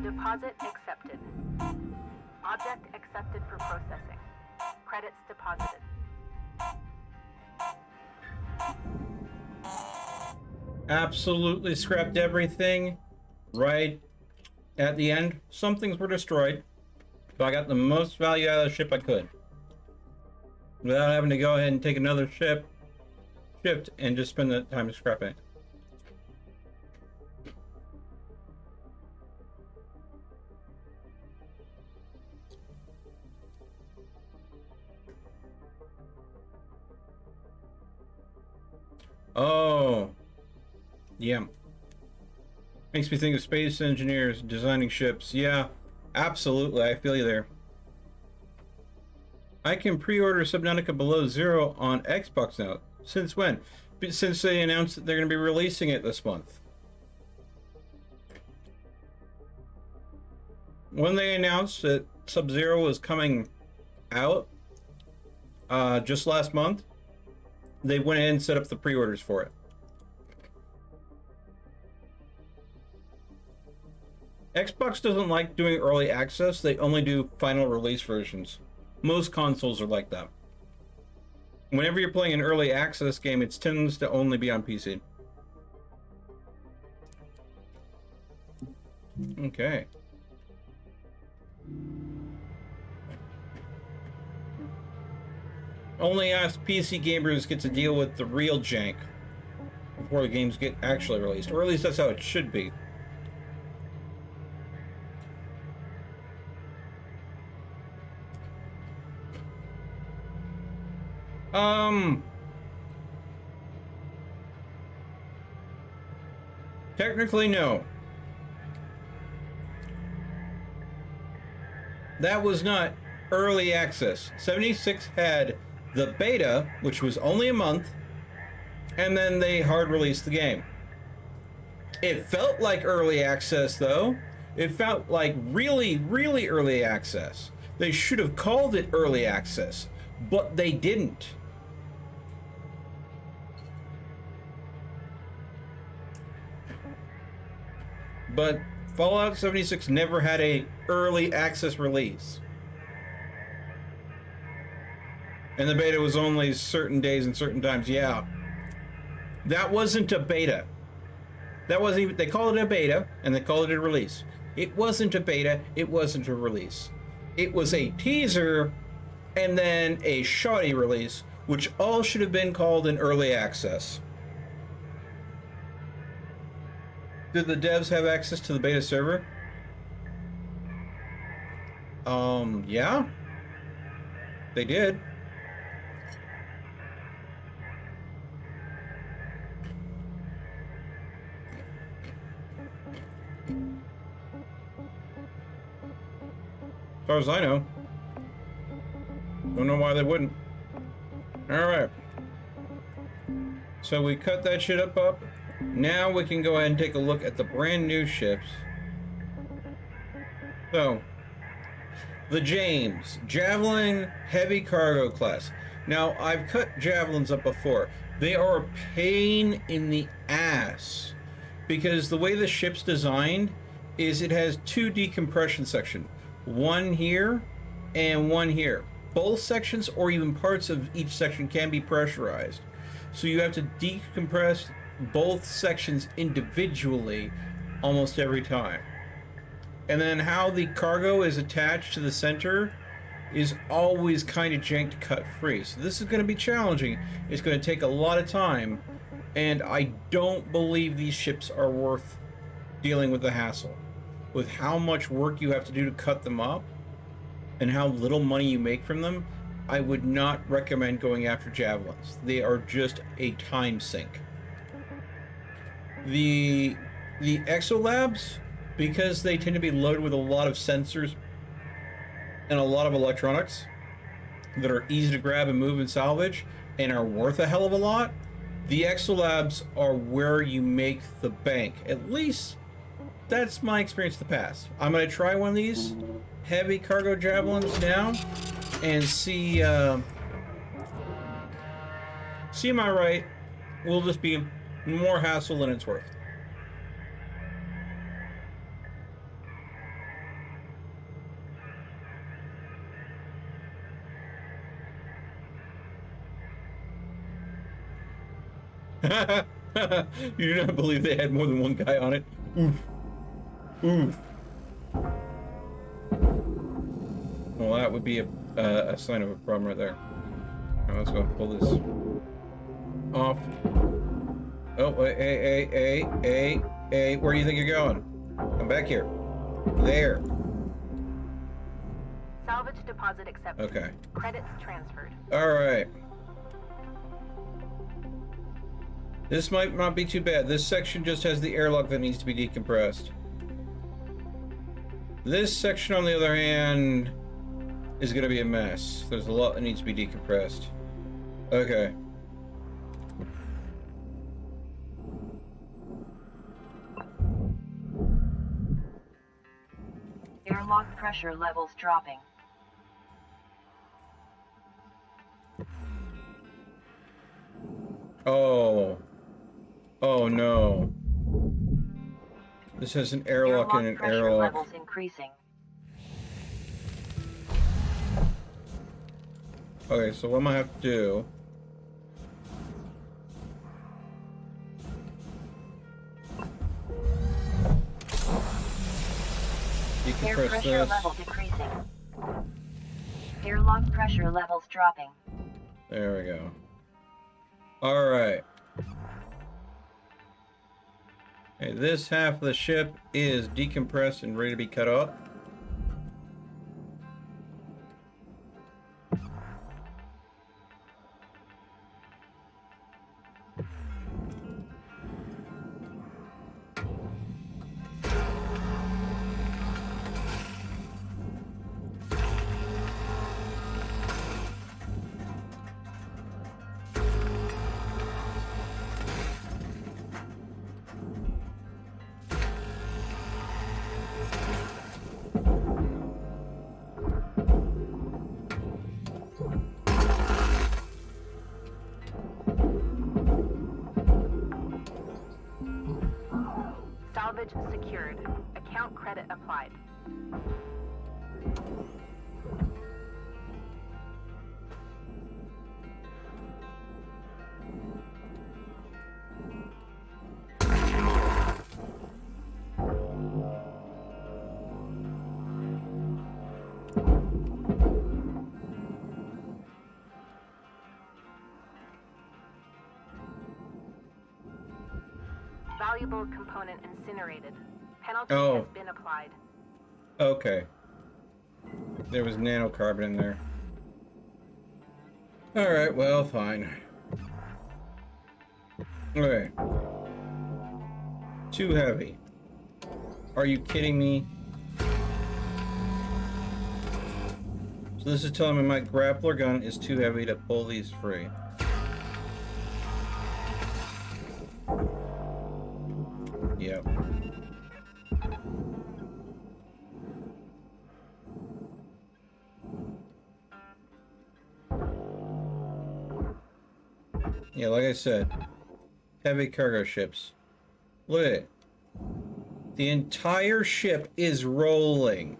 Deposit accepted. Object accepted for processing. Credits deposited. Absolutely scrapped everything right at the end. Some things were destroyed, but I got the most value out of the ship I could, without having to go ahead and take another shift and just spend the time scrapping it. Oh, yeah. Makes me think of space engineers designing ships. Yeah, absolutely. I feel you there. I can pre-order Subnautica Below Zero on Xbox now. Since when? Since they announced that they're going to be releasing it this month. When they announced that Sub-Zero was coming out just last month, they went ahead and set up the pre-orders for it. Xbox doesn't like doing early access. They only do final release versions. Most consoles are like that. Whenever you're playing an early access game, it tends to only be on PC. Okay. Only us PC gamers get to deal with the real jank before the games get actually released. Or at least that's how it should be. Technically, no. That was not early access. 76 had the beta, which was only a month, and then they hard released the game. It felt like early access, though. It felt like really, really early access. They should have called it early access, but they didn't. But Fallout 76 never had a early access release. And the beta was only certain days and certain times. Yeah. That wasn't a beta. That wasn't even, they called it a beta and they called it a release. It wasn't a beta, it wasn't a release. It was a teaser and then a shoddy release, which all should have been called an early access. Did the devs have access to the beta server? Yeah. They did. As far as I know. Don't know why they wouldn't. Alright. So we cut that shit up. Now we can go ahead and take a look at the brand new ships. So, the James, Javelin Heavy Cargo Class. Now, I've cut Javelins up before. They are a pain in the ass. Because the way the ship's designed is it has two decompression sections. One here and one here. Both sections or even parts of each section can be pressurized. So you have to decompress both sections individually almost every time. And then how the cargo is attached to the center is always kind of janked cut free. So this is going to be challenging. It's going to take a lot of time, and I don't believe these ships are worth dealing with the hassle. With how much work you have to do to cut them up and how little money you make from them, I would not recommend going after Javelins. They are just a time sink. The Exolabs, because they tend to be loaded with a lot of sensors and a lot of electronics that are easy to grab and move and salvage and are worth a hell of a lot, the Exolabs are where you make the bank. At least that's my experience in the past. I'm going to try one of these heavy cargo Javelins now and see am I right? Will this be more hassle than it's worth? You do not believe they had more than one guy on it? Oof. Oof. Well, that would be a sign of a problem right there. Now let's go pull this off. Oh, hey, where do you think you're going? Come back here. There. Salvage deposit accepted. Okay. Credits transferred. Alright. This might not be too bad. This section just has the airlock that needs to be decompressed. This section, on the other hand, is going to be a mess. There's a lot that needs to be decompressed. Okay. Airlock pressure levels dropping. Oh. Oh no. This has an airlock and an pressure airlock. levels increasing. Okay, so what am I have to do? Air Decompress pressure this. level decreasing. Airlock pressure levels dropping. There we go. Alright. Okay, this half of the ship is decompressed and ready to be cut up. Salvage secured. Account credit applied. Valuable component incinerated. Penalty has been applied. Okay. There was nanocarbon in there. Alright, well, fine. Okay. Too heavy. Are you kidding me? So this is telling me my grappler gun is too heavy to pull these free. Yep. Yeah, like I said, heavy cargo ships. Look at it. The entire ship is rolling.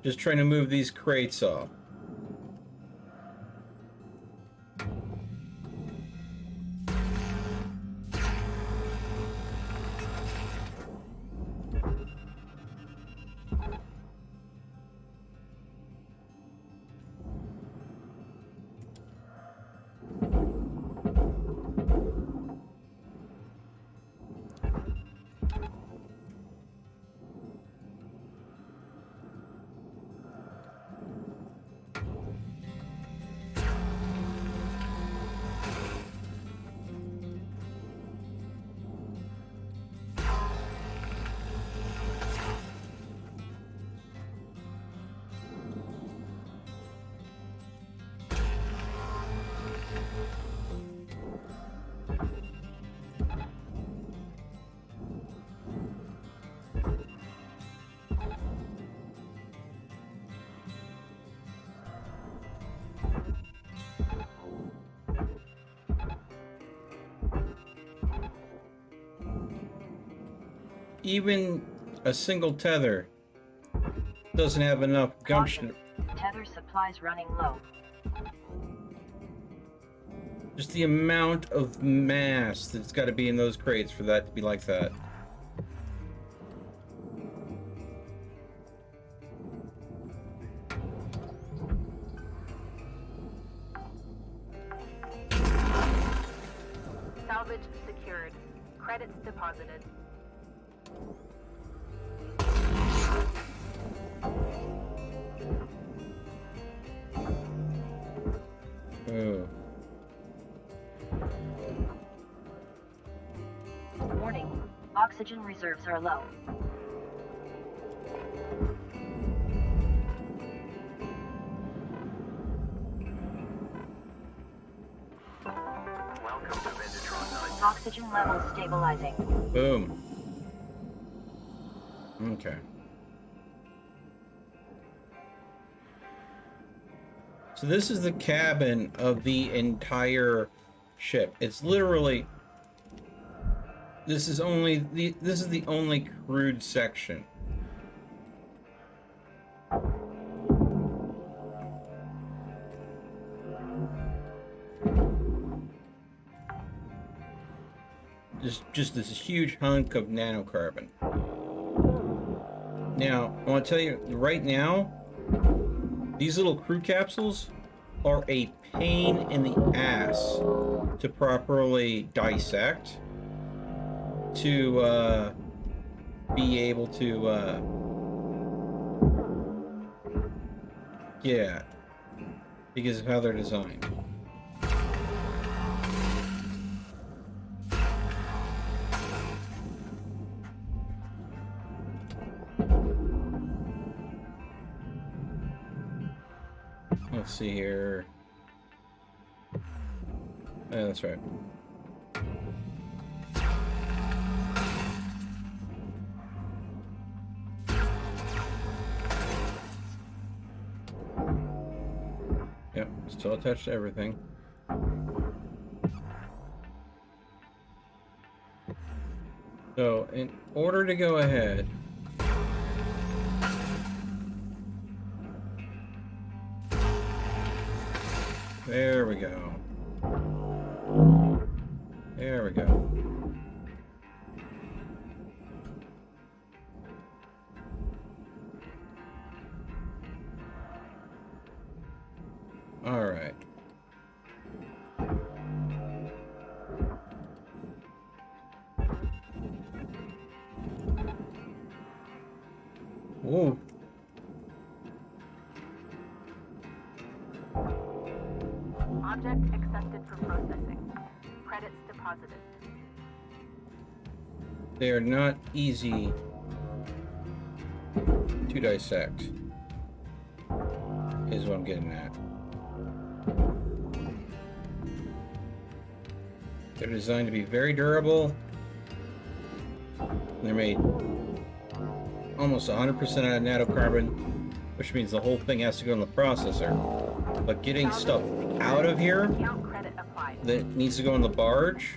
Just trying to move these crates off. Even a single tether doesn't have enough gumption. Tether supplies running low. Just the amount of mass that's got to be in those crates for that to be like that. Salvage secured. Credits deposited. Oh. Warning. Oxygen reserves are low. Welcome to Vendatron 9. Oxygen levels stabilizing. Boom. Okay. So this is the cabin of the entire ship. It's literally this is the only crewed section. Just this huge hunk of nanocarbon. Now, I want to tell you right now, these little crew capsules are a pain in the ass to properly dissect, to be able to, yeah, because of how they're designed. Let's see here. Yeah, that's right. Yep, still attached to everything. So, in order to go ahead, there we go. There we go. All right. Whoa. Object accepted for processing. Credits deposited. They are not easy to dissect, is what I'm getting at. They're designed to be very durable. They're made almost 100% out of nanocarbon, which means the whole thing has to go in the processor. But getting stuff out of here that needs to go in the barge,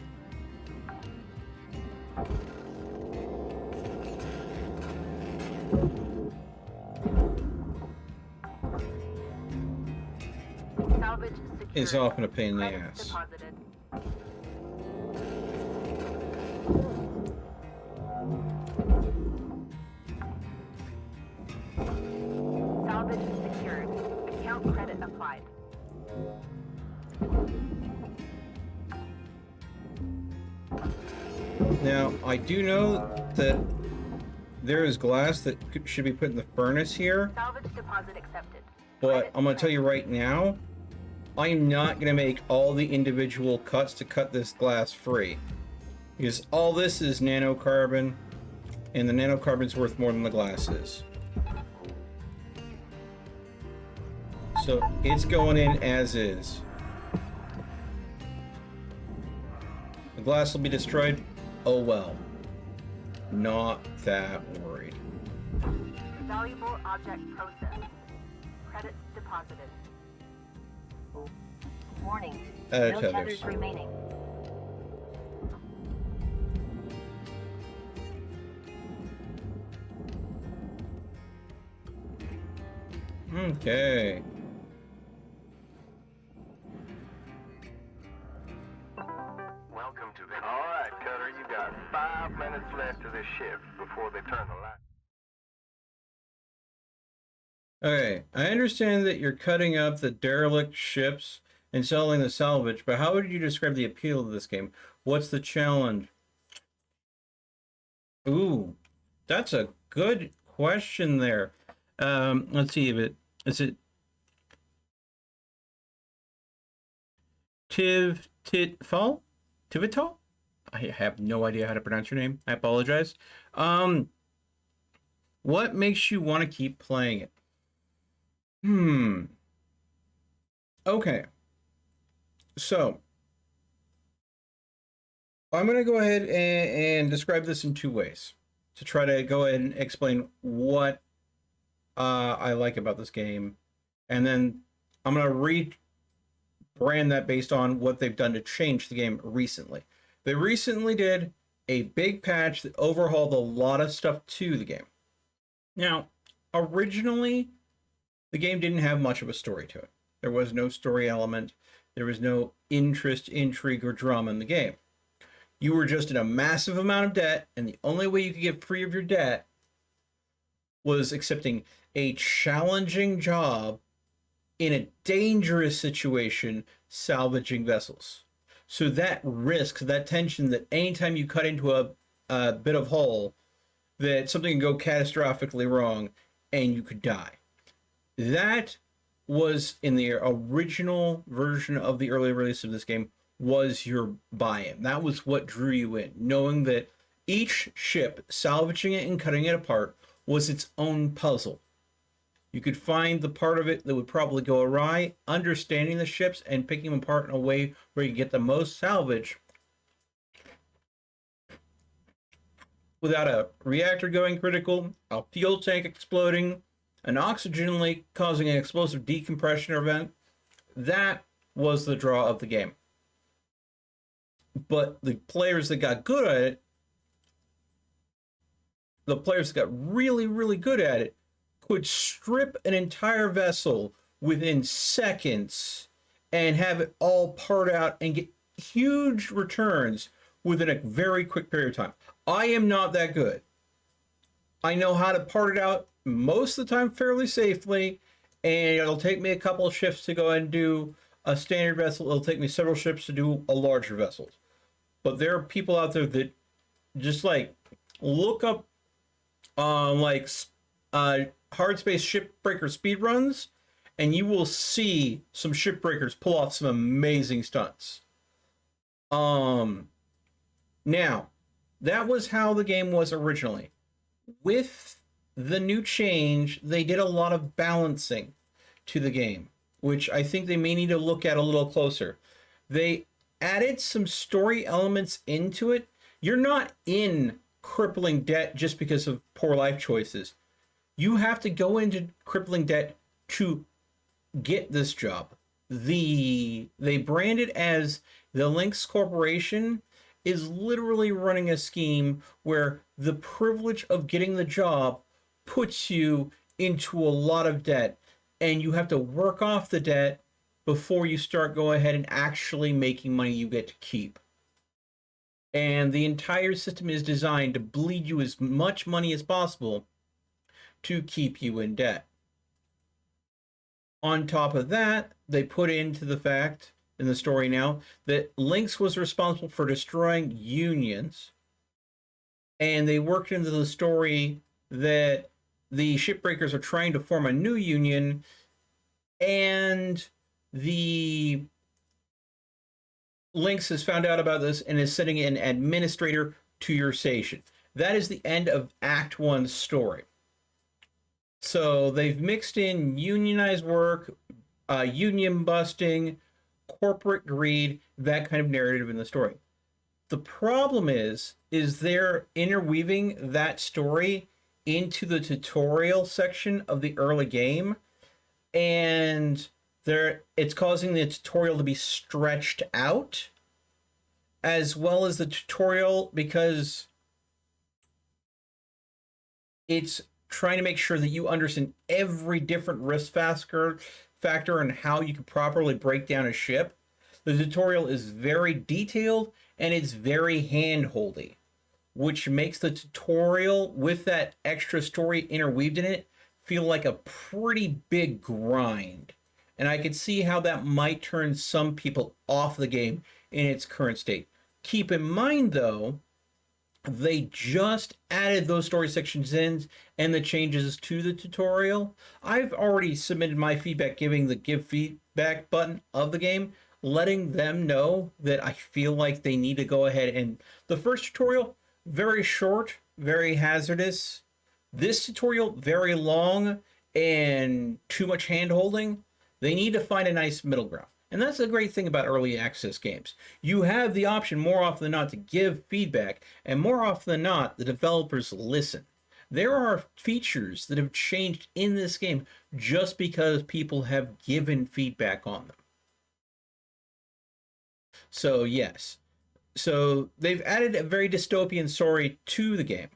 is often a pain in the ass. Salvage secured. Account credit applied. Now, I do know that there is glass that should be put in the furnace here, Salvage deposit accepted. but I'm going to tell you right now, I'm not going to make all the individual cuts to cut this glass free. Because all this is nanocarbon, and the nanocarbon's worth more than the glass is. So it's going in as is. The glass will be destroyed. Oh well. Not that worried. Valuable object processed. Credits deposited. Warning. No Tethers. tethers remaining. Okay. Welcome to the... All right, Cutter, you got 5 minutes left of this shift before they turn the light. Okay, I understand that you're cutting up the derelict ships and selling the salvage, but how would you describe the appeal of this game? What's the challenge? Ooh, that's a good question there. Let's see if is it Tivitol? I have no idea how to pronounce your name. I apologize. What makes you want to keep playing it? Okay. So, I'm going to go ahead and describe this in two ways to try to go ahead and explain what I like about this game. And then I'm going to rebrand that based on what they've done to change the game recently. They recently did a big patch that overhauled a lot of stuff to the game. Now, originally, the game didn't have much of a story to it. There was no story element. There was no interest, intrigue, or drama in the game. You were just in a massive amount of debt, and the only way you could get free of your debt was accepting a challenging job in a dangerous situation, salvaging vessels. So that risk, that tension, that anytime you cut into a bit of hull, that something can go catastrophically wrong and you could die. That was, in the original version of the early release of this game, was your buy-in. That was what drew you in, knowing that each ship, salvaging it and cutting it apart, was its own puzzle. You could find the part of it that would probably go awry, understanding the ships and picking them apart in a way where you get the most salvage without a reactor going critical, a fuel tank exploding, an oxygen leak causing an explosive decompression event. That was the draw of the game. But the players that got good at it the players that got really, really good at it could strip an entire vessel within seconds and have it all part out and get huge returns within a very quick period of time. I am not that good. I know how to part it out most of the time fairly safely, and it'll take me a couple of shifts to go and do a standard vessel. It'll take me several shifts to do a larger vessel. But there are people out there that just like look up HardSpace Shipbreaker speedruns, and you will see some shipbreakers pull off some amazing stunts. Now, that was how the game was originally. With the new change, they did a lot of balancing to the game, which I think they may need to look at a little closer. They added some story elements into it. You're not in crippling debt just because of poor life choices. You have to go into crippling debt to get this job. They brand it as the Lynx Corporation is literally running a scheme where the privilege of getting the job puts you into a lot of debt, and you have to work off the debt before you start go ahead and actually making money you get to keep. And the entire system is designed to bleed you as much money as possible to keep you in debt. On top of that, they put into the fact in the story now that Lynx was responsible for destroying unions, and they worked into the story that the shipbreakers are trying to form a new union, and the Lynx has found out about this and is sending an administrator to your station. That is the end of Act 1's story. So they've mixed in unionized work, union busting, corporate greed, that kind of narrative in the story. The problem is they're interweaving that story into the tutorial section of the early game, and it's causing the tutorial to be stretched out, as well as the tutorial, because it's trying to make sure that you understand every different risk factor and how you can properly break down a ship. The tutorial is very detailed and it's very hand-holdy, which makes the tutorial with that extra story interweaved in it feel like a pretty big grind. And I could see how that might turn some people off the game in its current state. Keep in mind, though, they just added those story sections in and the changes to the tutorial. I've already submitted my feedback, giving the give feedback button of the game, letting them know that I feel like they need to go ahead. And the first tutorial, very short, very hazardous. This tutorial, very long and too much hand-holding. They need to find a nice middle ground. And that's the great thing about early access games. You have the option more often than not to give feedback, and more often than not, the developers listen. There are features that have changed in this game just because people have given feedback on them. So yes. So they've added a very dystopian story to the game.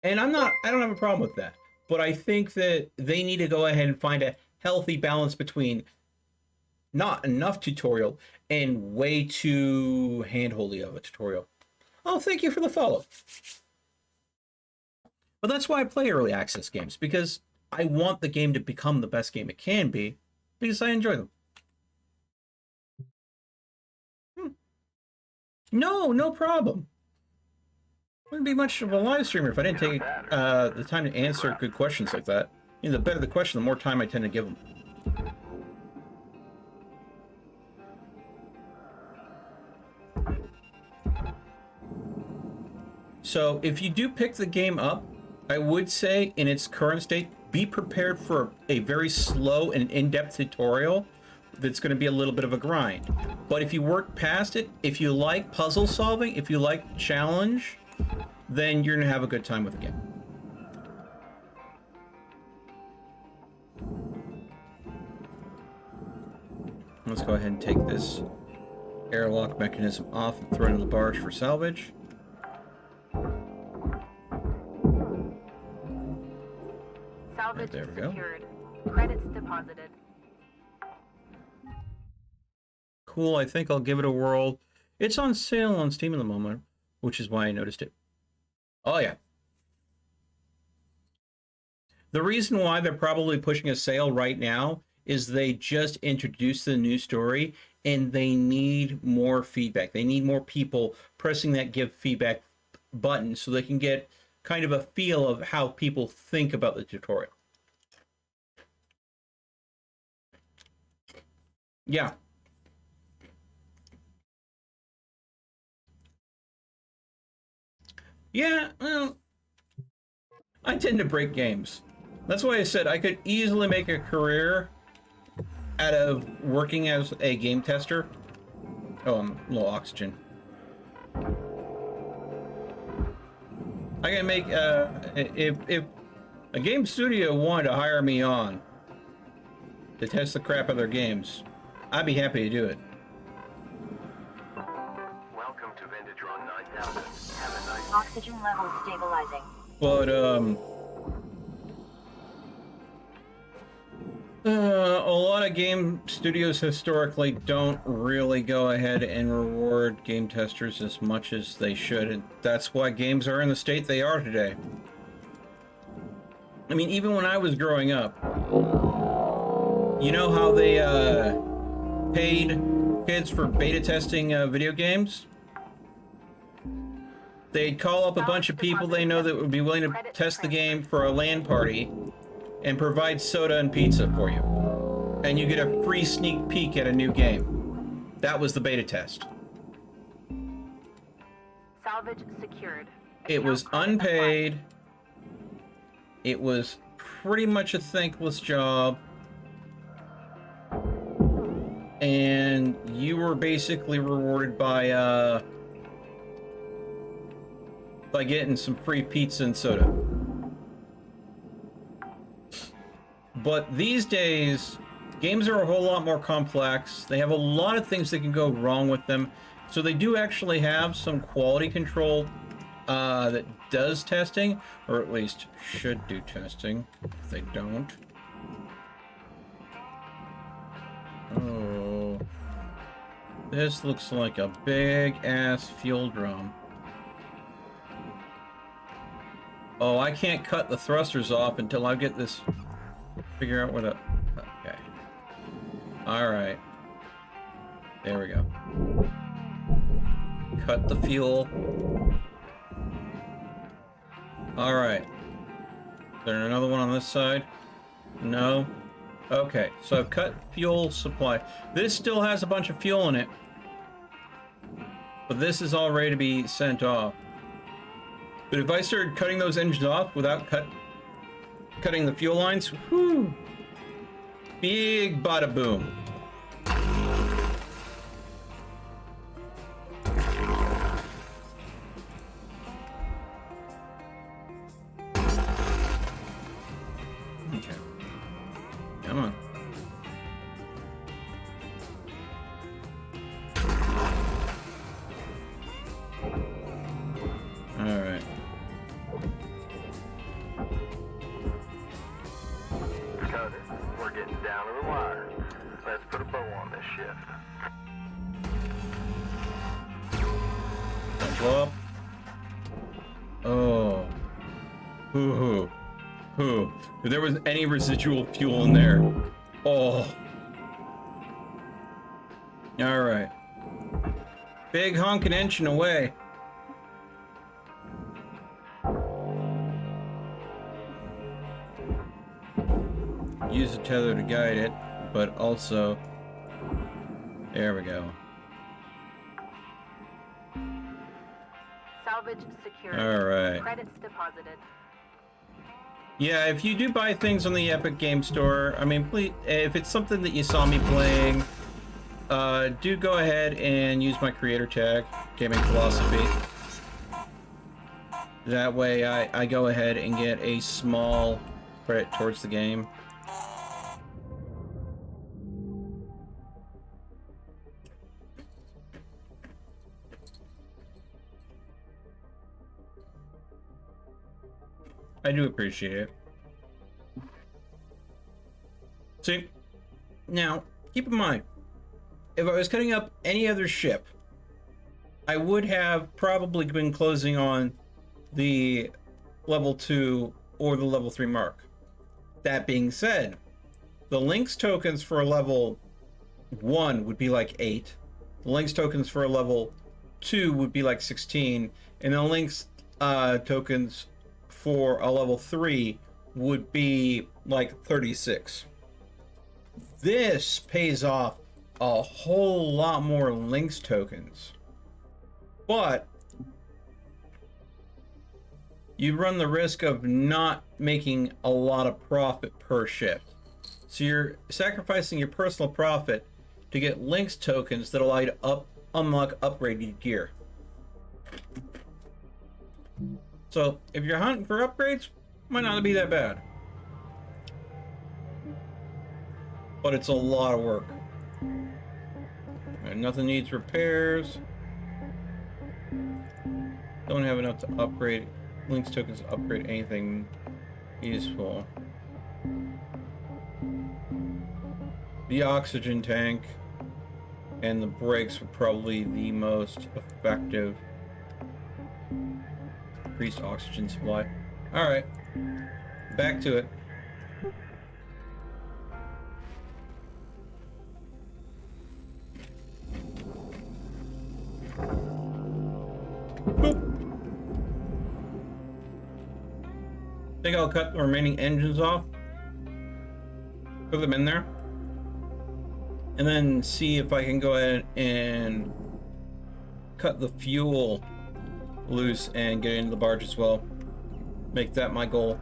And I don't have a problem with that. But I think that they need to go ahead and find a healthy balance between not enough tutorial and way too hand-holdy of a tutorial. Oh, thank you for the follow. But that's why I play early access games, because I want the game to become the best game it can be, because I enjoy them. No problem. Wouldn't be much of a live streamer if I didn't take the time to answer good questions like that. You know, the better the question, the more time I tend to give them. So if you do pick the game up, I would say in its current state, be prepared for a very slow and in-depth tutorial that's going to be a little bit of a grind. But if you work past it, if you like puzzle solving, if you like challenge, then you're going to have a good time with the game. Let's go ahead and take this Airlock mechanism off and thrown in the barge for salvage. Salvage There we go. secured. Credits deposited. Cool, I think I'll give it a whirl. It's on sale on Steam at the moment, which is why I noticed it. Oh yeah. The reason why they're probably pushing a sale right now is they just introduced the new story and they need more feedback. They need more people pressing that give feedback button so they can get kind of a feel of how people think about the tutorial. Yeah. Yeah, well, I tend to break games. That's why I said I could easily make a career out of working as a game tester. Oh, I'm low oxygen. I can make, if a game studio wanted to hire me on to test the crap out of their games, I'd be happy to do it. Welcome to Vintage Run 9000. Have a nice Oxygen levels stabilizing. But, a lot of game studios historically don't really go ahead and reward game testers as much as they should, and that's why games are in the state they are today. I mean, even when I was growing up, you know how they paid kids for beta testing video games? They'd call up a bunch of people they know that would be willing to test the game for a LAN party and provide soda and pizza for you. And you get a free sneak peek at a new game. That was the beta test. Salvage secured. It was Account credits unpaid. It was pretty much a thankless job. And you were basically rewarded by getting some free pizza and soda. But these days, games are a whole lot more complex. They have a lot of things that can go wrong with them. So they do actually have some quality control that does testing, or at least should do testing, if they don't. Oh. This looks like a big-ass fuel drum. Oh, I can't cut the thrusters off until I get this... Figure out what a... Okay. Alright. There we go. Cut the fuel. Alright. Is there another one on this side? No? Okay, so I've cut fuel supply. This still has a bunch of fuel in it. But this is all ready to be sent off. But if I started cutting those engines off without cutting the fuel lines, whew, big bada boom. Okay. Come on. All right. We're getting down to the wire. Let's put a bow on this shift. Don't blow up. Oh. Hoo. If there was any residual fuel in there. Oh. Alright. Big honkin' engine away. Use a tether to guide it, but also... There we go. Salvage secured. Alright. Credits deposited. Yeah, if you do buy things on the Epic Game Store, I mean, please, if it's something that you saw me playing, do go ahead and use my creator tag, Gaming Philosophy. That way I go ahead and get a small credit towards the game. I do appreciate it. See, now, keep in mind, if I was cutting up any other ship, I would have probably been closing on the level 2 or the level 3 mark. That being said, the links tokens for a level 1 would be like 8. The links tokens for a level 2 would be like 16. And the links tokens for a level 3 would be like 36. This pays off a whole lot more links tokens. But you run the risk of not making a lot of profit per ship. So you're sacrificing your personal profit to get links tokens that allow you to unlock upgraded gear. So if you're hunting for upgrades, might not be that bad. But it's a lot of work. And nothing needs repairs. Don't have enough to upgrade links tokens to upgrade anything useful. The oxygen tank and the brakes were probably the most effective. Increased oxygen supply. Alright. Back to it. Boop. I think I'll cut the remaining engines off. Put them in there. And then see if I can go ahead and cut the fuel loose and get into the barge as well. Make that my goal.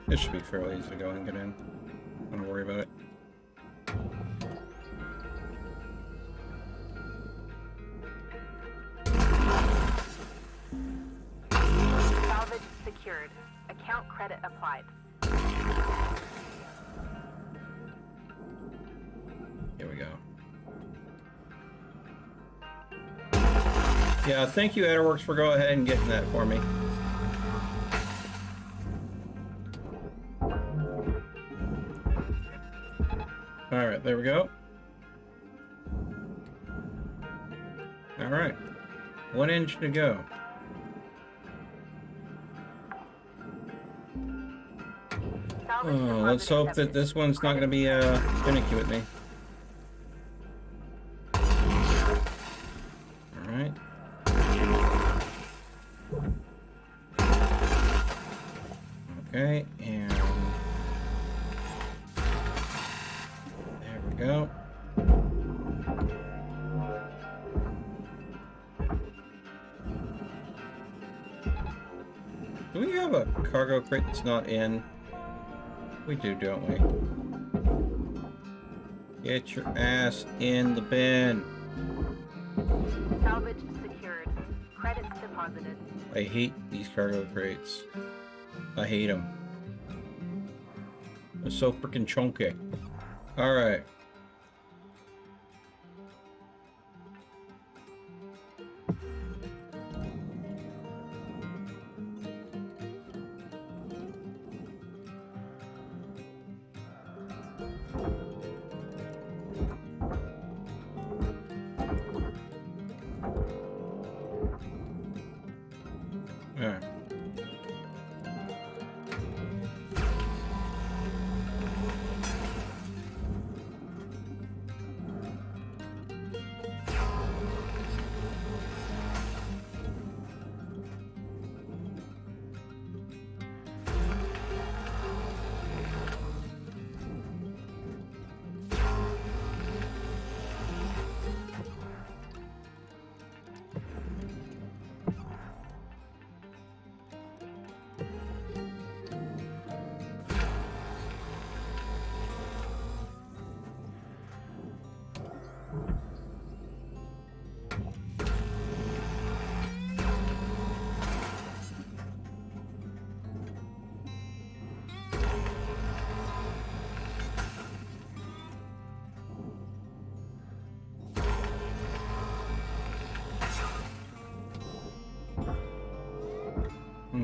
It should be fairly easy to go and get in. Don't worry about it. Salvage secured. Account credit applied. Here we go. Yeah, thank you, Edderworks, for going ahead and getting that for me. Alright, there we go. Alright. 1 inch to go. Oh, let's hope that this one's not going to be finicky with me. Alright. Okay, and there we go. Do we have a cargo crate that's not in? We do, don't we? Get your ass in the bin. Salvage secured. Credits deposited. I hate these cargo crates. I hate them. They're so freaking chunky. Alright. Alright.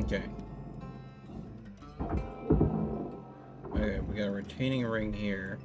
Okay. Okay, we got a retaining ring here.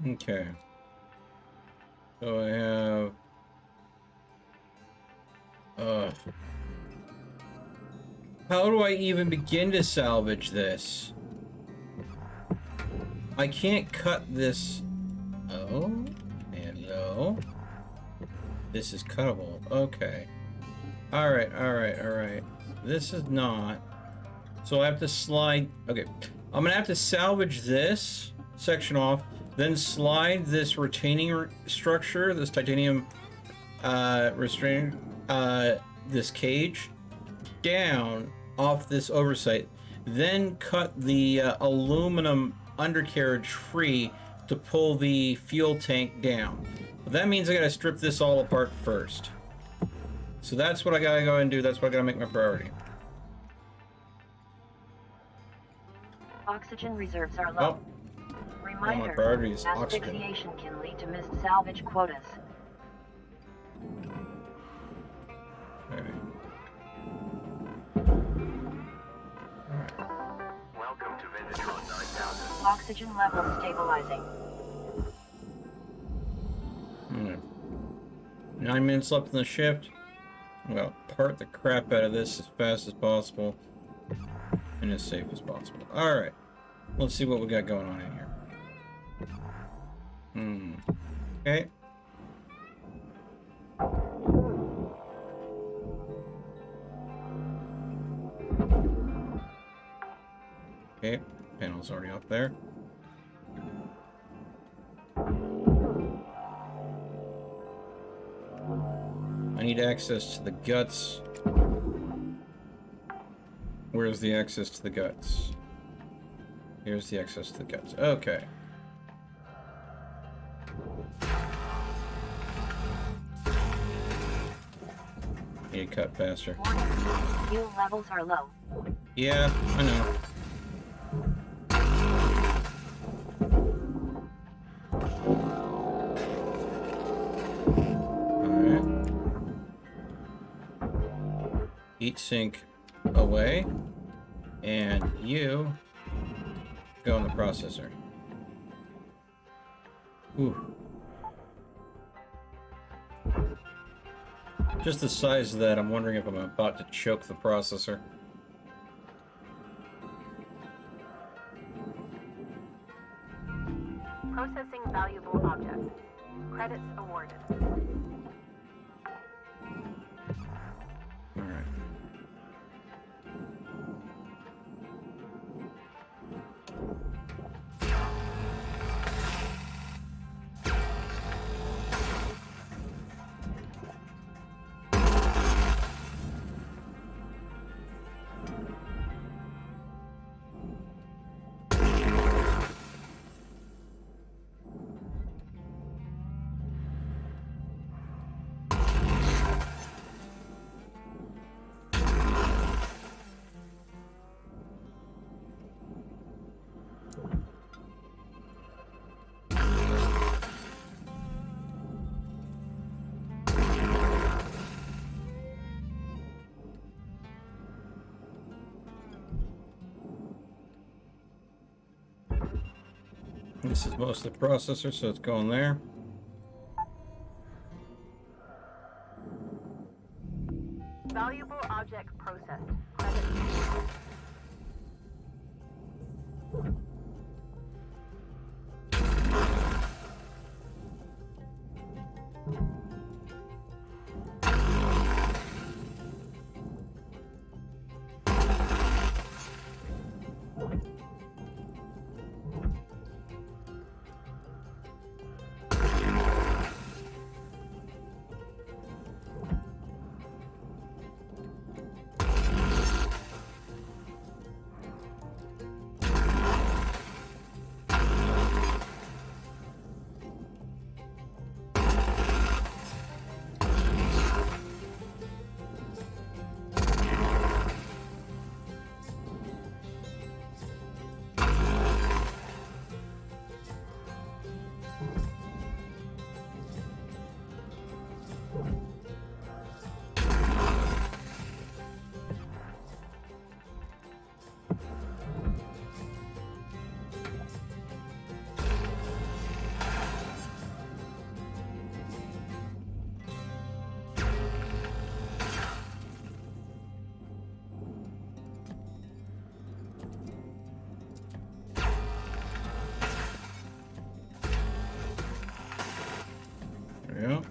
Okay. So I have... How do I even begin to salvage this? I can't cut this... Oh, hello. This is cuttable. Okay. Alright. This is not. So I have to slide... Okay. I'm gonna have to salvage this section off, then slide this retaining structure, this titanium restraining, this cage, down off this oversight, then cut the aluminum undercarriage free to pull the fuel tank down. But that means I gotta strip this all apart first. So that's what I gotta go and do. That's what I gotta make my priority. Oxygen reserves are low. Reminder, my priority is oxygen. asphyxiation can lead to missed salvage quotas. Okay. Welcome to Vindatron 9000. Oxygen levels stabilizing. 9 minutes left in the shift. Well, part the crap out of this as fast as possible and as safe as possible. Alright. Let's see what we got going on in here. Okay. Okay, panel's already up there. I need access to the guts. Where's the access to the guts? Here's the access to the guts. Okay. Need to cut faster. Fuel levels are low. Yeah, I know. Alright. Heat sink away. And you go in the processor. Ooh. Just the size of that, I'm wondering if I'm about to choke the processor. Processing valuable object. Credits awarded. Alright. This is most of the processor, so it's going there. Valuable object processed. Credits. go.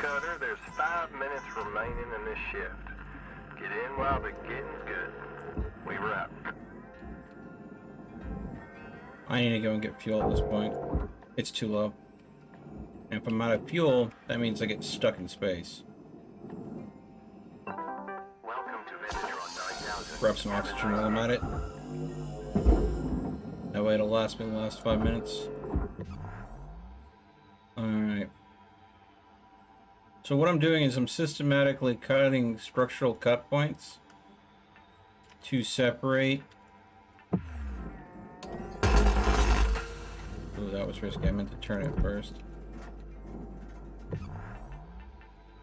Cutter, there's 5 minutes remaining in this shift. Get in while the getting's good. We wrap. I need to go and get fuel at this point. It's too low. And if I'm out of fuel, that means I get stuck in space. Welcome to Metatron 9000. Grab some oxygen while I'm at it. That way it'll last me the last 5 minutes. Alright. So what I'm doing is I'm systematically cutting structural cut points to separate. Ooh, that was risky. I meant to turn it first.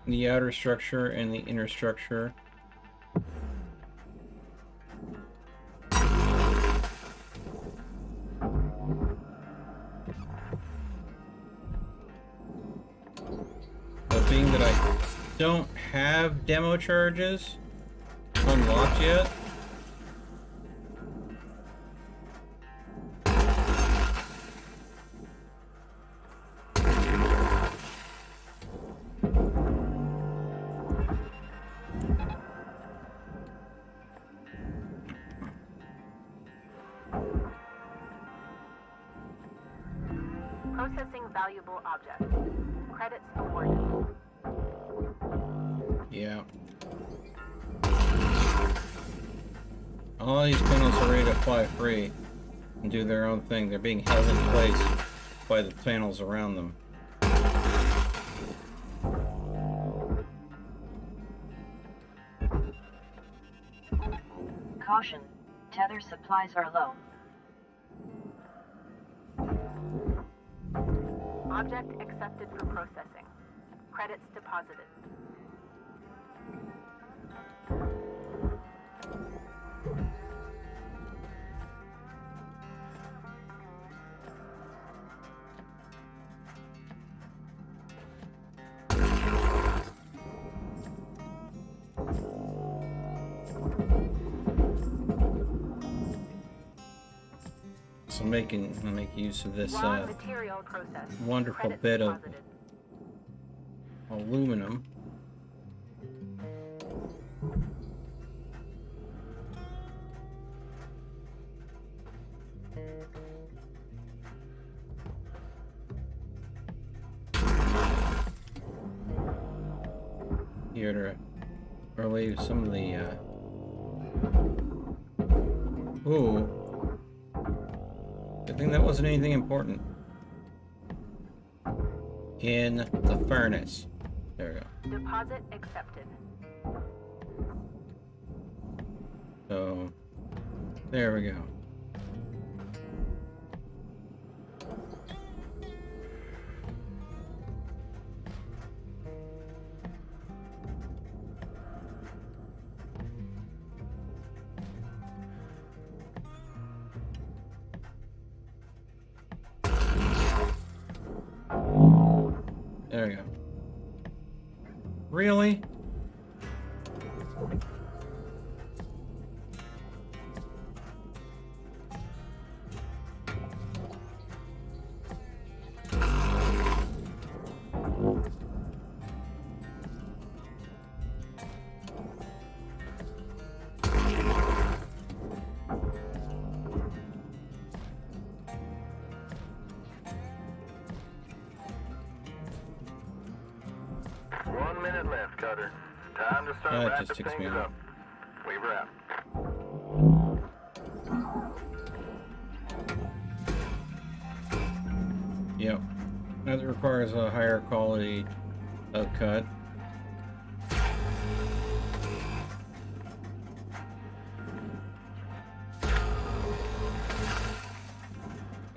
The outer structure and the inner structure. But being that I don't have demo charges unlocked yet, Processing valuable objects. Credits awarded. yeah. All these panels are ready to fly free and do their own thing. They're being held in place by the panels around them. Caution. Tether supplies are low. Object accepted for processing. Credits deposited. So I'll make use of this Raw material processed. wonderful Credits bit of deposited. aluminum. Here to relieve some of the ooh. Good thing that wasn't anything important. In the furnace. There we go. Deposit accepted. So, there we go. There we go. Really? Left, Cutter. Time to start That wrapping just ticks me things off. up. We wrap. Yep. That requires a higher quality of cut.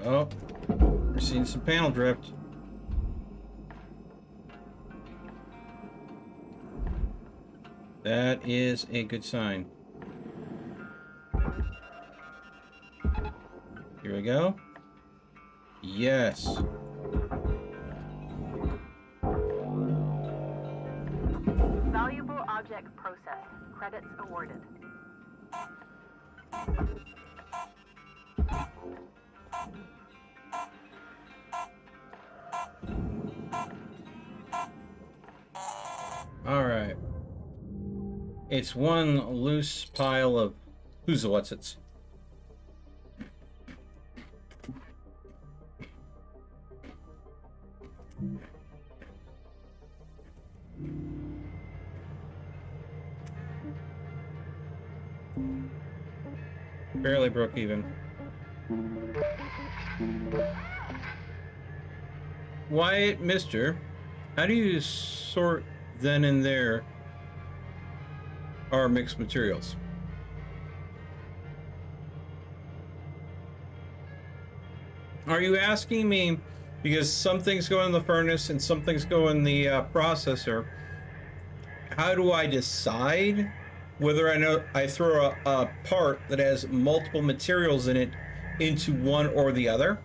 Oh, we're seeing some panel drift. That is a good sign. Here we go. Yes. Valuable object processed. Credits awarded. All right. It's one loose pile of who's the what's its. Barely broke even. Wyatt, mister, how do you sort then and there our mixed materials? Are you asking me because some things go in the furnace and some things go in the processor? How do I decide whether I throw a part that has multiple materials in it into one or the other?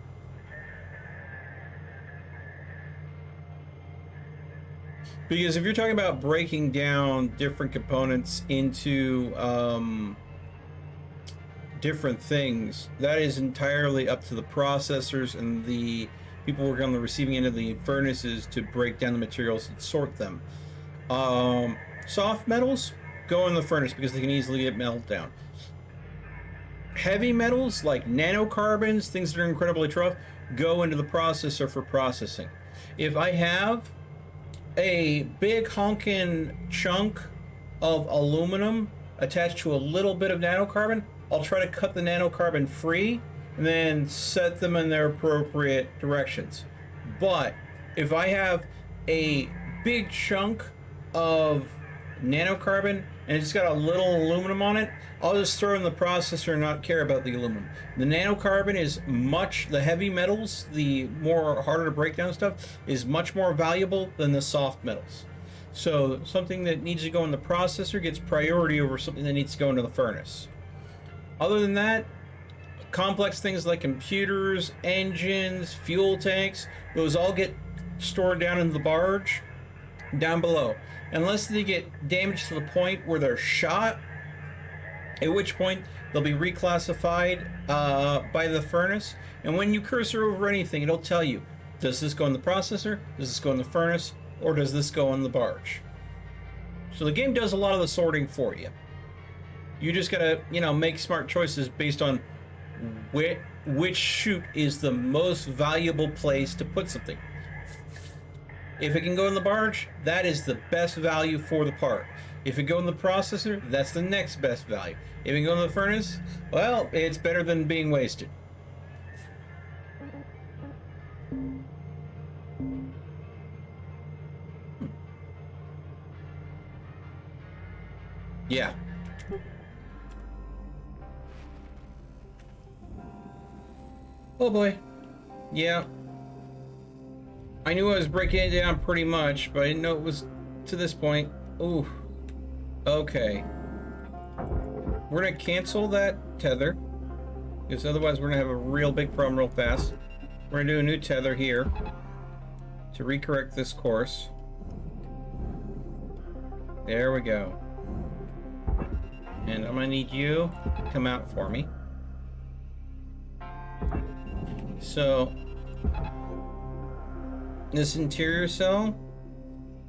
Because if you're talking about breaking down different components into different things, that is entirely up to the processors and the people working on the receiving end of the furnaces to break down the materials and sort them. Soft metals go in the furnace because they can easily get melted down. Heavy metals like nanocarbons, things that are incredibly tough, go into the processor for processing. If I have a big honking chunk of aluminum attached to a little bit of nanocarbon, I'll try to cut the nanocarbon free and then set them in their appropriate directions. But if I have a big chunk of nanocarbon and it's got a little aluminum on it, I'll just throw it in the processor and not care about the aluminum. The nanocarbon is the heavy metals, the more harder to break down stuff, is much more valuable than the soft metals. So something that needs to go in the processor gets priority over something that needs to go into the furnace. Other than that, complex things like computers, engines, fuel tanks, those all get stored down in the barge down below. Unless they get damaged to the point where they're shot, at which point they'll be reclassified by the furnace. And when you cursor over anything, it'll tell you, does this go in the processor, does this go in the furnace, or does this go in the barge? So the game does a lot of the sorting for you. You just gotta, make smart choices based on which chute is the most valuable place to put something. If it can go in the barge, that is the best value for the part. If it go in the processor, that's the next best value. If it go in the furnace, well, it's better than being wasted. Yeah. Oh boy. Yeah. I knew I was breaking it down pretty much, but I didn't know it was to this point. Ooh. Okay. We're gonna cancel that tether, because otherwise we're gonna have a real big problem real fast. We're gonna do a new tether here to recorrect this course. There we go. And I'm gonna need you to come out for me. So this interior cell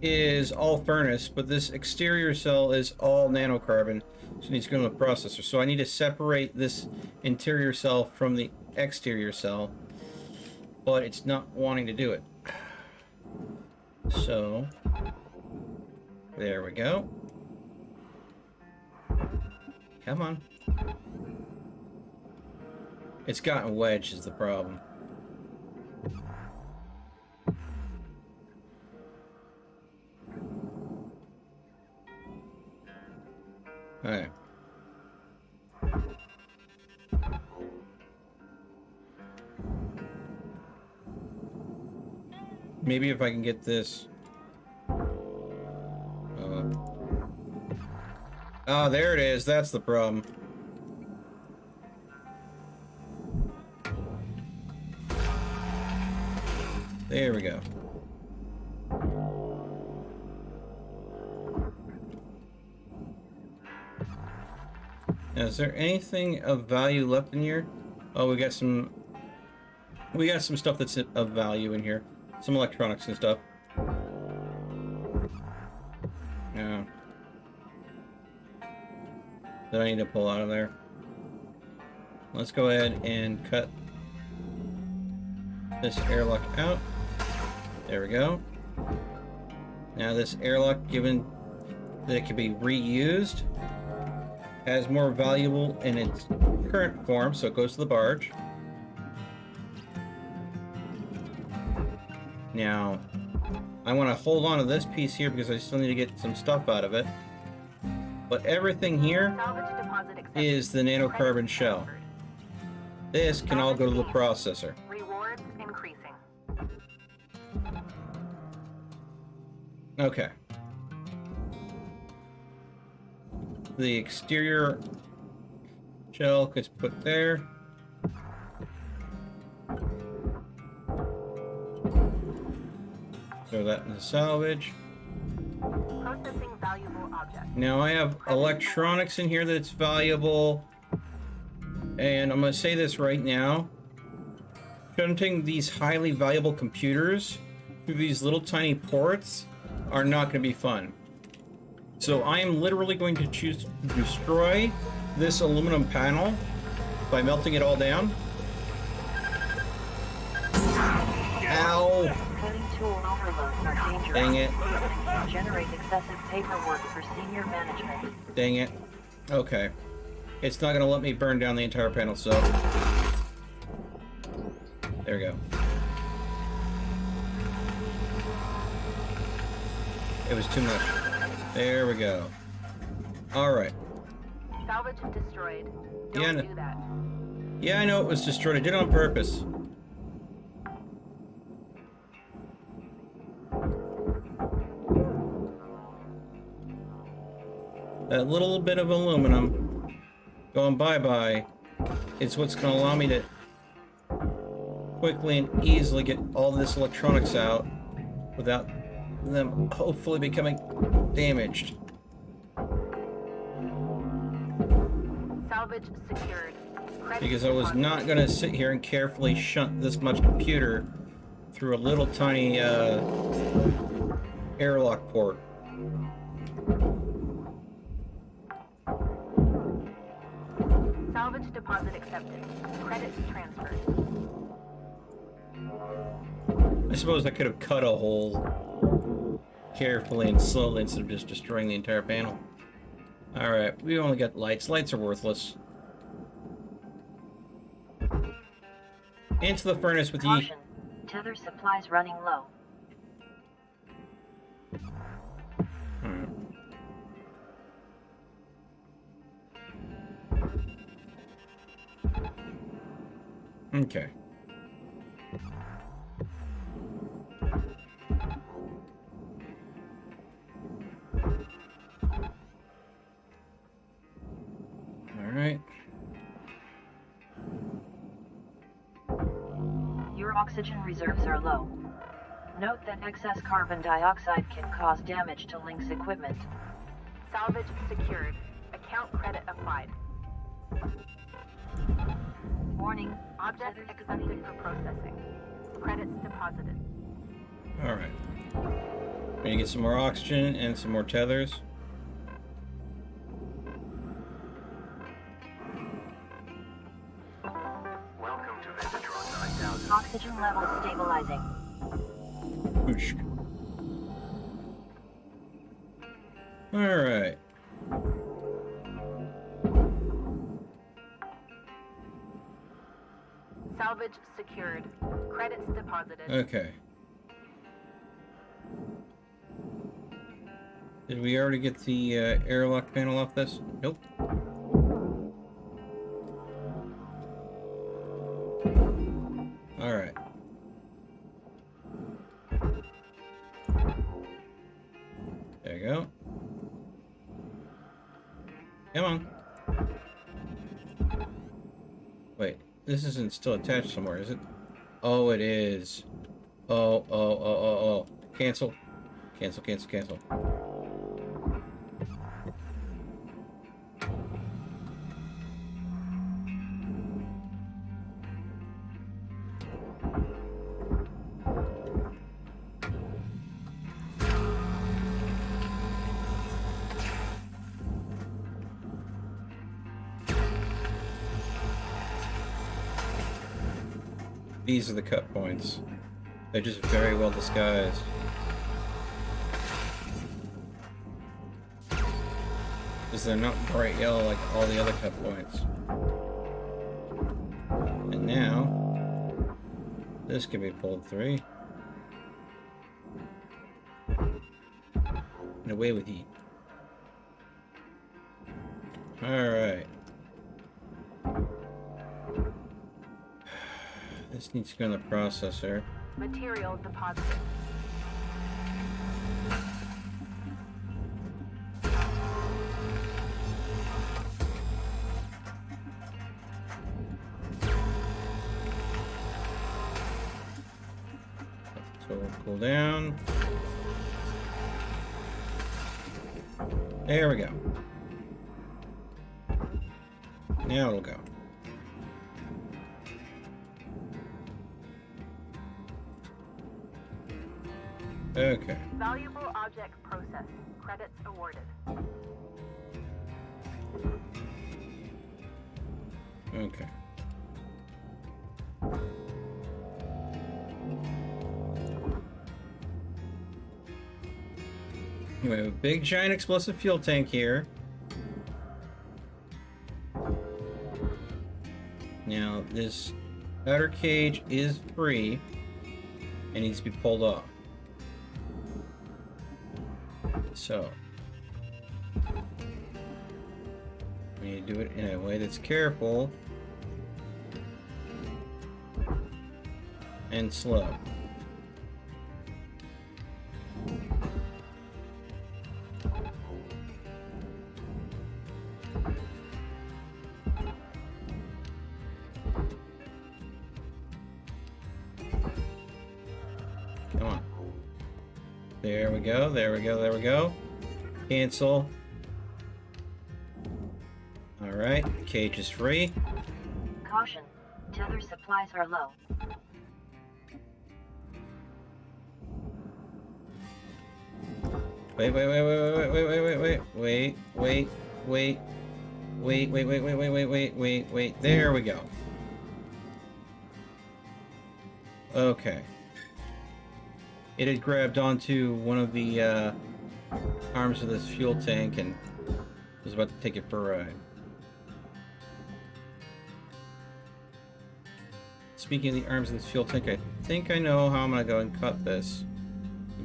is all furnace, but this exterior cell is all nanocarbon, so it needs to go in the processor. So I need to separate this interior cell from the exterior cell, but it's not wanting to do it. So there we go. Come on. It's gotten wedged is the problem. Alright. Maybe if I can get this. Oh, there it is. That's the problem. There we go. Now, is there anything of value left in here? Oh, we got some stuff that's of value in here. Some electronics and stuff. Yeah. That I need to pull out of there. Let's go ahead and cut this airlock out. There we go. Now this airlock, given that it can be reused, has more valuable in its current form, so it goes to the barge. Now, I want to hold on to this piece here because I still need to get some stuff out of it. But everything here is the nanocarbon shell. This can all go to the processor. Rewards increasing. Okay. The exterior shell gets put there. Throw that in the salvage. Processing valuable objects. Now I have electronics in here that's valuable. And I'm going to say this right now. Shunting these highly valuable computers through these little tiny ports are not going to be fun. So I am literally going to choose to destroy this aluminum panel by melting it all down. Ow! Cutting tool overloads are dangerous. Dang it. Can generate excessive paperwork for senior management. Dang it. Okay. It's not going to let me burn down the entire panel, so... There we go. It was too much. There we go. Alright. Salvage destroyed. Yeah, Don't do that. Yeah, I know it was destroyed. I did it on purpose. That little bit of aluminum going bye-bye is what's going to allow me to quickly and easily get all this electronics out without them hopefully becoming damaged. Salvage secured. Because I was not going to sit here and carefully shunt this much computer through a little tiny airlock port. Salvage deposit accepted. Credits transferred. I suppose I could have cut a hole carefully and slowly instead of just destroying the entire panel. Alright, we only got lights. Lights are worthless. Into the furnace with ye. Caution. Tether supplies running low. Alright. Okay. Alright. Your oxygen reserves are low. Note that excess carbon dioxide can cause damage to Link's equipment. Salvage secured. Account credit applied. Warning. Object accepted for processing. Credits deposited. Alright. We're gonna get some more oxygen and some more tethers. Welcome to Ventatron 9000. Oxygen levels stabilizing. Whoosh. Alright. Salvage secured. Credits deposited. Okay. Did we already get the airlock panel off this? Nope. Alright. There you go. Come on. Wait, this isn't still attached somewhere, is it? Oh, it is. Oh. Cancel. Cancel. These are the cut points. They're just very well disguised. Because they're not bright yellow like all the other cut points. And now, this can be pulled through. And away with you. Alright. This needs to go in the processor. Material deposited. So we'll cool down. There we go. Now it'll go. Okay. Valuable object processed. Credits awarded. Okay. We have a big giant explosive fuel tank here. Now this outer cage is free and needs to be pulled off. So we need to do it in a way that's careful and slow. Come on. There we go. Cancel. Alright, the cage is free. Caution, tether supplies are low. Wait. There we go. Okay. It had grabbed onto one of the arms of this fuel tank and was about to take it for a ride. Speaking of the arms of this fuel tank, I think I know how I'm gonna go and cut this.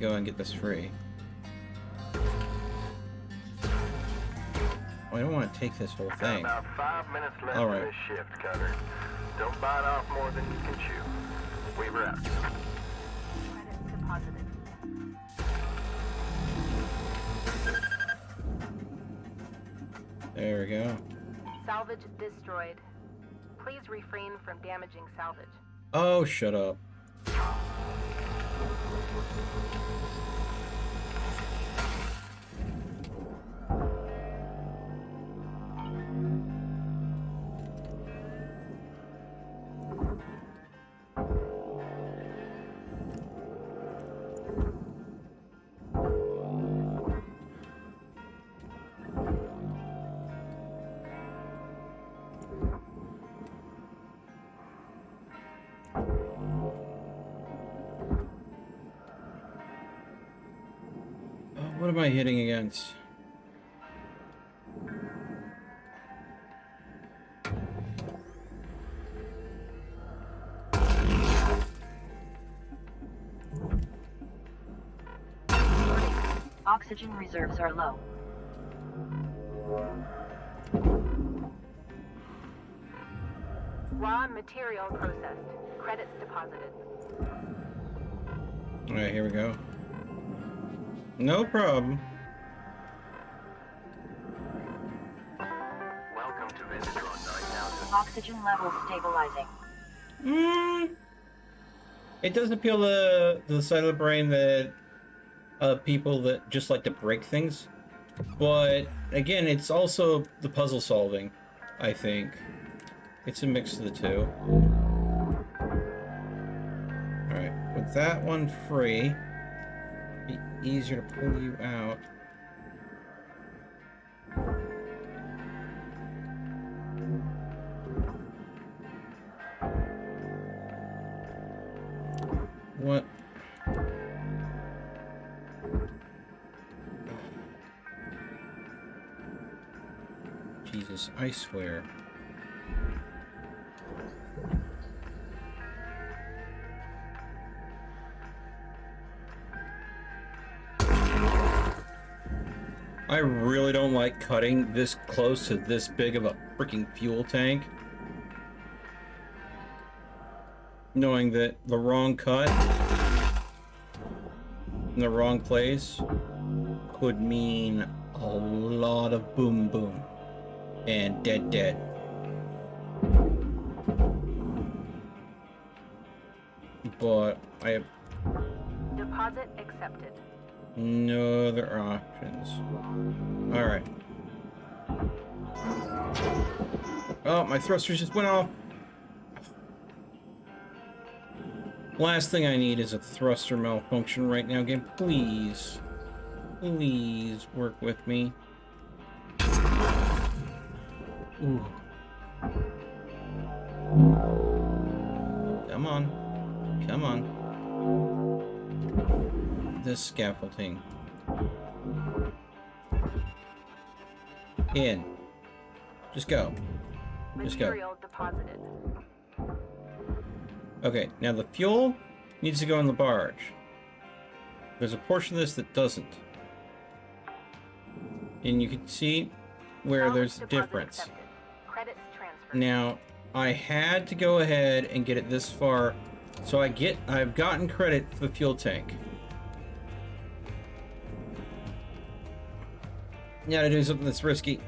Go and get this free. Oh, I don't want to take this whole thing. About 5 minutes left All in right. this shift, Cutter. Don't bite off more than you can chew. Weaver out. Credits deposited. There we go. Salvage destroyed. Please refrain from damaging salvage. Oh, shut up. What am I hitting against? Oxygen reserves are low. Raw material processed. Credits deposited. Alright, here we go. No problem. Welcome to Vendor on 9000. Oxygen levels stabilizing. It does appeal to the side of the brain that people that just like to break things. But again, it's also the puzzle solving, I think. It's a mix of the two. Alright, with that one free, it'd be easier to pull you out. What? Jesus, I swear. I really don't like cutting this close to this big of a freaking fuel tank. Knowing that the wrong cut in the wrong place could mean a lot of boom boom and dead. But I have Deposit accepted. no other options. Alright. Oh, my thrusters just went off. Last thing I need is a thruster malfunction right now, game. Please. Please work with me. Ooh. Come on. Come on. This scaffolding. In. Just go. Just go. Material deposited. Okay, now the fuel needs to go in the barge. There's a portion of this that doesn't. And you can see where there's a difference. Credits transferred. Now, I had to go ahead and get it this far, so I've gotten credit for the fuel tank. Now to do something that's risky.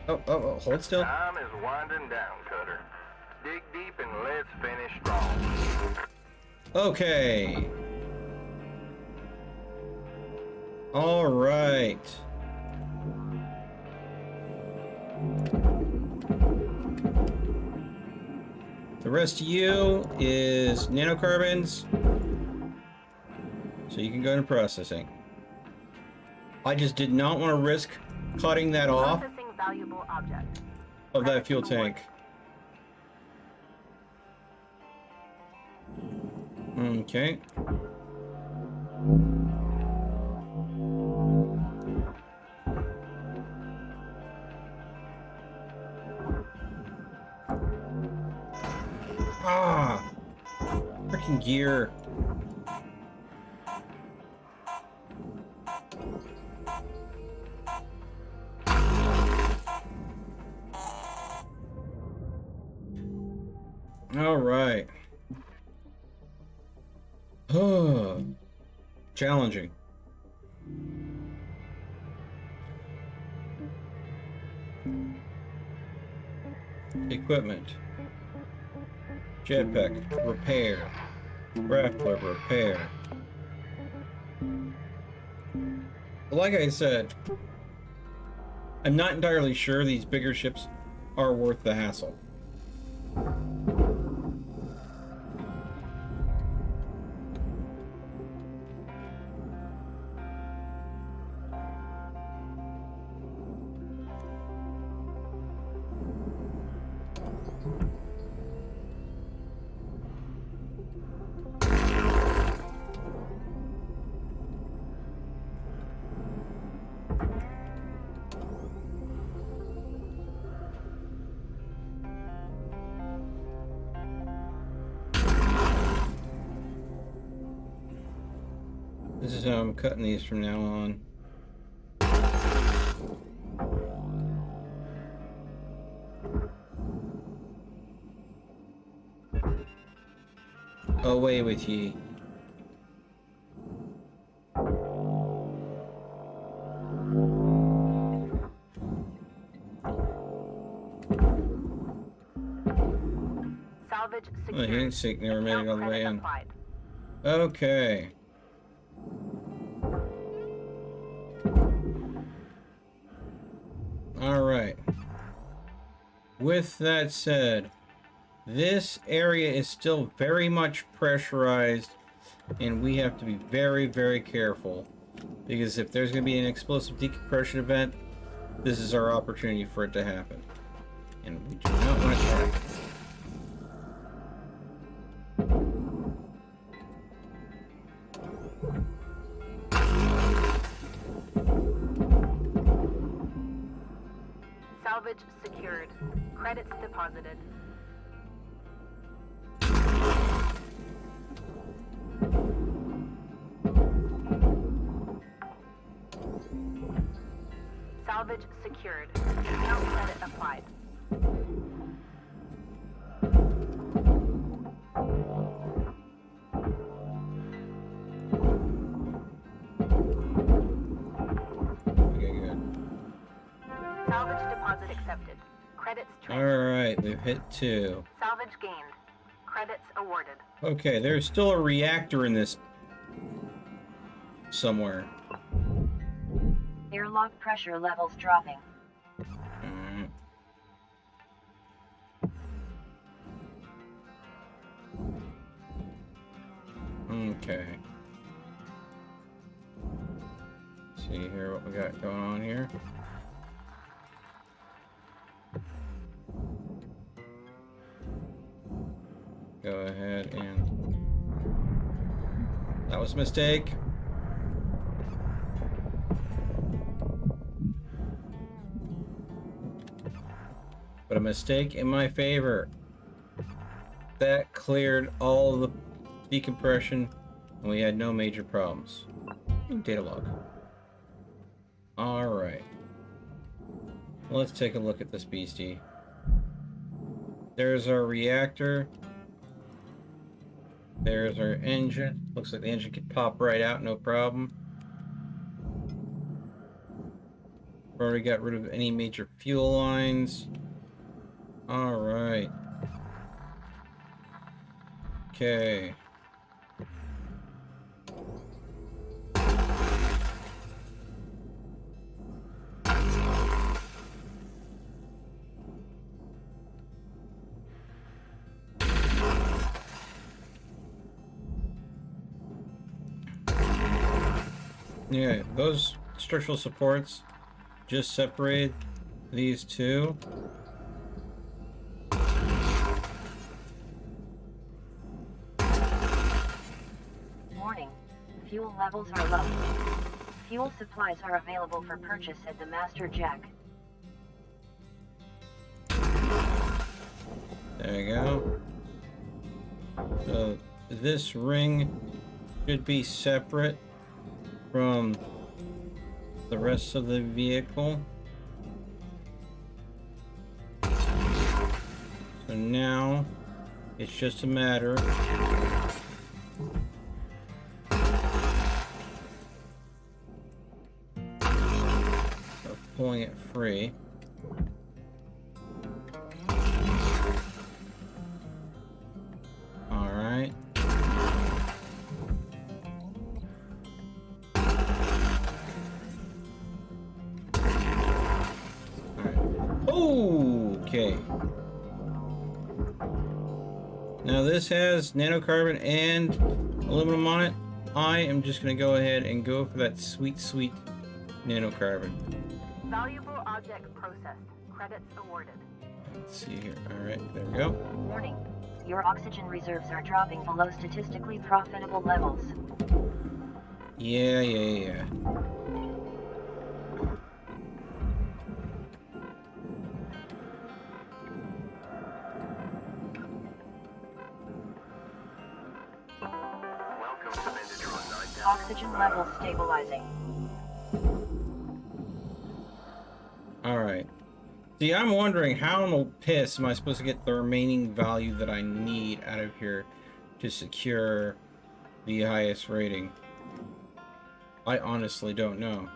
Oh, hold still. Time is winding down, Cutter. Dig deep and let's finish strong. Okay. All right. The rest of you is nanocarbons, so you can go into processing. I just did not want to risk cutting that off Processing valuable object. of that Credits fuel awarded. tank. Okay. Ah! Freaking gear. All right. Oh, challenging. Equipment. Jetpack, repair. Grappler, repair. Like I said, I'm not entirely sure these bigger ships are worth the hassle. This is how I'm cutting these from now on. Away with ye. Salvage Oh, he secured. ain't sick, never made it all the way in. Applied. Okay. Alright. With that said, this area is still very much pressurized, and we have to be very, very careful. Because if there's going to be an explosive decompression event, this is our opportunity for it to happen. And we do not want to try. Salvage secured. Credits deposited. Salvage secured. Account credit applied. Okay, good. Salvage deposit accepted. Credits transferred. Alright, we've hit 2. Salvage gained. Credits awarded. Okay, there's still a reactor in this somewhere. Airlock pressure levels dropping. Alright. Okay. See here what we got going on here. Go ahead and... That was a mistake. But a mistake in my favor. That cleared all the decompression, and we had no major problems. Data log. Alright. Let's take a look at this beastie. There's our reactor. There's our engine. Looks like the engine could pop right out, no problem. Already got rid of any major fuel lines. Alright. Okay. Yeah, those structural supports just separate these two. Warning. Fuel levels are low. Fuel supplies are available for purchase at the master jack. There you go. So this ring should be separate from the rest of the vehicle. So now it's just a matter of pulling it free. All right. Okay. Now this has nanocarbon and aluminum on it. I am just going to go ahead and go for that sweet, sweet nanocarbon. Valuable object processed. Credits awarded. Let's see here. Alright, there we go. Warning. Your oxygen reserves are dropping below statistically profitable levels. Yeah. Oxygen levels stabilizing. Alright. See, I'm wondering how in the piss am I supposed to get the remaining value that I need out of here to secure the highest rating. I honestly don't know.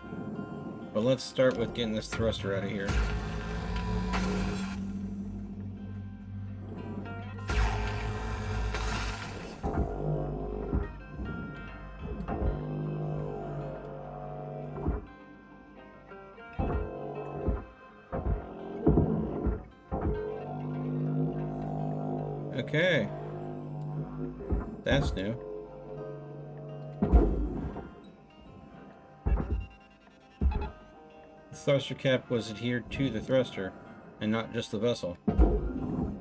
But let's start with getting this thruster out of here. Okay. That's new. The thruster cap was adhered to the thruster, and not just the vessel. I'm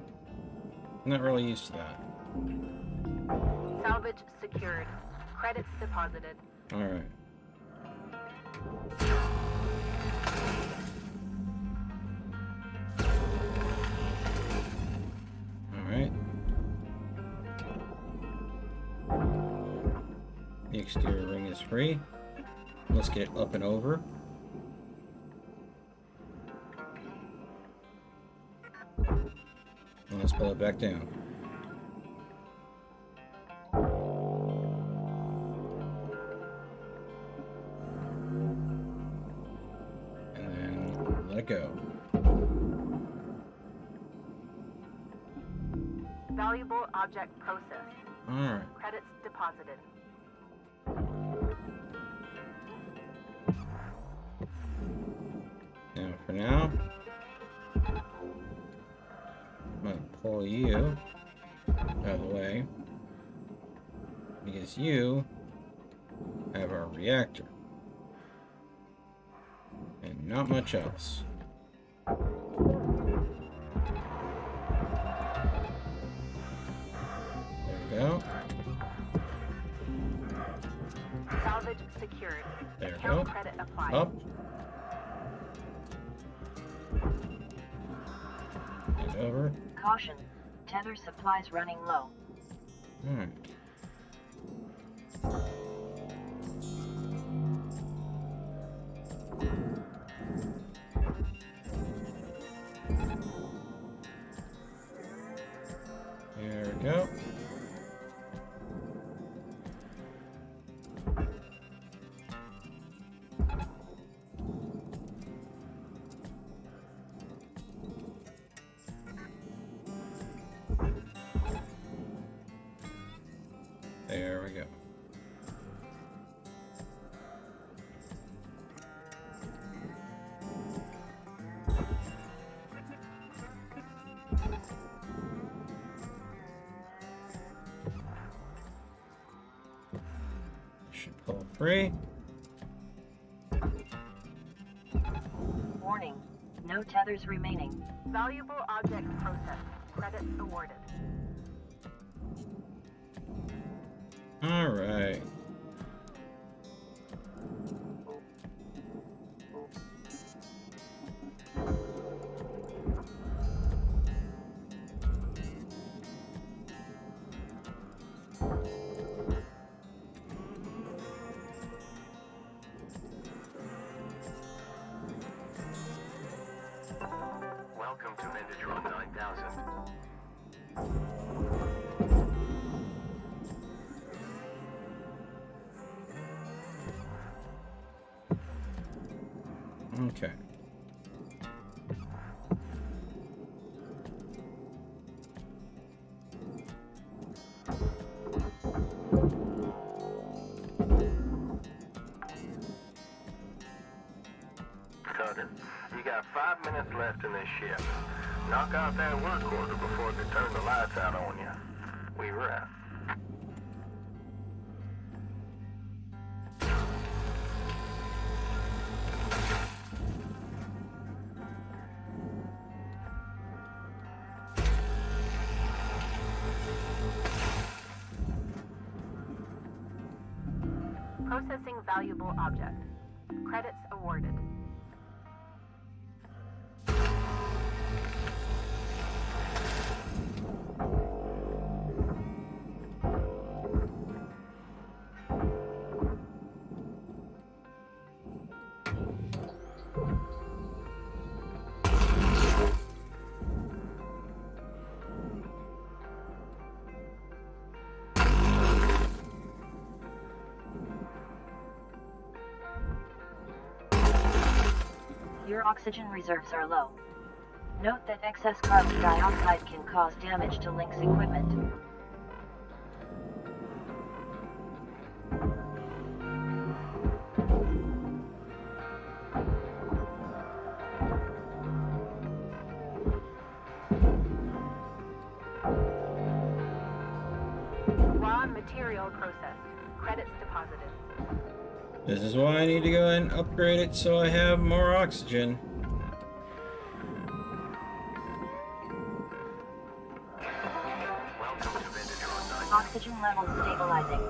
not really used to that. Salvage secured. Credits deposited. Alright. Alright. The exterior ring is free. Let's get it up and over. And let's pull it back down. And then let it go. Valuable object processed. Alright. Credits deposited. Now, for now, I'm going to pull you out of the way because you have our reactor and not much else. There we go. Salvage secured. There we Account go. credit applied. Up. And over. Caution. Tether supplies running low. Alright. There we go. There we go. Should pull free. Warning. No tethers remaining. Valuable object processed. Credits awarded. All right. Welcome to Metatron 9000. Okay. Cutter, you got 5 minutes left in this shift. Knock out that work order before they turn the lights out on you. We wrap. Processing valuable object. Credits awarded. Your oxygen reserves are low. Note that excess carbon dioxide can cause damage to Link's equipment. Recon material processed. Credits deposited. This is why I need to go and upgrade it so I have more oxygen. Oxygen levels stabilizing.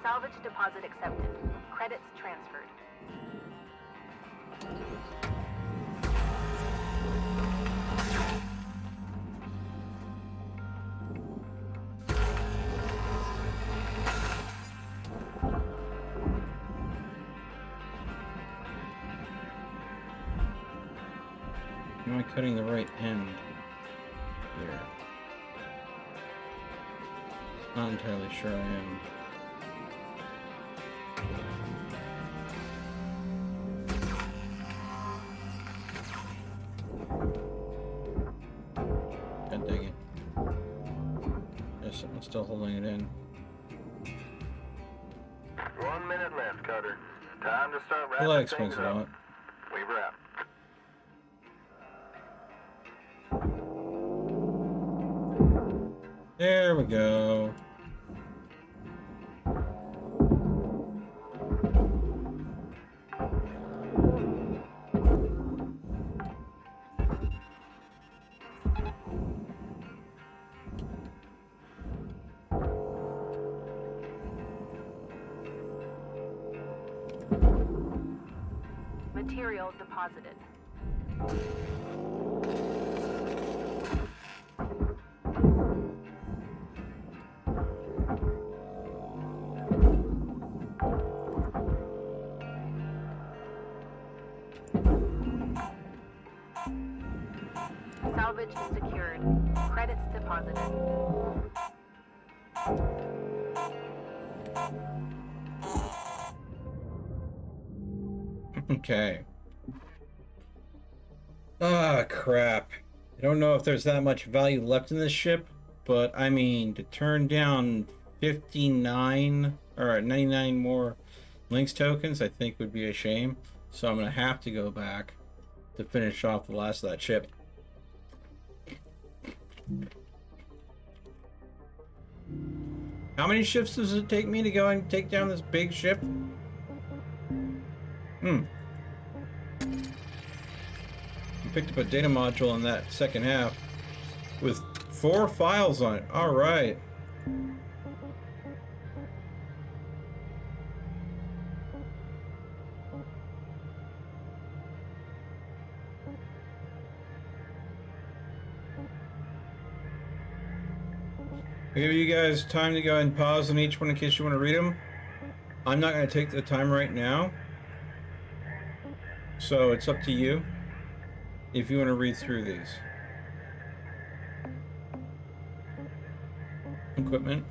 Salvage deposit accepted. Credits transferred. Am I cutting the right end here? Not entirely sure I am. God dang it. Yes, I'm still holding it in. 1 minute left, Cutter. Time to start Well, that wrapping explains things a up. lot. We wrap. There we go. Material deposited. Salvage secured. Credits deposited. Okay. Ah, crap. I don't know if there's that much value left in this ship, but I mean, to turn down 59 or 99 more links tokens, I think would be a shame. So I'm going to have to go back to finish off the last of that ship. How many shifts does it take me to go and take down this big ship? I picked up a data module in that second half with 4 files on it. All right. I'll give you guys time to go and pause on each one in case you want to read them. I'm not going to take the time right now, so it's up to you if you want to read through these. Equipment.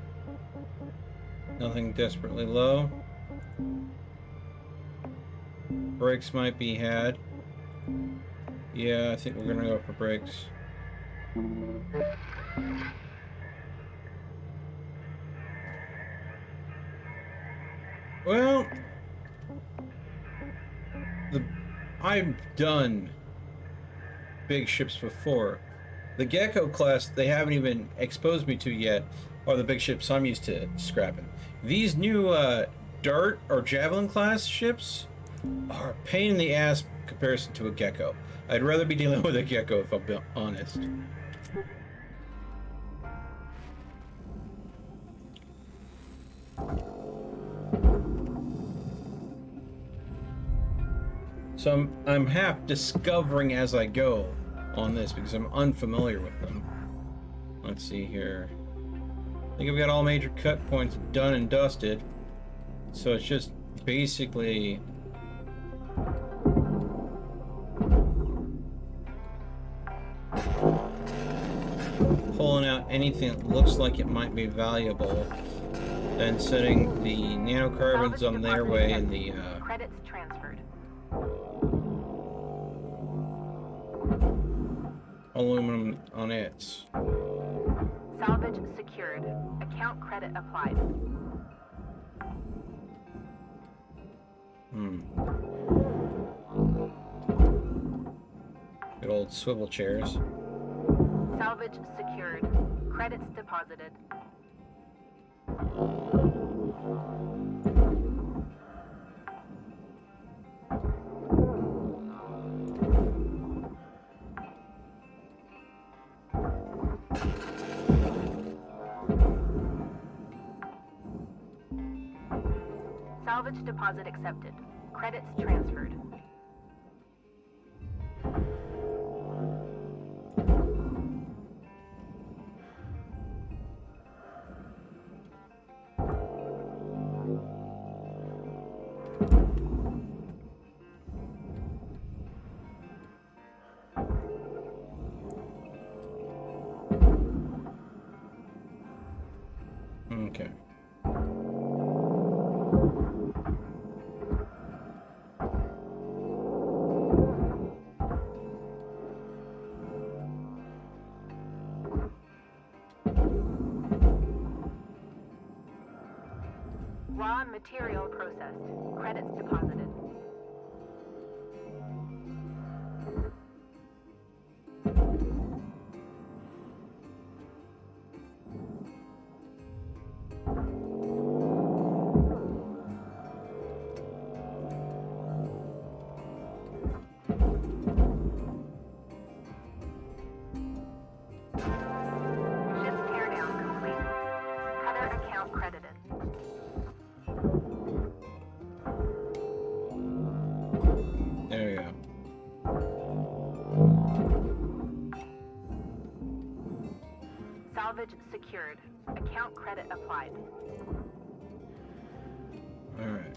Nothing desperately low. Brakes might be had. Yeah, I think we're going to go for brakes. Well, I've done big ships before. The Gecko class they haven't even exposed me to yet are the big ships I'm used to scrapping. These new Dart or Javelin class ships are a pain in the ass in comparison to a Gecko. I'd rather be dealing with a Gecko if I'm being honest. So I'm half discovering as I go on this because I'm unfamiliar with them. Let's see here. I think I've got all major cut points done and dusted. So it's just basically pulling out anything that looks like it might be valuable, then setting the nanocarbons on their way and the Credits transferred. aluminum on its. Salvage secured. Account credit applied. Good old swivel chairs. Salvage secured. Credits deposited. Salvage deposit accepted. Credits transferred. Okay. Raw material processed. Credits deposited. Ship teardown complete. Cutter account credited. There we go. Salvage secured. Account credit applied. All right.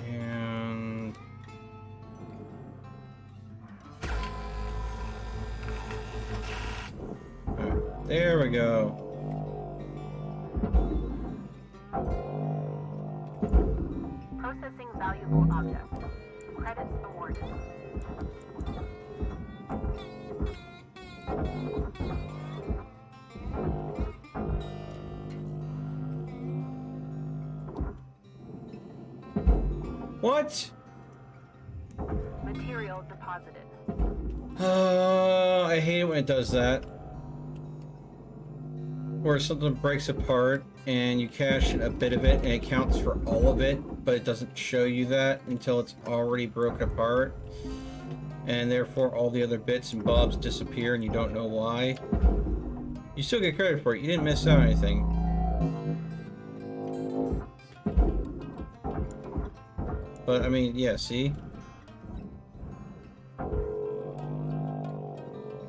And alright, there we go. Processing valuable object. Credits awarded. What? Material deposited. I hate it when it does that. Where something breaks apart and you cache a bit of it and it counts for all of it, but it doesn't show you that until it's already broken apart. And therefore all the other bits and bobs disappear and you don't know why. You still get credit for it. You didn't miss out on anything. But I mean, yeah, see?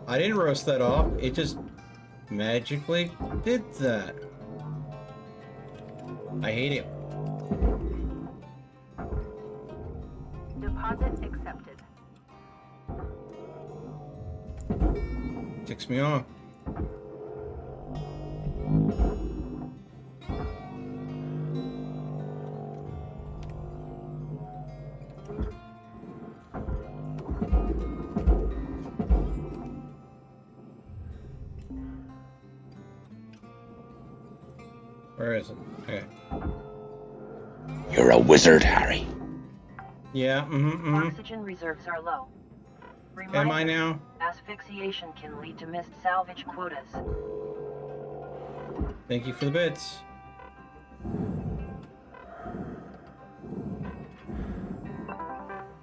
I didn't roast that off, it just magically did that. I hate it. Deposit accepted. Ticks me off. Where is it? Okay. You're a wizard, Harry. Yeah, Oxygen reserves are low. Reminder, Am I now? asphyxiation can lead to missed salvage quotas. Thank you for the bits.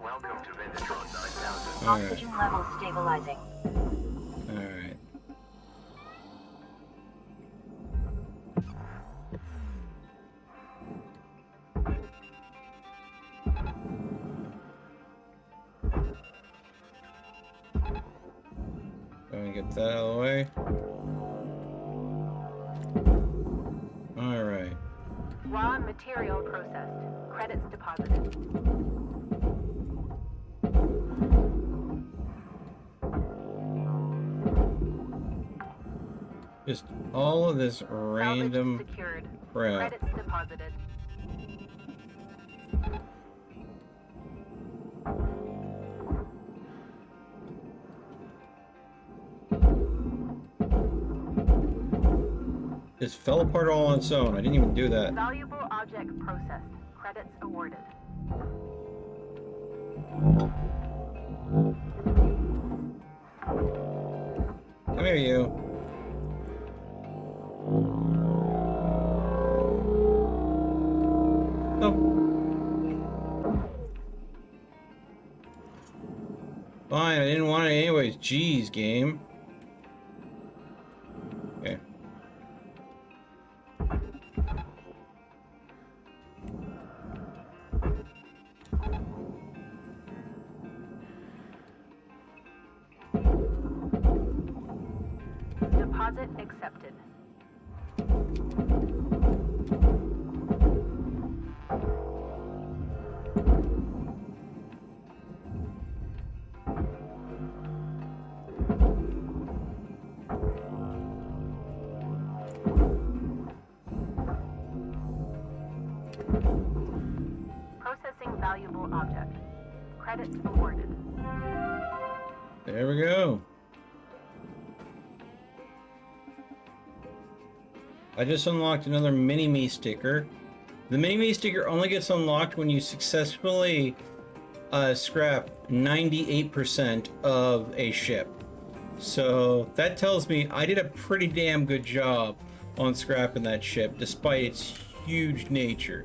Welcome to Vendatron 9000. Alright. Oxygen levels stabilizing. Alright. Go and get that out of the way. Alright. Raw material processed. Credits deposited. Just all of this Salvage random secured. crap. Credits deposited. Just fell apart all on its own. I didn't even do that. Valuable object processed. Credits awarded. Come here, you. Oh. Fine, I didn't want it anyways. Jeez, game. Okay. Deposit accepted. Processing valuable object. Credits awarded. There we go. I just unlocked another Mini-Me sticker. The Mini-Me sticker only gets unlocked when you successfully scrap 98% of a ship. So that tells me I did a pretty damn good job on scrapping that ship, despite its huge nature.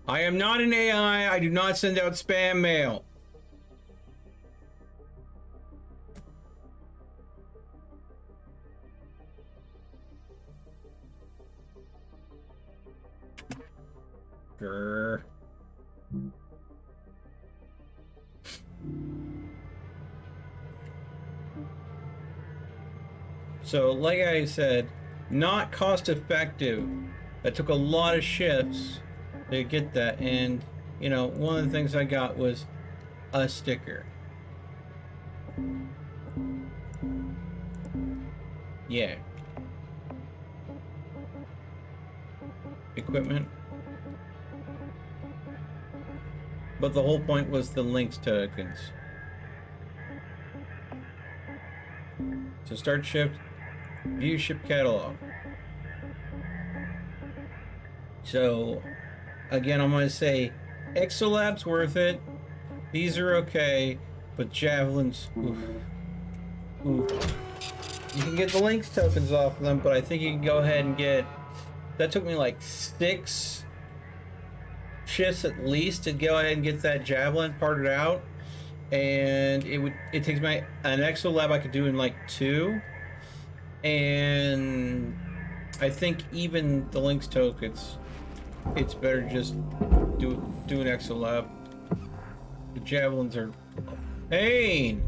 I am not an AI. I do not send out spam mail. Grr. So, like I said, not cost effective. That took a lot of shifts to get that, and you know, one of the things I got was a sticker. Yeah. Equipment. But the whole point was the links tokens. So start shift, view ship catalog. So again, I'm going to say Exolab's worth it. These are okay, but Javelins, oof. Oof. You can get the links tokens off of them, but I think you can go ahead and get that took me like 6 shifts at least to go ahead and get that javelin parted out. And it takes me an exo lab I could do in like 2. And I think even the Lynx toke, it's better just do an exo lab. The javelins are a pain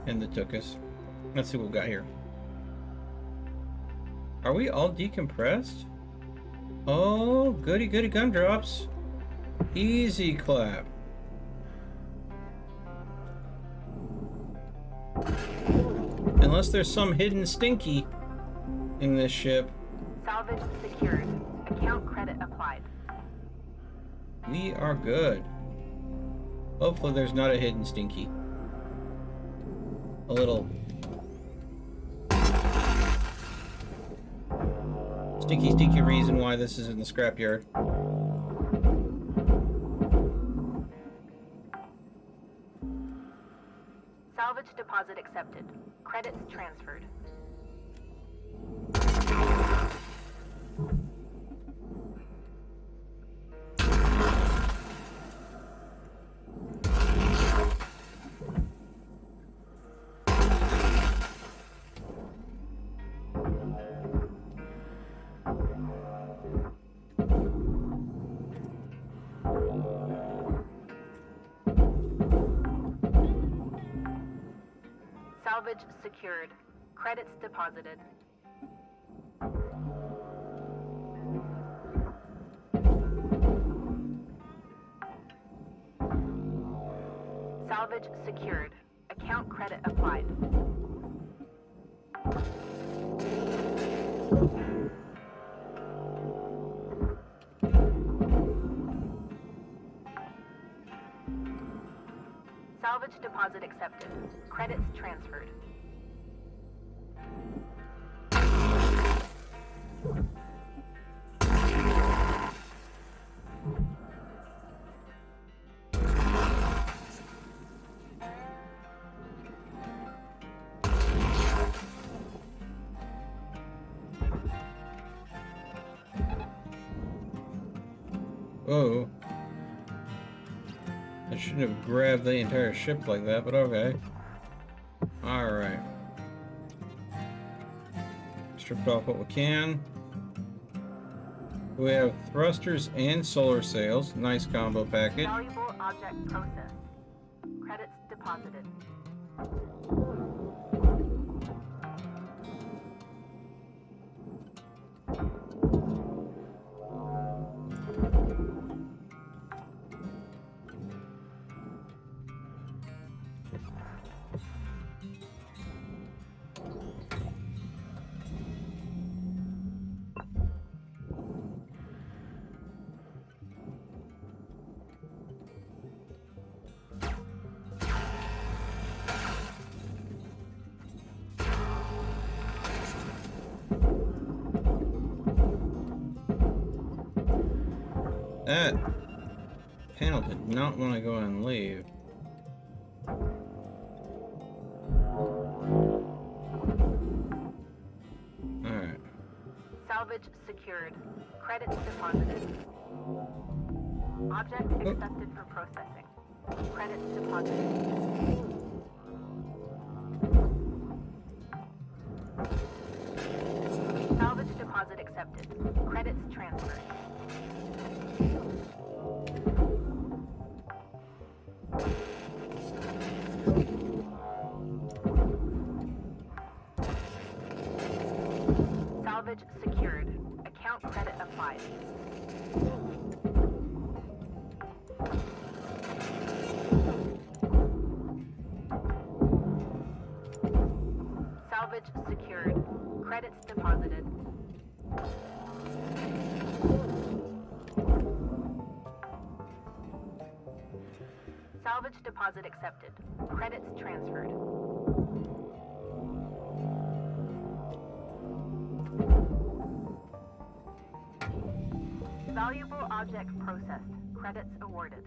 in the tuchus. Let's see what we got here. Are we all decompressed? Oh, goody goody gumdrops. Easy clap. Unless there's some hidden stinky in this ship. Salvage secured. Account credit applied. We are good. Hopefully there's not a hidden stinky. A little stinky reason why this is in the scrapyard. Salvage deposit accepted. Credits transferred. Salvage secured. Credits deposited. Salvage secured. Account credit applied. Salvage deposit accepted. Credits transferred. Whoa. I shouldn't have grabbed the entire ship like that, but okay. Alright. Stripped off what we can. We have thrusters and solar sails. Nice combo package. Valuable object processed. Credits deposited. That panel did not want to go and leave. Alright. Salvage secured. Credits deposited. Object accepted for processing. Credits deposited. Salvage deposit accepted. Credits transferred. Salvage secured. Account credit applied. Salvage secured. Credits deposited. Salvage deposit accepted. Credits transferred. Valuable object processed. Credits awarded.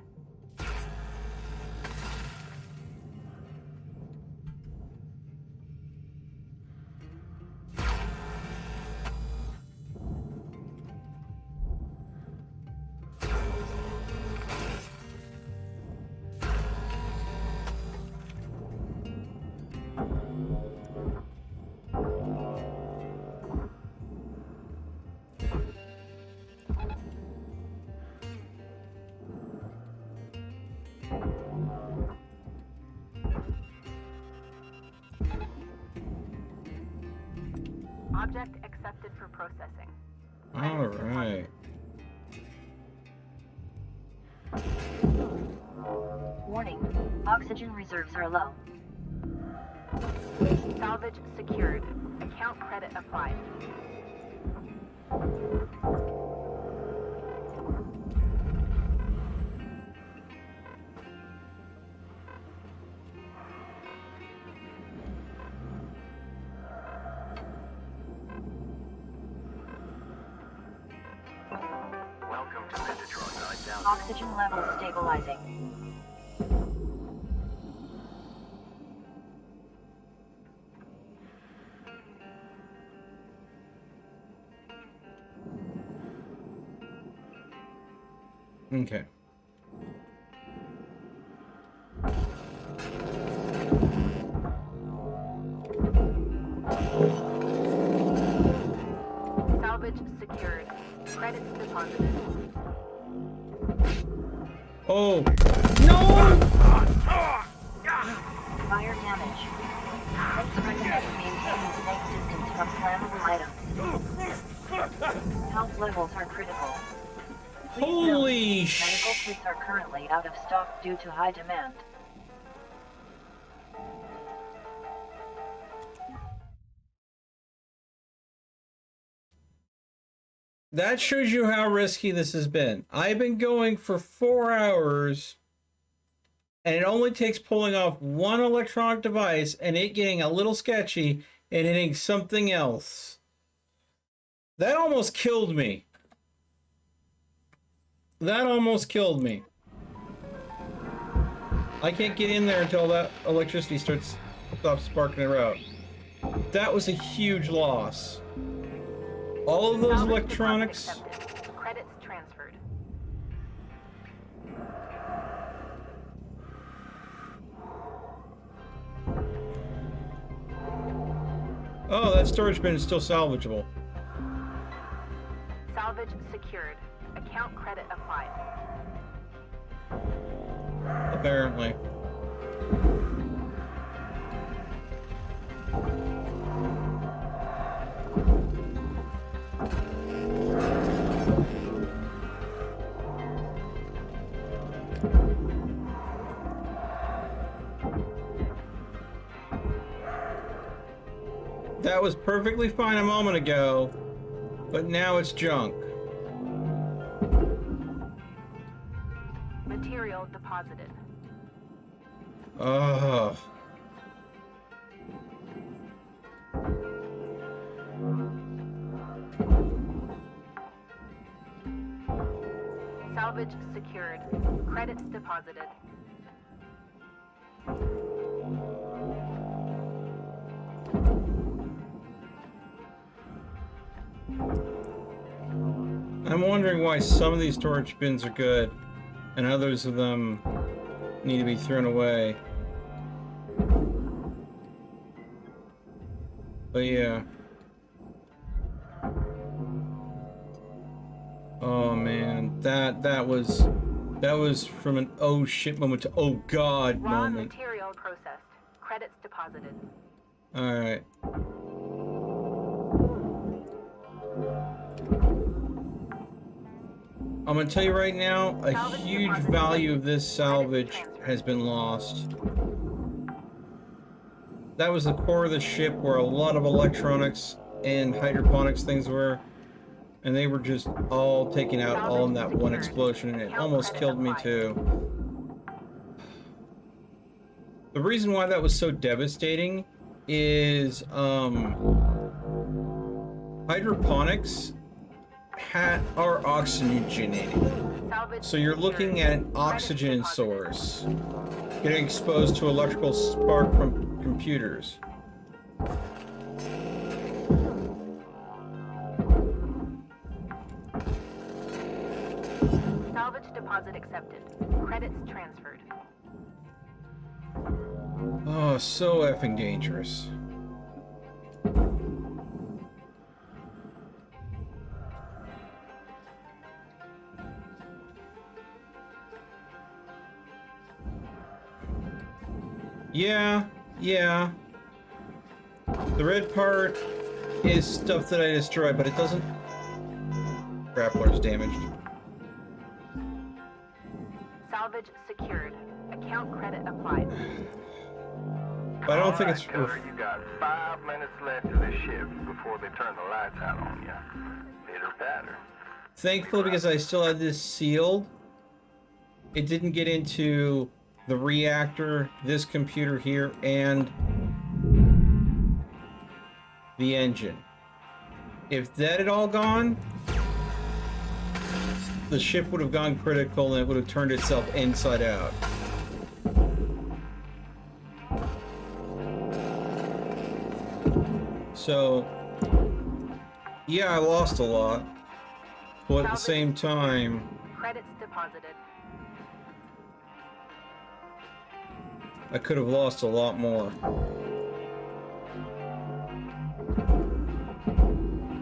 Object accepted for processing. All right. Warning, oxygen reserves are low. Salvage secured. Account credit applied. Welcome to Metatron 9000. Oxygen levels stabilizing. Okay. Salvage secured. Credits deposited. Oh no! Fire damage. Let's recommend maintaining safe distance from flammable items. Health levels are critical. Please note, Holy medical kits are currently out of stock due to high demand. That shows you how risky this has been. I've been going for 4 hours, and it only takes pulling off one electronic device and it getting a little sketchy and hitting something else. That almost killed me. That almost killed me. I can't get in there until that electricity stops sparking her out. That was a huge loss. All of those Salvage electronics. deposit accepted. Credits transferred. Oh, that storage bin is still salvageable. Salvage secured. Account credit applied. Apparently. That was perfectly fine a moment ago, but now it's junk. Material deposited. Ugh. Salvage secured. Credits deposited. I'm wondering why some of these storage bins are good and others of them need to be thrown away. But yeah. Oh man, that was from an oh shit moment to oh god Raw moment. material processed. Credits deposited. Alright. I'm gonna tell you right now, a huge value of this salvage has been lost. That was the core of the ship where a lot of electronics and hydroponics things were, and they were just all taken out all in that one explosion, and it almost killed me too. The reason why that was so devastating is hydroponics are oxygenated. So you're looking at an oxygen source getting exposed to electrical spark from computers. Salvage deposit accepted. Credits transferred. Oh, so effing dangerous. Yeah, yeah. The red part is stuff that I destroyed, but it doesn't... Grappler's damaged. Salvage secured. Account credit applied. But I don't think it's... Cutter, you got 5 minutes left of the shift before they turn the lights out on you. Pitter patter. Thankfully, because I still had this sealed, it didn't get into the reactor, this computer here, and the engine. If that had all gone, the ship would have gone critical and it would have turned itself inside out. So, yeah, I lost a lot, but at the same time, Credits deposited. I could have lost a lot more.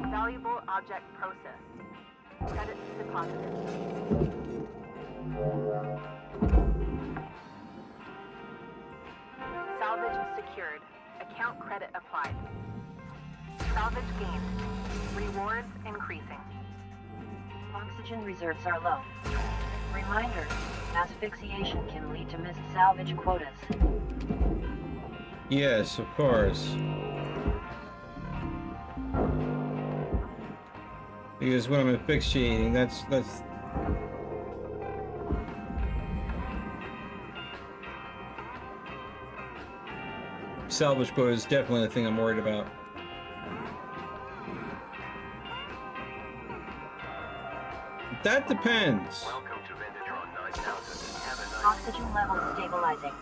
Valuable object processed. Credits deposited. Salvage secured. Account credit applied. Salvage gained. Rewards increasing. Oxygen reserves are low. Reminder, asphyxiation can lead to missed salvage quotas. Yes, of course. Because when I'm asphyxiating, that's... Salvage quota is definitely the thing I'm worried about. That depends. Welcome to Vendatron 9000. Have a nice Oxygen levels stabilizing.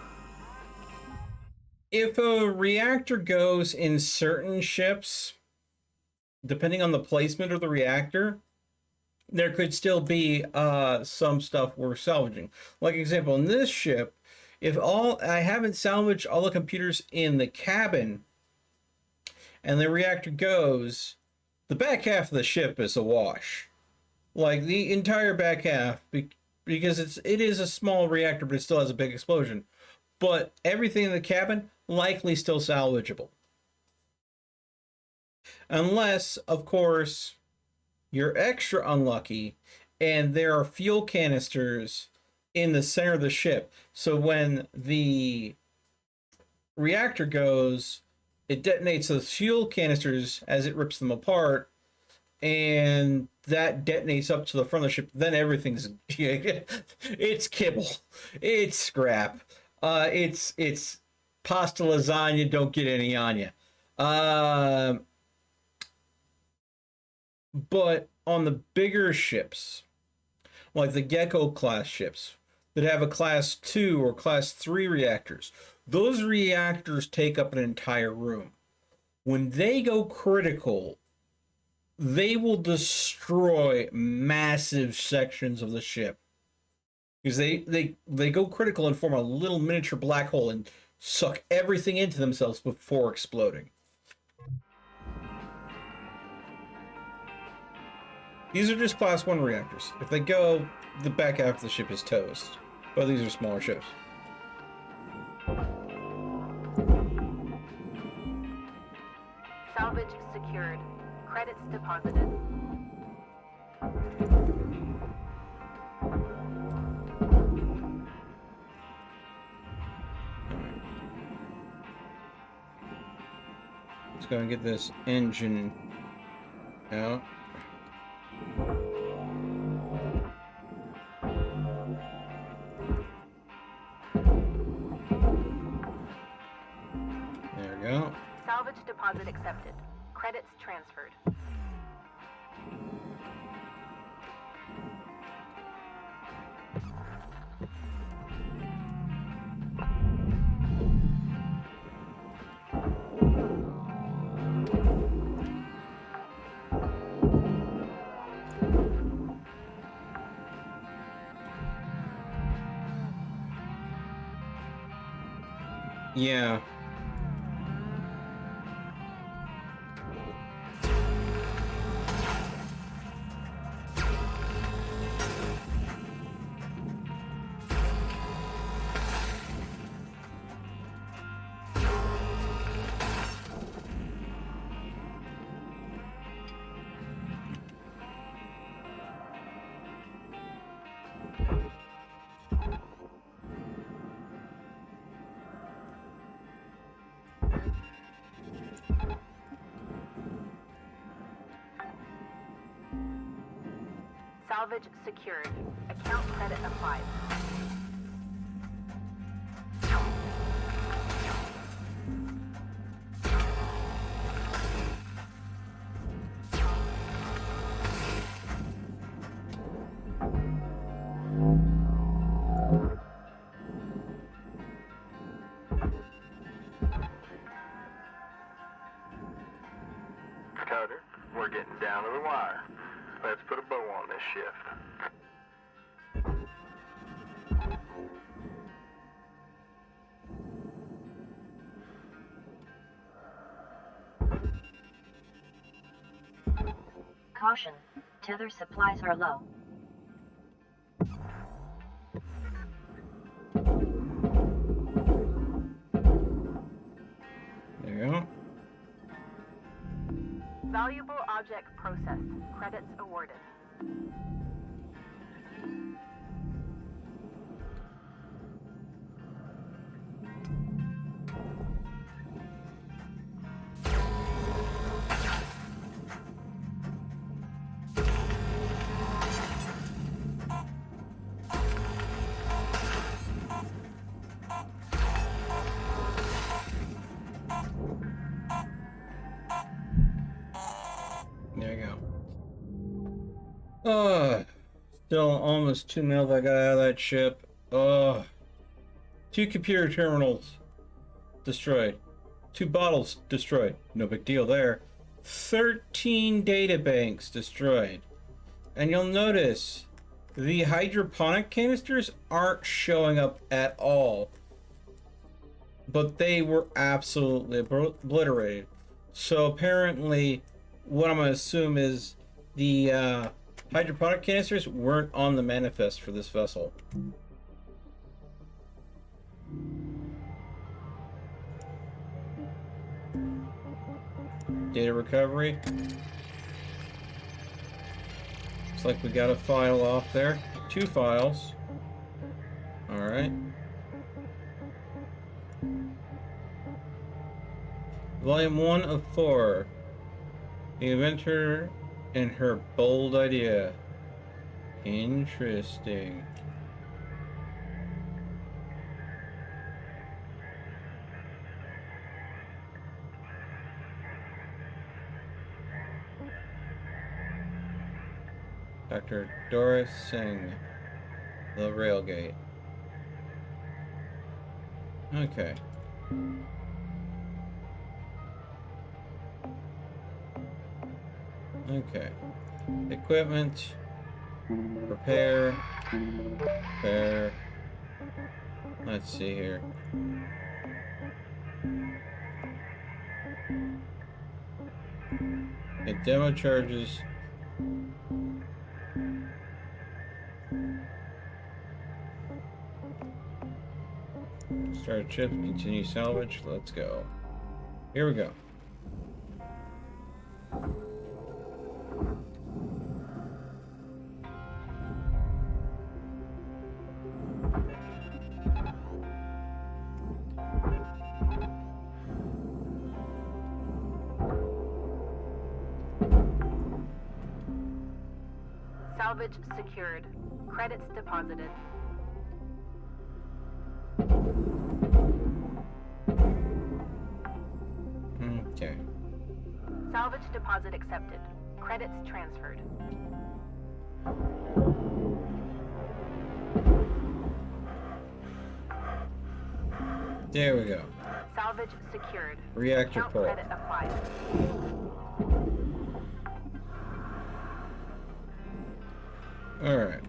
If a reactor goes in certain ships, depending on the placement of the reactor, there could still be some stuff we're salvaging. Like example, in this ship, if I haven't salvaged all the computers in the cabin and the reactor goes, the back half of the ship is awash. Like the entire back half, because it is a small reactor, but it still has a big explosion. But everything in the cabin, likely still salvageable. Unless, of course, you're extra unlucky and there are fuel canisters in the center of the ship. So when the reactor goes, it detonates those fuel canisters as it rips them apart, and that detonates up to the front of the ship. Then everything's it's kibble, it's scrap, it's pasta lasagna. Don't get any on you. But on the bigger ships, like the Gecko class ships that have a class 2 or class 3 reactors, those reactors take up an entire room. When they go critical, they will destroy massive sections of the ship. Because they go critical and form a little miniature black hole and suck everything into themselves before exploding. These are just class 1 reactors. If they go, the back half of the ship is toast. But these are smaller ships. Salvage secured. Credits deposited. Let's go and get this engine out. There we go. Salvage deposit accepted. Credits transferred. Yeah. Salvage secured. Account credit applied. Carter, we're getting down to the wire. Let's put a bow on this shift. Caution, tether supplies are low. There you go. Valuable object processed. Credits awarded. There you go. Still almost 2 mil I got out of that ship. 2 computer terminals destroyed. 2 bottles destroyed. No big deal there. 13 data banks destroyed. And you'll notice the hydroponic canisters aren't showing up at all. But they were absolutely obliterated. So apparently, what I'm going to assume is the hydroponic canisters weren't on the manifest for this vessel. Data recovery. Looks like we got a file off there. 2 files. Alright. Volume 1 of 4. The inventor and her bold idea. Interesting. Dr. Doris Singh. The Railgate. Okay. Okay. Equipment. Repair. Repair. Let's see here. The demo charges. Start ship, continue salvage. Let's go. Here we go. Salvage secured. Credits deposited. Okay. Salvage deposit accepted. Credits transferred. There we go. Salvage secured. Reactor Account port. credit applied. Alright.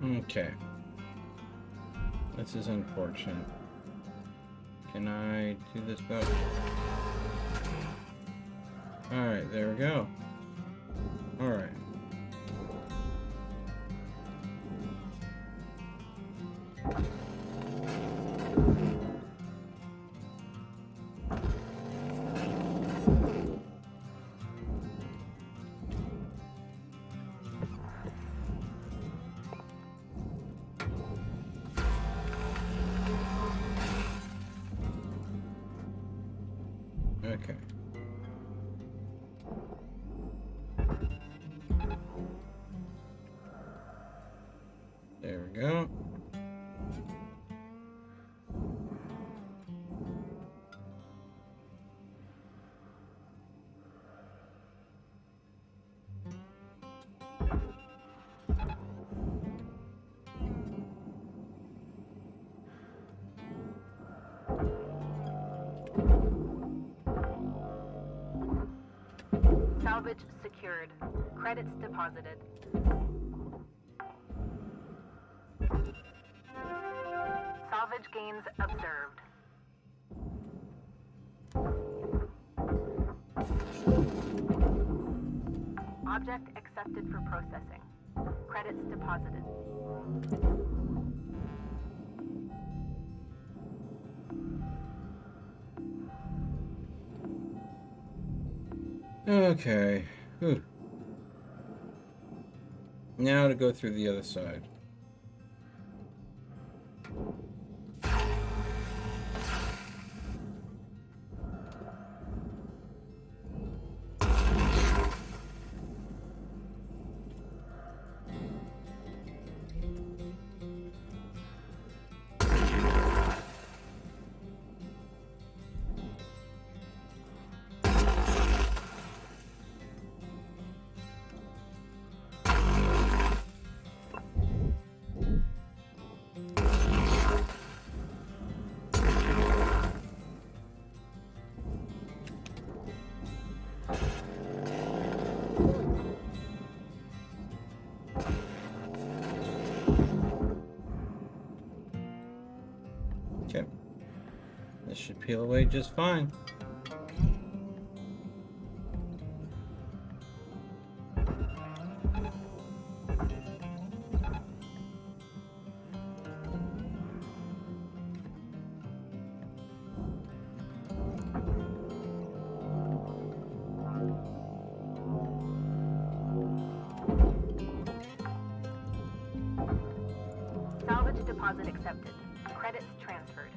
Okay. This is unfortunate. Can I do this though? Alright, there we go. Alright. Okay. There we go. Salvage secured. Credits deposited. Salvage gains observed. Object accepted for processing. Credits deposited. Okay. Whew. Now to go through the other side. Okay. This should peel away just fine. Salvage deposit accepted. Credits transferred.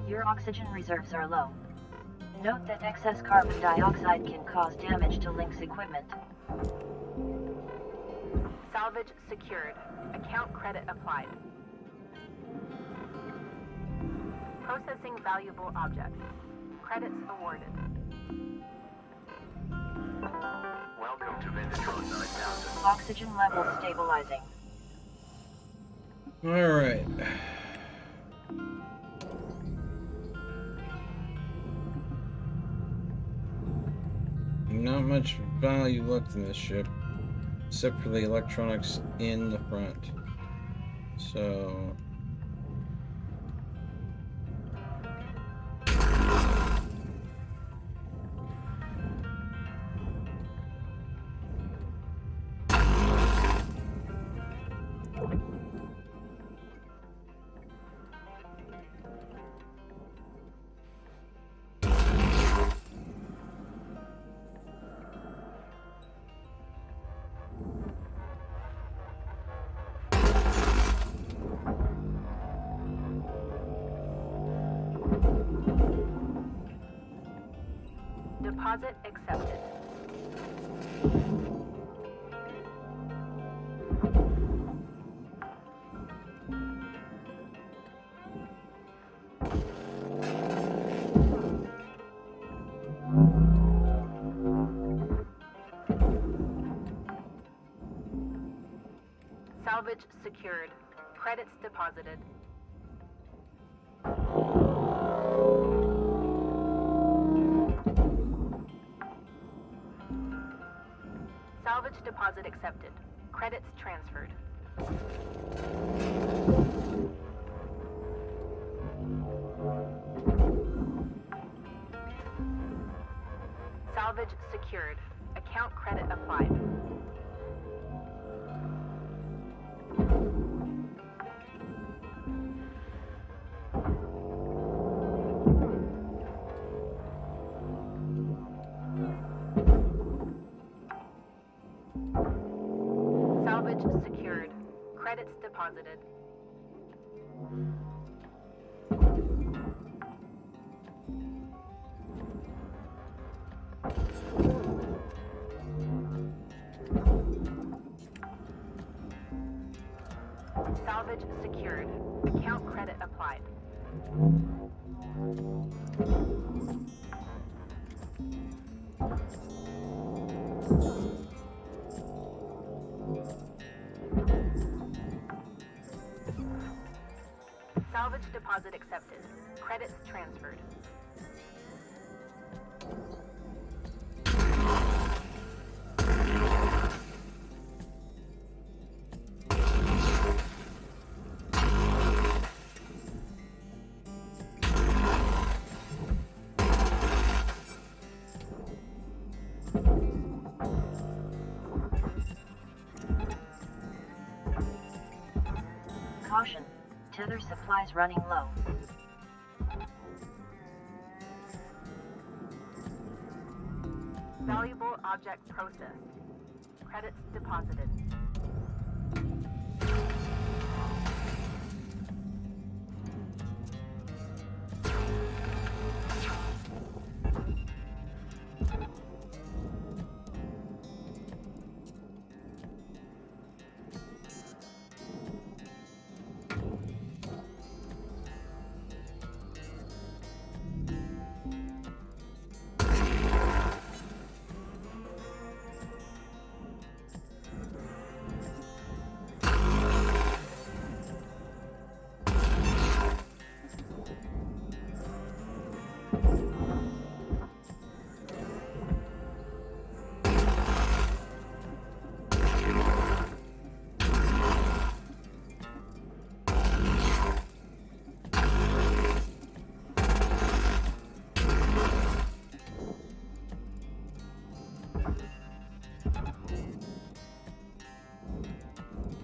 Your oxygen reserves are low. Note that excess carbon dioxide can cause damage to Link's equipment. Salvage secured. Account credit applied. Processing valuable object. Credits awarded. Welcome to Vinditrone 9000. Oxygen levels stabilizing. Alright. Not much value left in this ship, except for the electronics in the front. So... Deposit accepted. Salvage secured. Credits deposited. Salvage deposit accepted. Credits transferred. Salvage secured. Account credit applied. Salvage secured. Credits deposited. Salvage secured. Account credit applied. Salvage deposit accepted. Credits transferred. Caution. Tether supplies running low. Valuable object processed. Credits deposited.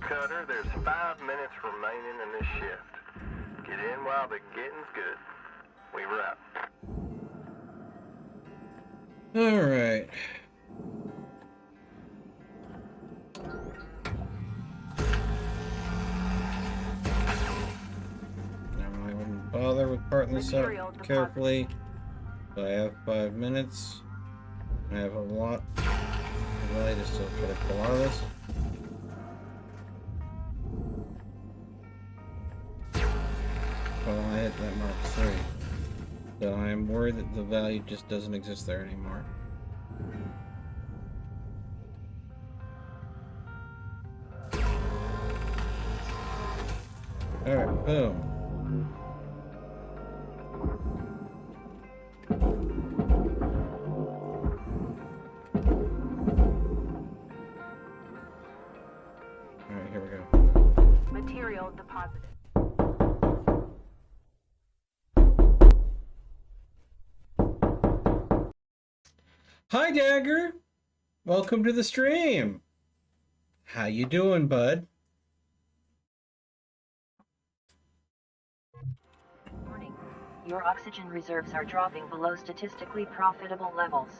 Cutter, there's 5 minutes remaining in this shift. Get in while the getting's good. We wrap. All right. Now I wouldn't bother with parting this out carefully. So I have 5 minutes. I have a lot. Really, to still try to pull out of this. Well, I hit that mark 3. So I am worried that the value just doesn't exist there anymore. Alright, boom. Alright, here we go. Material deposited. Hi, Dagger! Welcome to the stream! How you doing, bud? Warning. Your oxygen reserves are dropping below statistically profitable levels.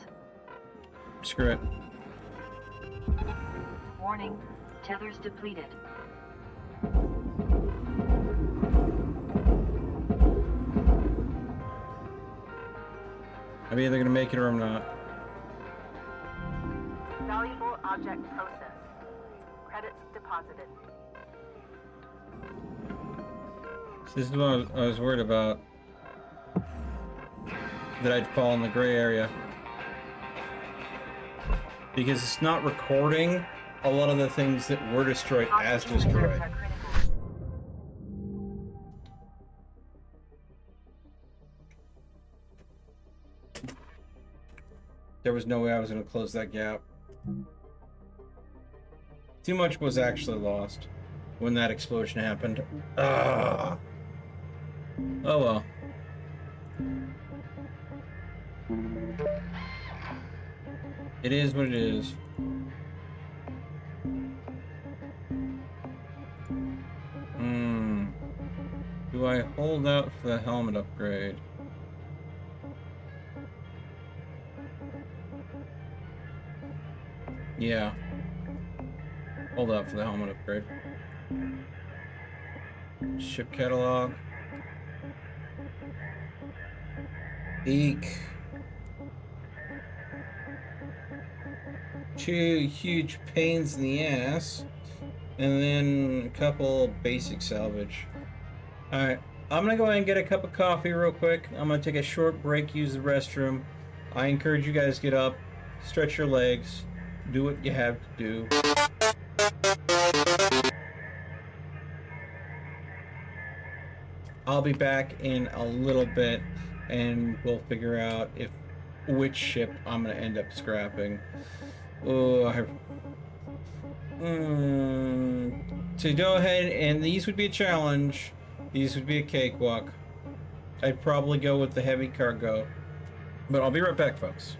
Screw it. Warning. Tethers depleted. I'm either gonna make it or I'm not. Valuable object processed. Credits deposited. This is what I was worried about. That I'd fall in the gray area. Because it's not recording a lot of the things that were destroyed as destroyed. There was no way I was going to close that gap. Too much was actually lost when that explosion happened. Ah. Oh well. It is what it is. Do I hold out for the helmet upgrade? Yeah. Hold out for the helmet upgrade. Ship catalog. Eek. 2 huge pains in the ass. And then a couple basic salvage. Alright. I'm gonna go ahead and get a cup of coffee real quick. I'm gonna take a short break, use the restroom. I encourage you guys to get up, stretch your legs, do what you have to do. I'll be back in a little bit and we'll figure out which ship I'm gonna end up scrapping. Oh, to go ahead, and these would be a challenge. These would be a cakewalk. I'd probably go with the heavy cargo. But I'll be right back, folks.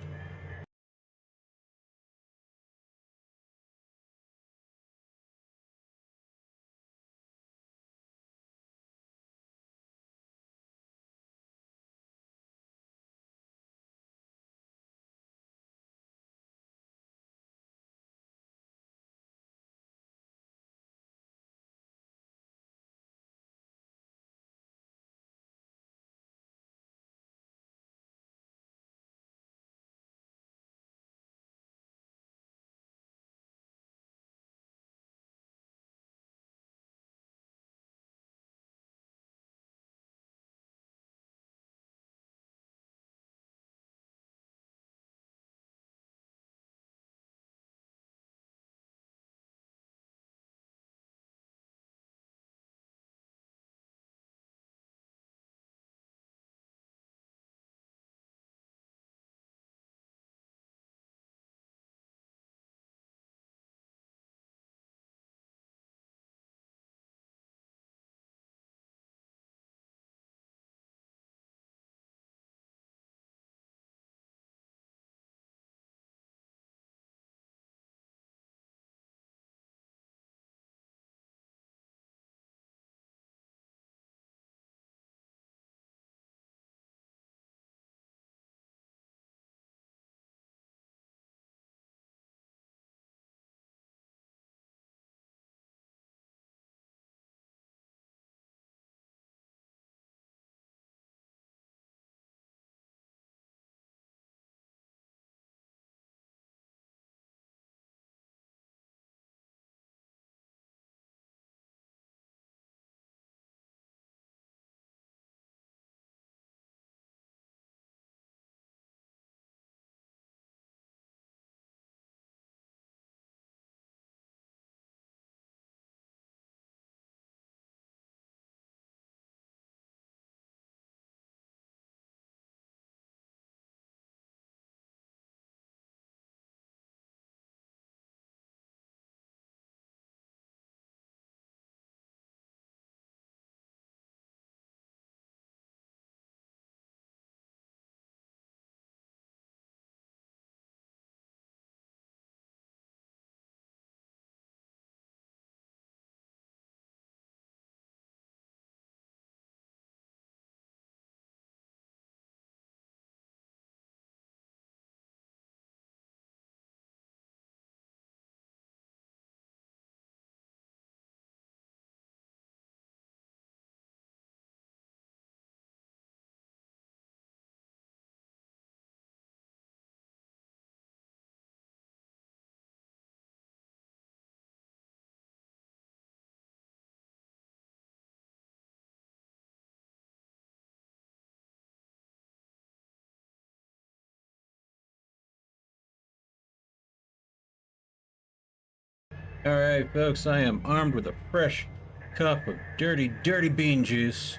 Alright, folks, I am armed with a fresh cup of dirty, dirty bean juice.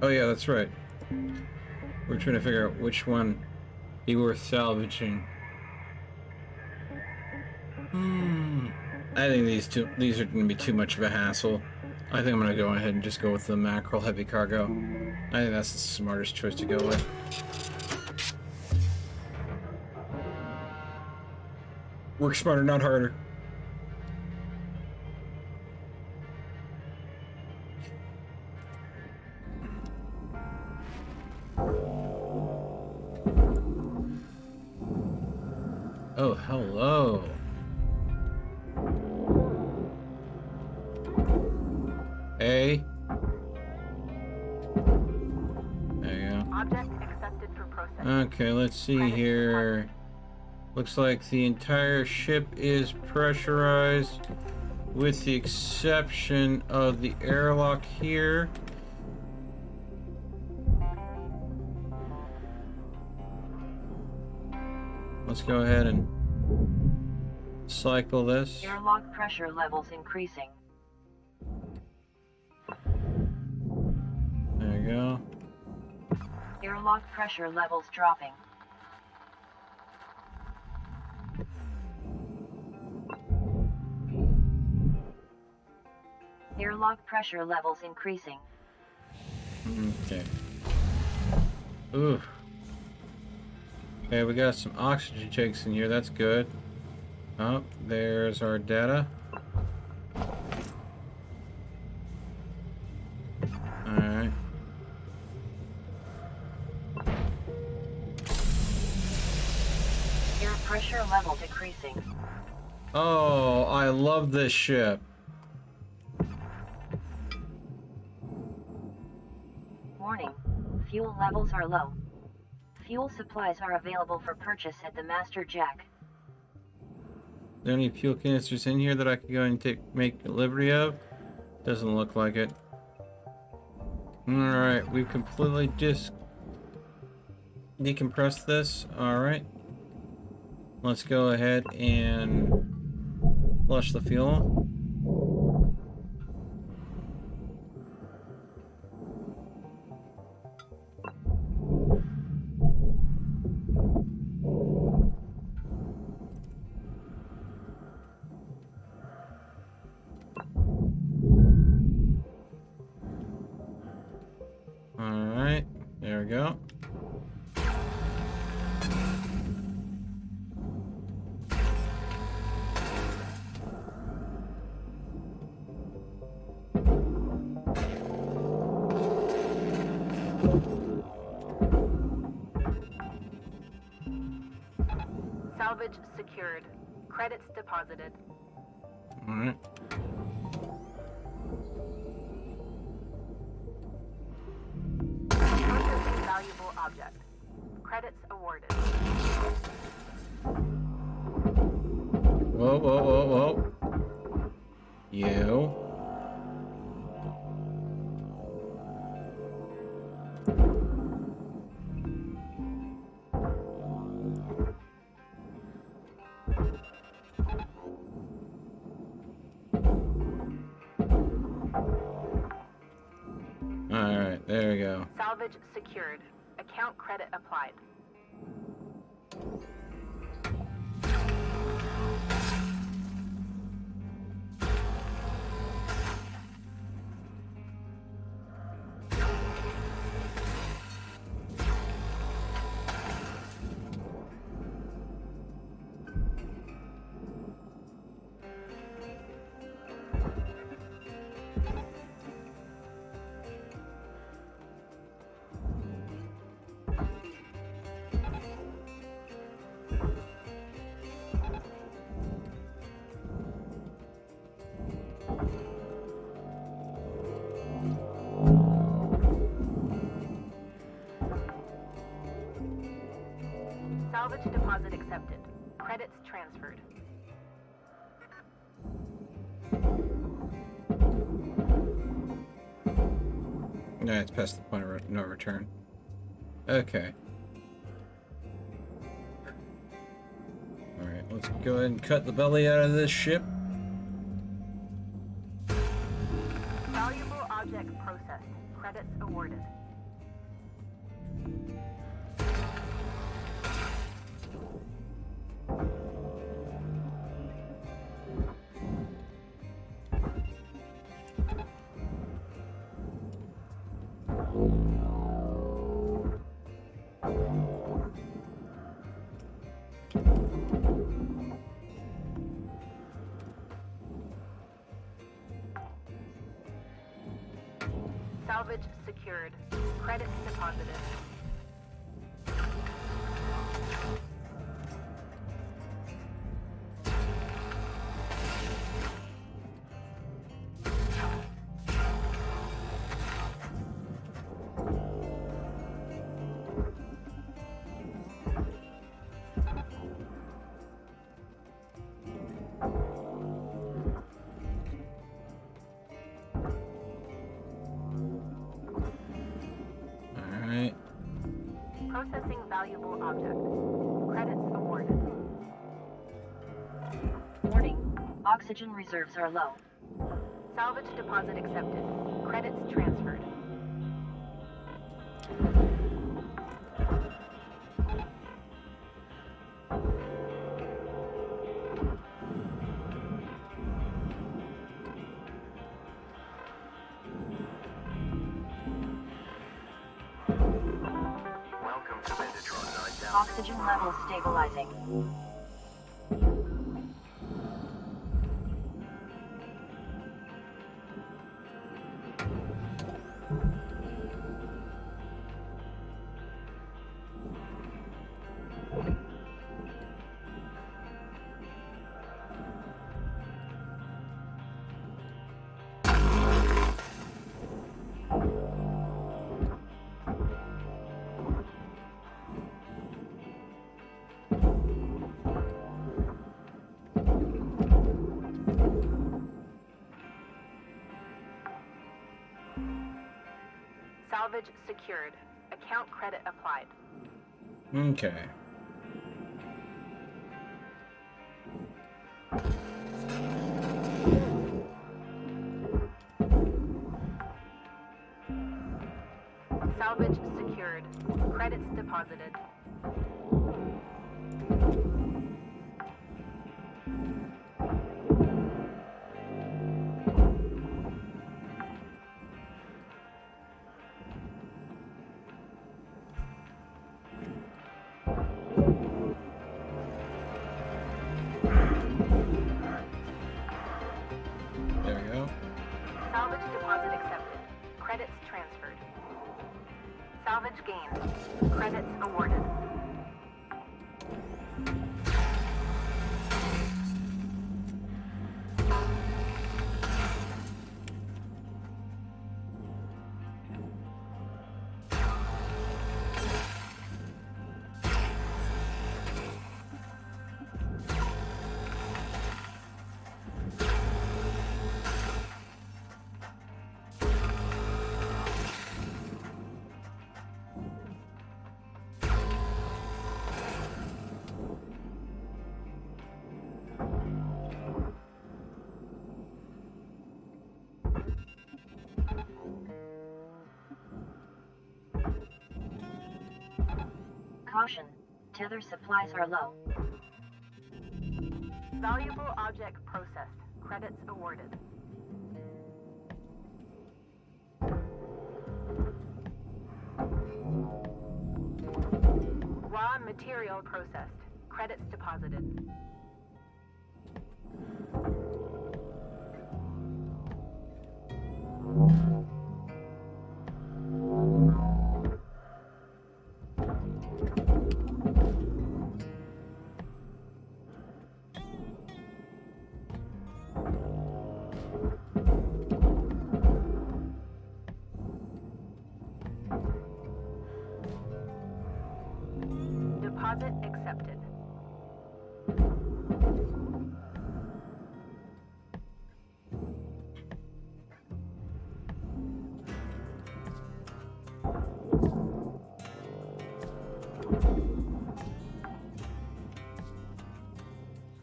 Oh yeah, that's right. We're trying to figure out which one be worth salvaging. I think these are going to be too much of a hassle. I think I'm going to go ahead and just go with the mackerel heavy cargo. I think that's the smartest choice to go with. Work smarter, not harder. Oh, hello. Hey. There you go. Object accepted for processing. Okay, let's see here. Looks like the entire ship is pressurized with the exception of the airlock here. Let's go ahead and cycle this. Airlock pressure levels increasing. There you go. Airlock pressure levels dropping. Airlock pressure levels increasing. Okay. Ooh. Okay, we got some oxygen tanks in here. That's good. Oh, there's our data. Alright. Air pressure level decreasing. Oh, I love this ship. Warning. Fuel levels are low. Fuel supplies are available for purchase at the Master Jack. Are there any fuel canisters in here that I could go and make delivery of? Doesn't look like it. Alright, we've completely decompressed this. Alright. Let's go ahead and flush the fuel. Alright, there we go. Salvage secured. Credits deposited. Alright. Processing valuable object. Credits awarded. Whoa, whoa, whoa, whoa. You. Alright, there we go. Salvage secured. Account credit applied. Salvage deposit accepted. Credits transferred. No, it's past the point of no return. Okay. Alright, let's go ahead and cut the belly out of this ship. Valuable object processed. Credits awarded. Salvage secured. Credits deposited. Alright. Processing valuable object. Credits awarded. Warning, oxygen reserves are low. Salvage deposit accepted. Credits transferred. Welcome to Metatron 9000. Oxygen levels stabilizing. Salvage secured. Account credit applied. Okay. Salvage secured. Credits deposited. There we go. Salvage deposit accepted. Credits transferred. Salvage gained. Credits awarded. Caution, tether supplies are low. Valuable object processed. Credits awarded. Raw material processed. Credits deposited. Deposit accepted.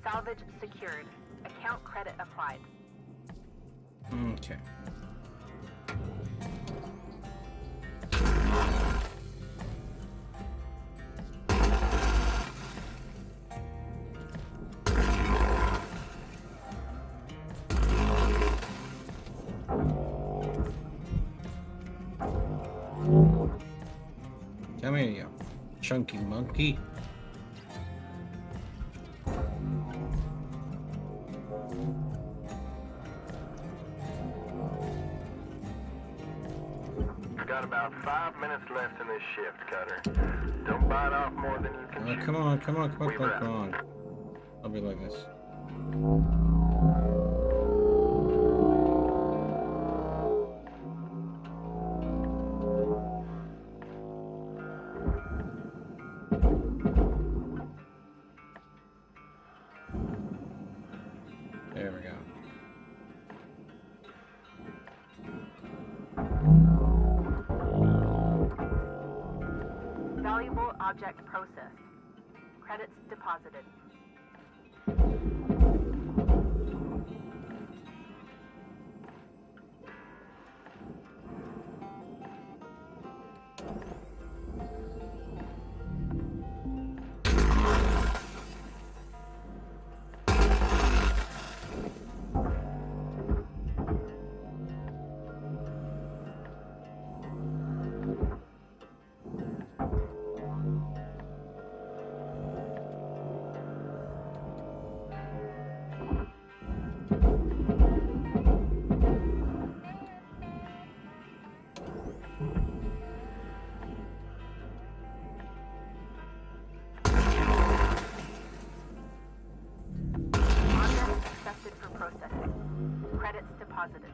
Salvage secured. Account credit applied. Okay. Come here, you chunky monkey. You've got about 5 minutes left in this shift, Cutter. Don't bite off more than you can chew. Come on. I'll be like this. There we go. Valuable object processed. Credits deposited. Accepted for processing. Credits deposited.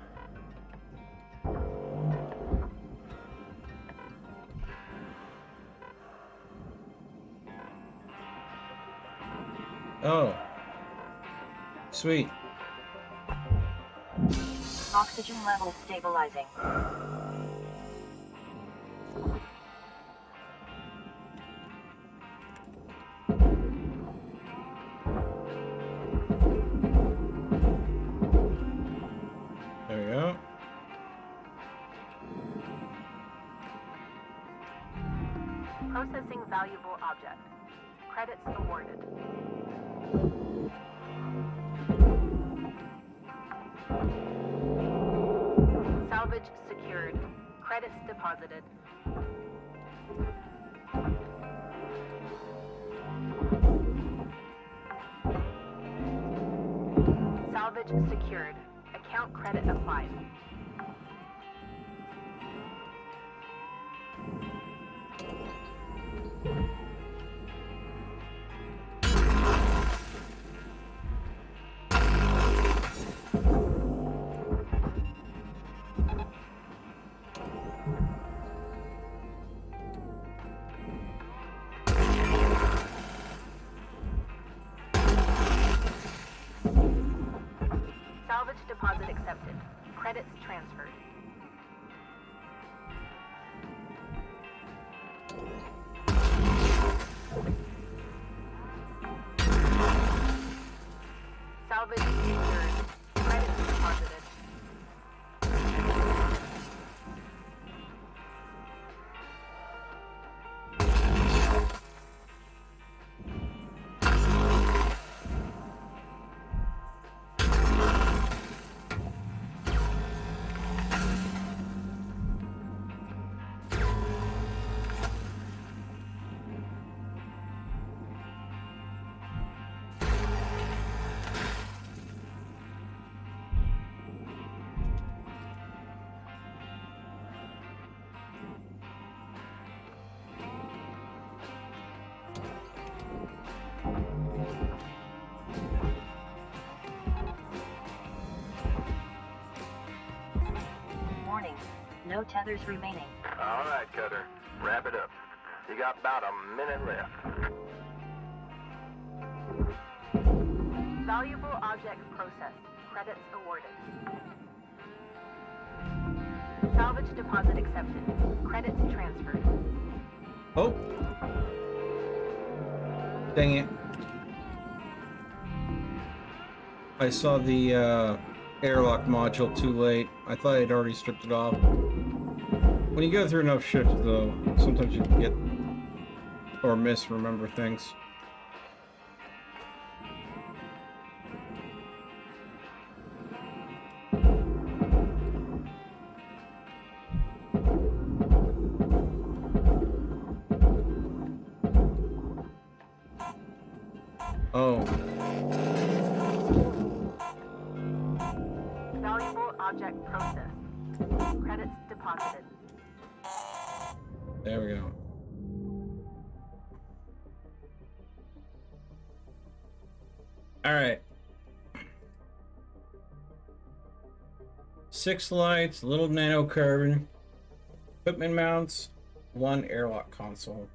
Oh. Sweet. Oxygen levels stabilizing. There we go. Processing valuable object. Credits awarded. Salvage secured. Credits deposited. Salvage secured. Account credit applied. Salvage deposit accepted. Credits transferred. Salvage secured. Credits deposited. Warning. No tethers remaining. All right, Cutter. Wrap it up. You got about a minute left. Valuable object processed. Credits awarded. Salvage deposit accepted. Credits transferred. Oh. Dang it. I saw the airlock module too late. I thought I'd already stripped it off. When you go through enough shifts, though, sometimes you forget or misremember things. Oh. Valuable object processed. Credits deposited. There we go. Alright. 6 lights, little nanocarbon, equipment mounts, 1 airlock console.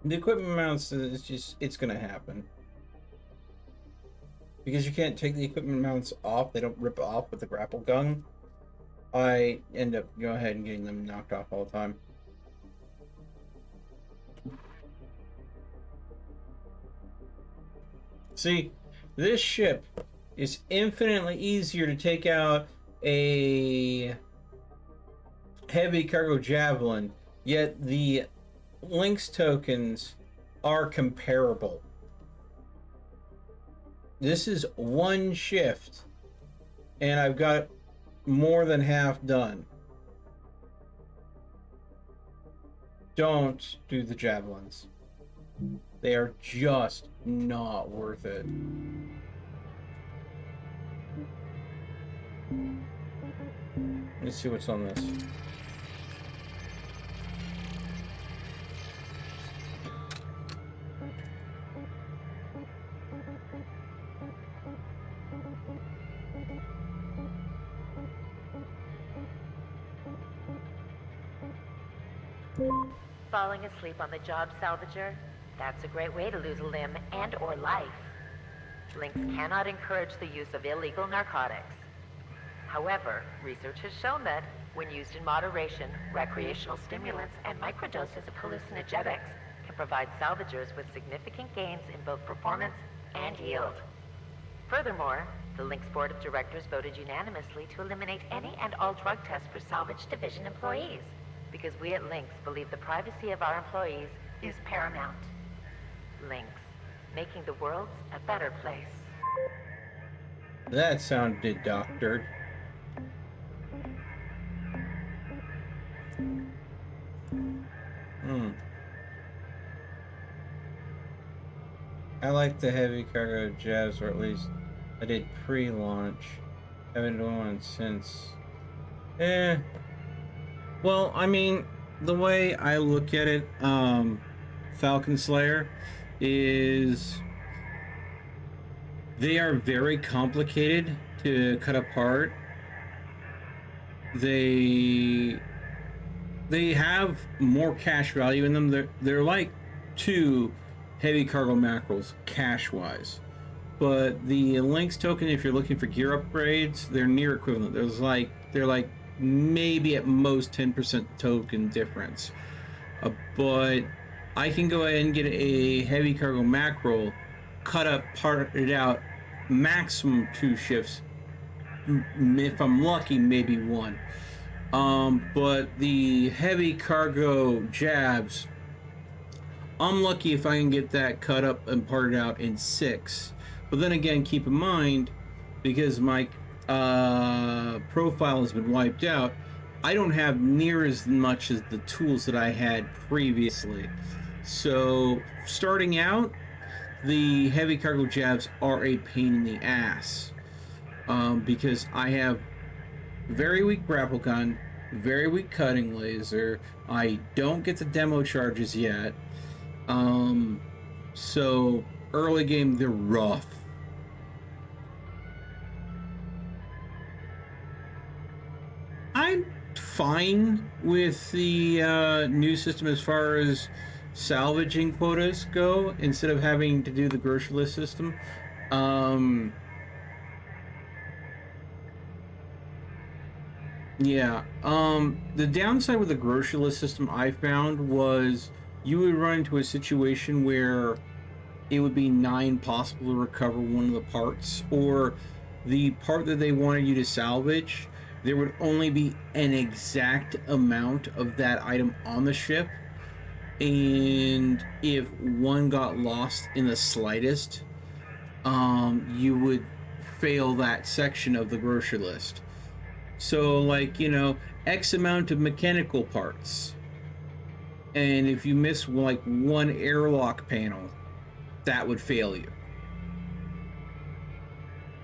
The equipment mounts is just, it's gonna happen. Because you can't take the equipment mounts off, they don't rip off with the grapple gun. I end up going ahead and getting them knocked off all the time. See, this ship is infinitely easier to take out a heavy cargo javelin, yet the Lynx tokens are comparable. This is one shift, and I've got more than half done. Don't do the javelins. They are just not worth it. Let's see what's on this. Falling asleep on the job salvager? That's a great way to lose a limb and or life. Lynx cannot encourage the use of illegal narcotics. However, research has shown that, when used in moderation, recreational stimulants and microdoses of hallucinogenics can provide salvagers with significant gains in both performance and yield. Furthermore, the Lynx Board of Directors voted unanimously to eliminate any and all drug tests for Salvage Division employees, because we at Lynx believe the privacy of our employees is paramount. Lynx, making the world a better place. That sounded doctored. I like the heavy cargo jabs, or at least I did pre-launch. Haven't done one since. Well, I mean, the way I look at it, Falcon Slayer, is they are very complicated to cut apart. They have more cash value in them. They're like 2 heavy cargo mackerels cash-wise, but the Lynx token, if you're looking for gear upgrades, they're near equivalent. They're like maybe at most 10% token difference. But I can go ahead and get a heavy cargo mackerel, cut up, part it out, maximum 2 shifts. If I'm lucky, maybe 1. But the heavy cargo jabs, I'm lucky if I can get that cut up and parted out in 6. But then again, keep in mind, because my profile has been wiped out, I don't have near as much as the tools that I had previously. So starting out, the heavy cargo jabs are a pain in the ass, because I have very weak grapple gun, very weak cutting laser. I don't get the demo charges yet. So early game, they're rough. I'm fine with the new system as far as salvaging quotas go, instead of having to do the grocery list system. The downside with the grocery list system I found was you would run into a situation where it would be nigh impossible to recover one of the parts, or the part that they wanted you to salvage, there would only be an exact amount of that item on the ship, and if one got lost in the slightest, you would fail that section of the grocery list. So, like, X amount of mechanical parts, and if you miss like one airlock panel, that would fail you.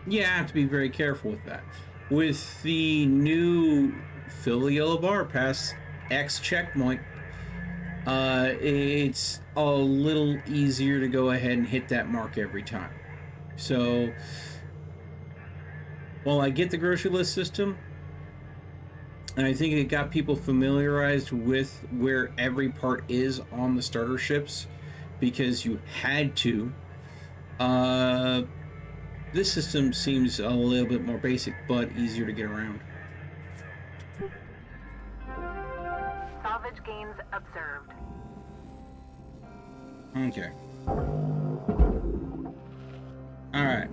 You have to be very careful with that. With the new fill the yellow bar past X checkpoint, it's a little easier to go ahead and hit that mark every time. So, while I get the grocery list system, and I think it got people familiarized with where every part is on the starter ships, because you had to, this system seems a little bit more basic, but easier to get around. Salvage gains observed. Okay. Alright.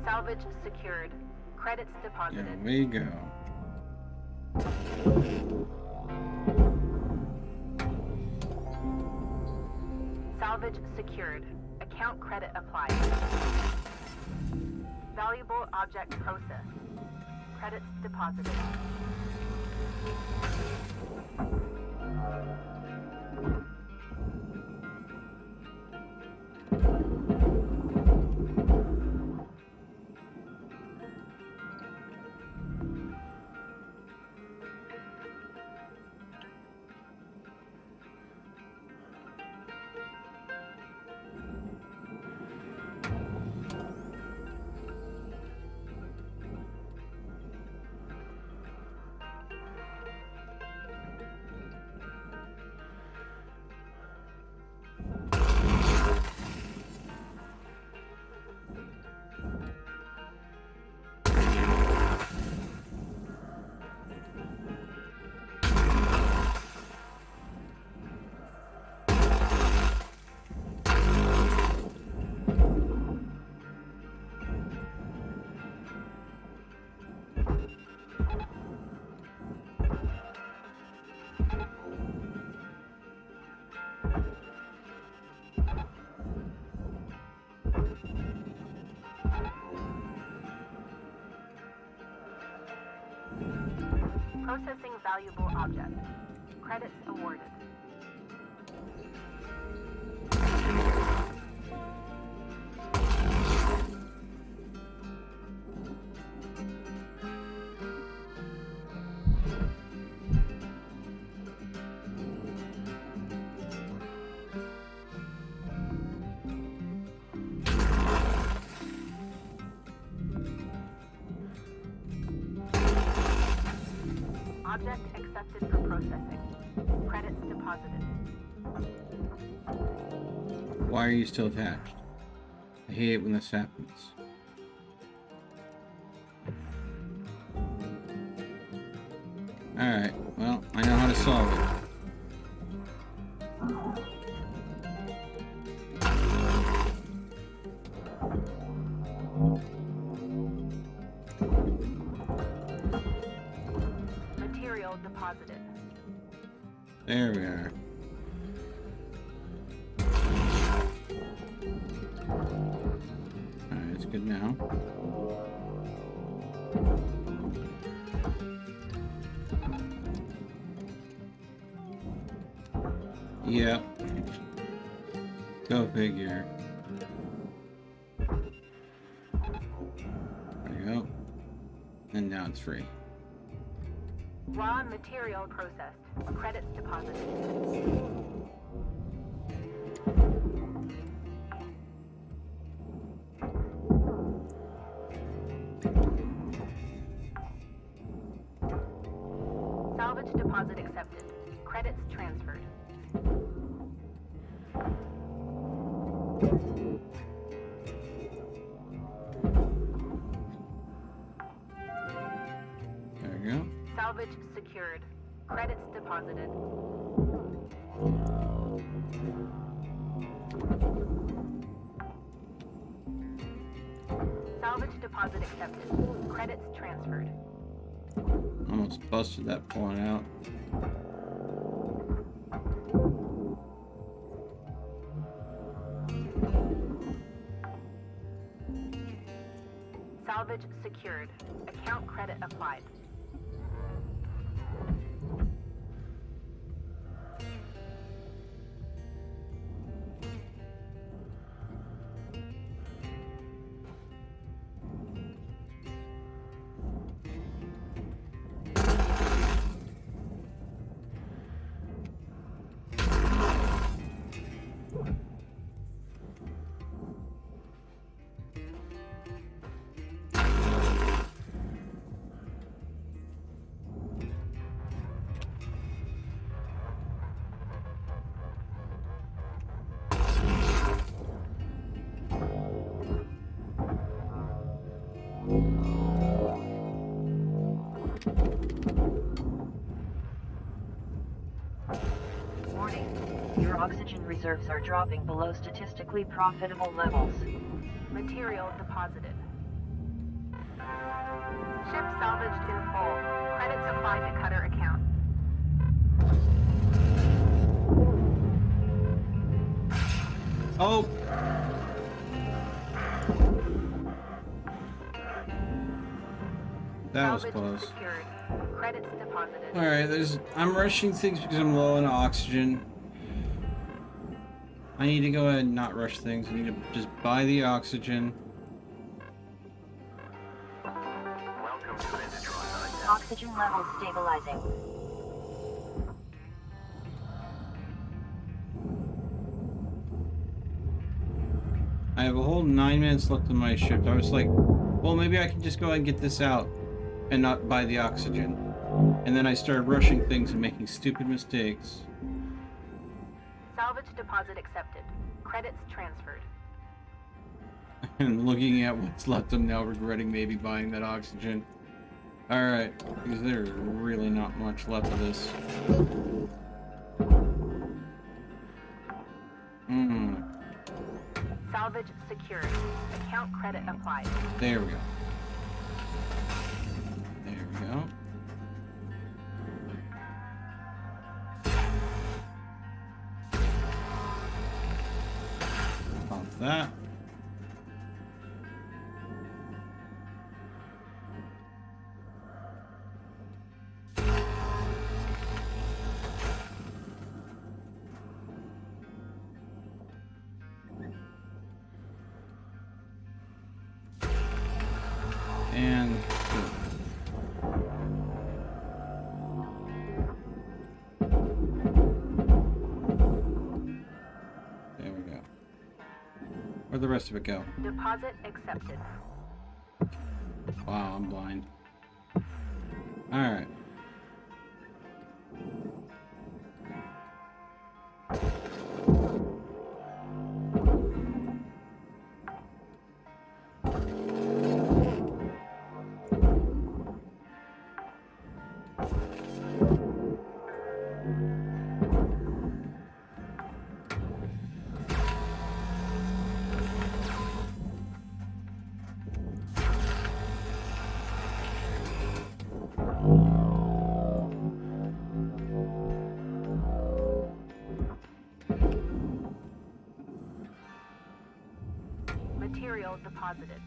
Salvage secured. Credits deposited. There we go. Salvage secured. Account credit applied. Valuable object processed. Credits deposited. Processing valuable object. Credits awarded. Object accepted for processing. Credits deposited. Why are you still attached? I hate it when this happens. Alright, well, I know how to solve it. Material deposited. There we are. Alright, it's good now. Yep. Go figure. There we go. And now it's free. Raw material processed. Credits deposited. Salvage deposit accepted. Credits transferred. There we go. Salvage secured. Credits deposited. Salvage deposit accepted. Credits transferred. Almost busted that point out. Salvage secured. Account credit applied. Warning. Your oxygen reserves are dropping below statistically profitable levels. Material deposited. Ship salvaged in full. Credits applied to cutter account. Oh! That was Salvage close. secured. Credits deposited. Alright, I'm rushing things because I'm low on oxygen. I need to go ahead and not rush things. I need to just buy the oxygen. Welcome to Indatron. Oxygen levels stabilizing. I have a whole 9 minutes left on my shift. I was like, well, maybe I can just go ahead and get this out and not buy the oxygen. And then I started rushing things and making stupid mistakes. Salvage deposit accepted. Credits transferred. And looking at what's left, I'm now regretting maybe buying that oxygen. Alright, because there's really not much left of this. Salvage secured. Account credit applied. There we go. There we go. Pump that. And there we go. Where'd the rest of it go? Deposit accepted. Wow, I'm blind. Alright. Material deposited.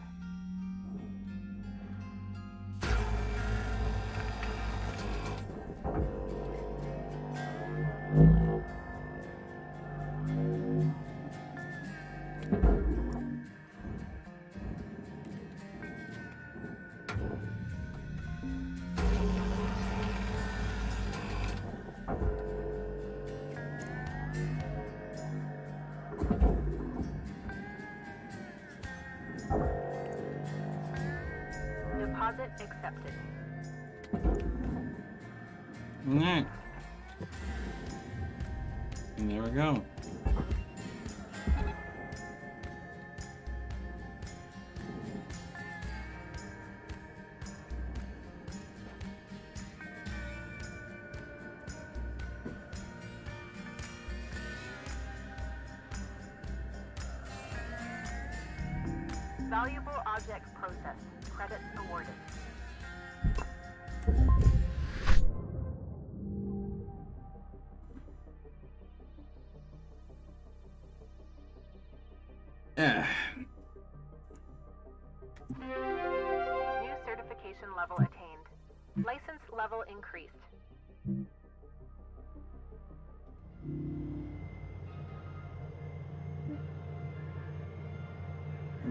Deposit accepted. Alright. And there we go. Valuable object processed. Credits awarded. increased.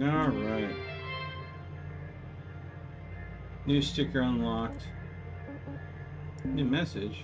Alright. New sticker unlocked. New message.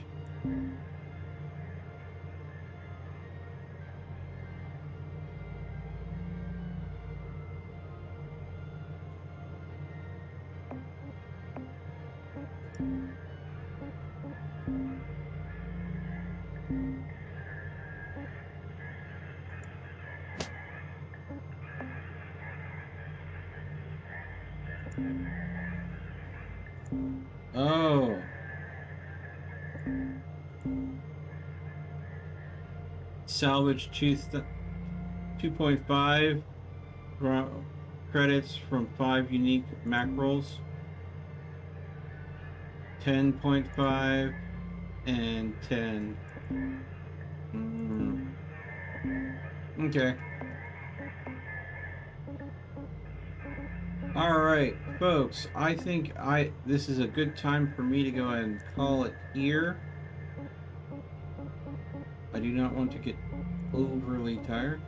Oh. Salvage 2.5 credits from 5 unique mackerels. 10.5 and 10. Okay. Alright, folks, I think this is a good time for me to go ahead and call it here. I do not want to get overly tired.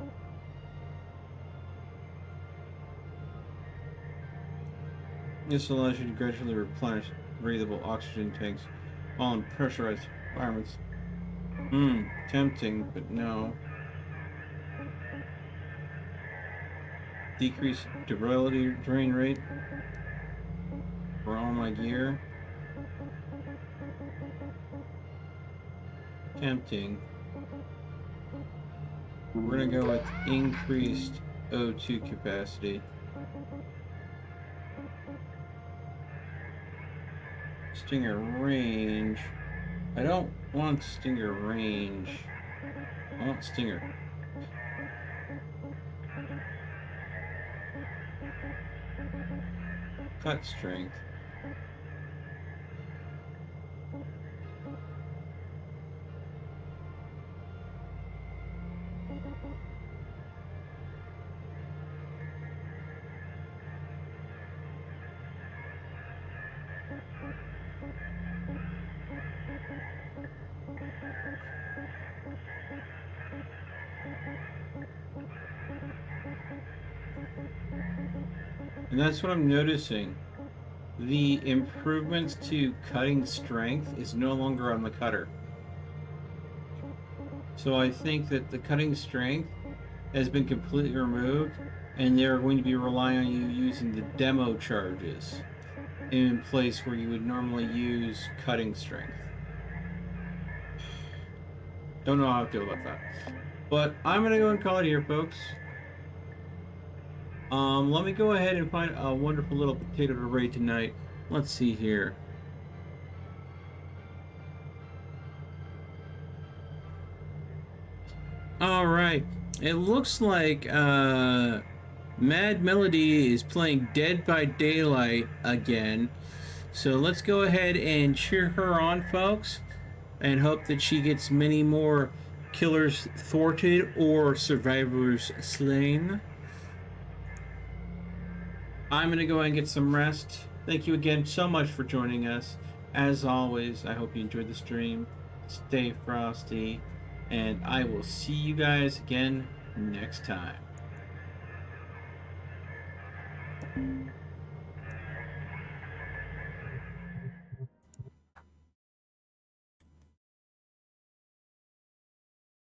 This allows you to gradually replenish breathable oxygen tanks while in pressurized environments. Tempting, but no. Decrease durability drain rate for all my gear. Tempting. We're gonna go with increased O2 capacity. Stinger range. I don't want Stinger range. I want Stinger. Cut strength. And that's what I'm noticing. The improvements to cutting strength is no longer on the cutter. So I think that the cutting strength has been completely removed, and they're going to be relying on you using the demo charges in place where you would normally use cutting strength. Don't know how I feel about that. But I'm going to go and call it here, folks. Let me go ahead and find a wonderful little potato to raid tonight. Let's see here. Alright. It looks like Mad Melody is playing Dead by Daylight again. So let's go ahead and cheer her on, folks. And hope that she gets many more killers thwarted or survivors slain. I'm going to go ahead and get some rest. Thank you again so much for joining us. As always, I hope you enjoyed the stream. Stay frosty. And I will see you guys again next time.